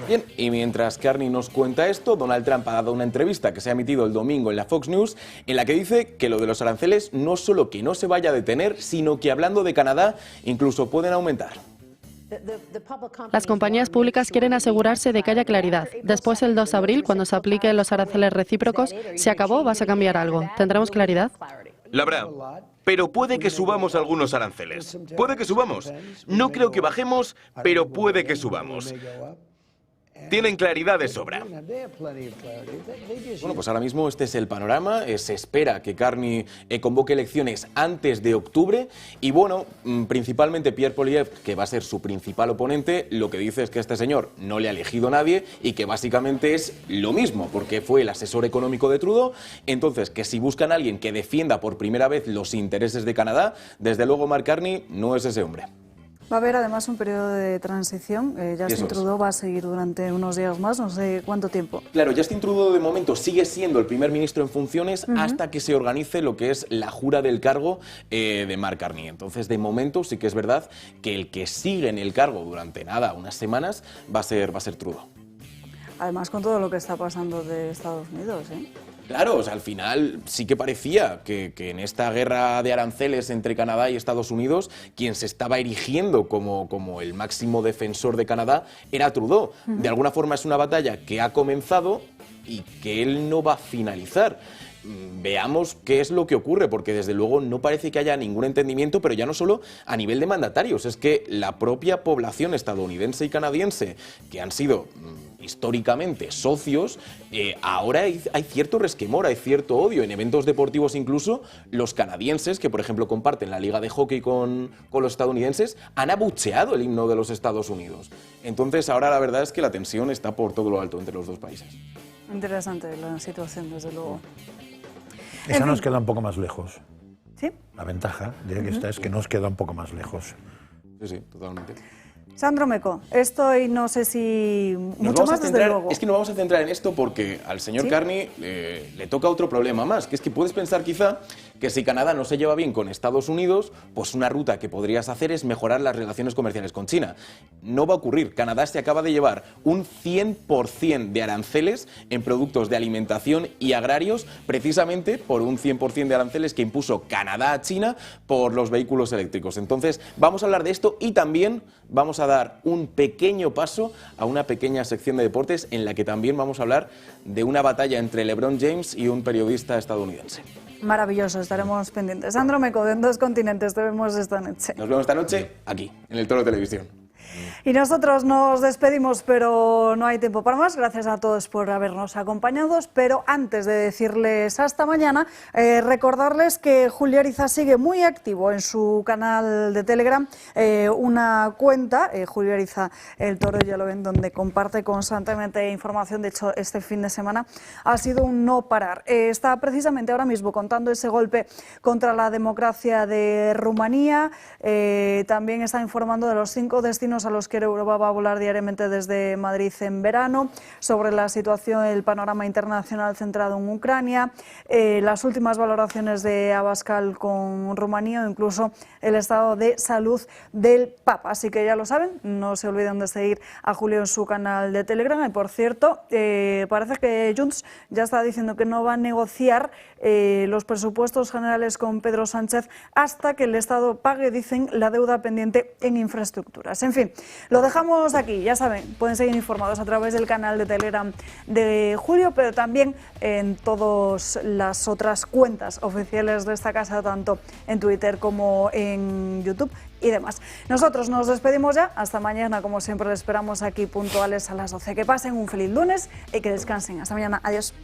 Bien, y mientras Carney nos cuenta esto, Donald Trump ha dado una entrevista que se ha emitido el domingo en la Fox News, en la que dice que lo de los aranceles no solo que no se vaya a detener, sino que hablando de Canadá, incluso pueden aumentar. Las compañías públicas quieren asegurarse de que haya claridad. Después, el 2 de abril, cuando se apliquen los aranceles recíprocos, ¿se acabó o vas a cambiar algo? ¿Tendremos claridad? La habrá. Pero puede que subamos algunos aranceles. Puede que subamos. No creo que bajemos, pero puede que subamos. Tienen claridad de sobra. Bueno, pues ahora mismo este es el panorama. Se espera que Carney convoque elecciones antes de octubre y bueno, principalmente Pierre Poilievre, que va a ser su principal oponente, lo que dice es que este señor no le ha elegido nadie y que básicamente es lo mismo, porque fue el asesor económico de Trudeau. Entonces, que si buscan a alguien que defienda por primera vez los intereses de Canadá, desde luego Mark Carney no es ese hombre. Va a haber además un periodo de transición. Justin Trudeau va a seguir durante unos días más, no sé cuánto tiempo. Claro, Justin Trudeau de momento sigue siendo el primer ministro en funciones hasta que se organice lo que es la jura del cargo de Mark Carney. Entonces, de momento sí que es verdad que el que sigue en el cargo durante nada, unas semanas, va a ser Trudeau. Además, con todo lo que está pasando de Estados Unidos, ¿eh? Claro, o sea, al final sí que parecía que en esta guerra de aranceles entre Canadá y Estados Unidos, quien se estaba erigiendo como el máximo defensor de Canadá era Trudeau. De alguna forma es una batalla que ha comenzado y que él no va a finalizar. Veamos qué es lo que ocurre, porque desde luego no parece que haya ningún entendimiento, pero ya no solo a nivel de mandatarios, es que la propia población estadounidense y canadiense, que han sido históricamente socios, ahora hay cierto resquemor, hay cierto odio. En eventos deportivos incluso, los canadienses, que por ejemplo comparten la liga de hockey con los estadounidenses, han abucheado el himno de los Estados Unidos. Entonces ahora la verdad es que la tensión está por todo lo alto entre los dos países. Interesante la situación, desde luego. Esa nos queda un poco más lejos. ¿Sí? La ventaja de que esta es que nos queda un poco más lejos. Sí, totalmente. Sandro Meco, esto y no sé si mucho más, desde luego. Es que nos vamos a centrar en esto porque al señor Carney le toca otro problema más, que es que puedes pensar quizá que si Canadá no se lleva bien con Estados Unidos, pues una ruta que podrías hacer es mejorar las relaciones comerciales con China. No va a ocurrir. Canadá se acaba de llevar un 100% de aranceles en productos de alimentación y agrarios, precisamente por un 100% de aranceles que impuso Canadá a China por los vehículos eléctricos. Entonces, vamos a hablar de esto y también vamos a dar un pequeño paso a una pequeña sección de deportes en la que también vamos a hablar de una batalla entre LeBron James y un periodista estadounidense. Maravilloso, estaremos pendientes. Sandro Meco, de En Dos Continentes, te vemos esta noche. Nos vemos esta noche aquí, en el Toro Televisión. Y nosotros nos despedimos, pero no hay tiempo para más. Gracias a todos por habernos acompañado. Pero antes de decirles hasta mañana, recordarles que Julio Ariza sigue muy activo en su canal de Telegram, una cuenta, Julio Ariza el Toro, ya lo ven, donde comparte constantemente información. De hecho, este fin de semana ha sido un no parar. Está precisamente ahora mismo contando ese golpe contra la democracia de Rumanía. También está informando de los 5 destinos a los los que Europa va a volar diariamente desde Madrid en verano, sobre la situación, el panorama internacional centrado en Ucrania, las últimas valoraciones de Abascal con Rumanía o incluso el estado de salud del Papa. Así que ya lo saben, no se olviden de seguir a Julio en su canal de Telegram. Y por cierto, parece que Junts ya está diciendo que no va a negociar los presupuestos generales con Pedro Sánchez hasta que el Estado pague, dicen, la deuda pendiente en infraestructuras. En fin, lo dejamos aquí. Ya saben, pueden seguir informados a través del canal de Telegram de Julio, pero también en todas las otras cuentas oficiales de esta casa, tanto en Twitter como en YouTube y demás. Nosotros nos despedimos ya. Hasta mañana, como siempre, les esperamos aquí puntuales a las 12. Que pasen un feliz lunes y que descansen. Hasta mañana. Adiós.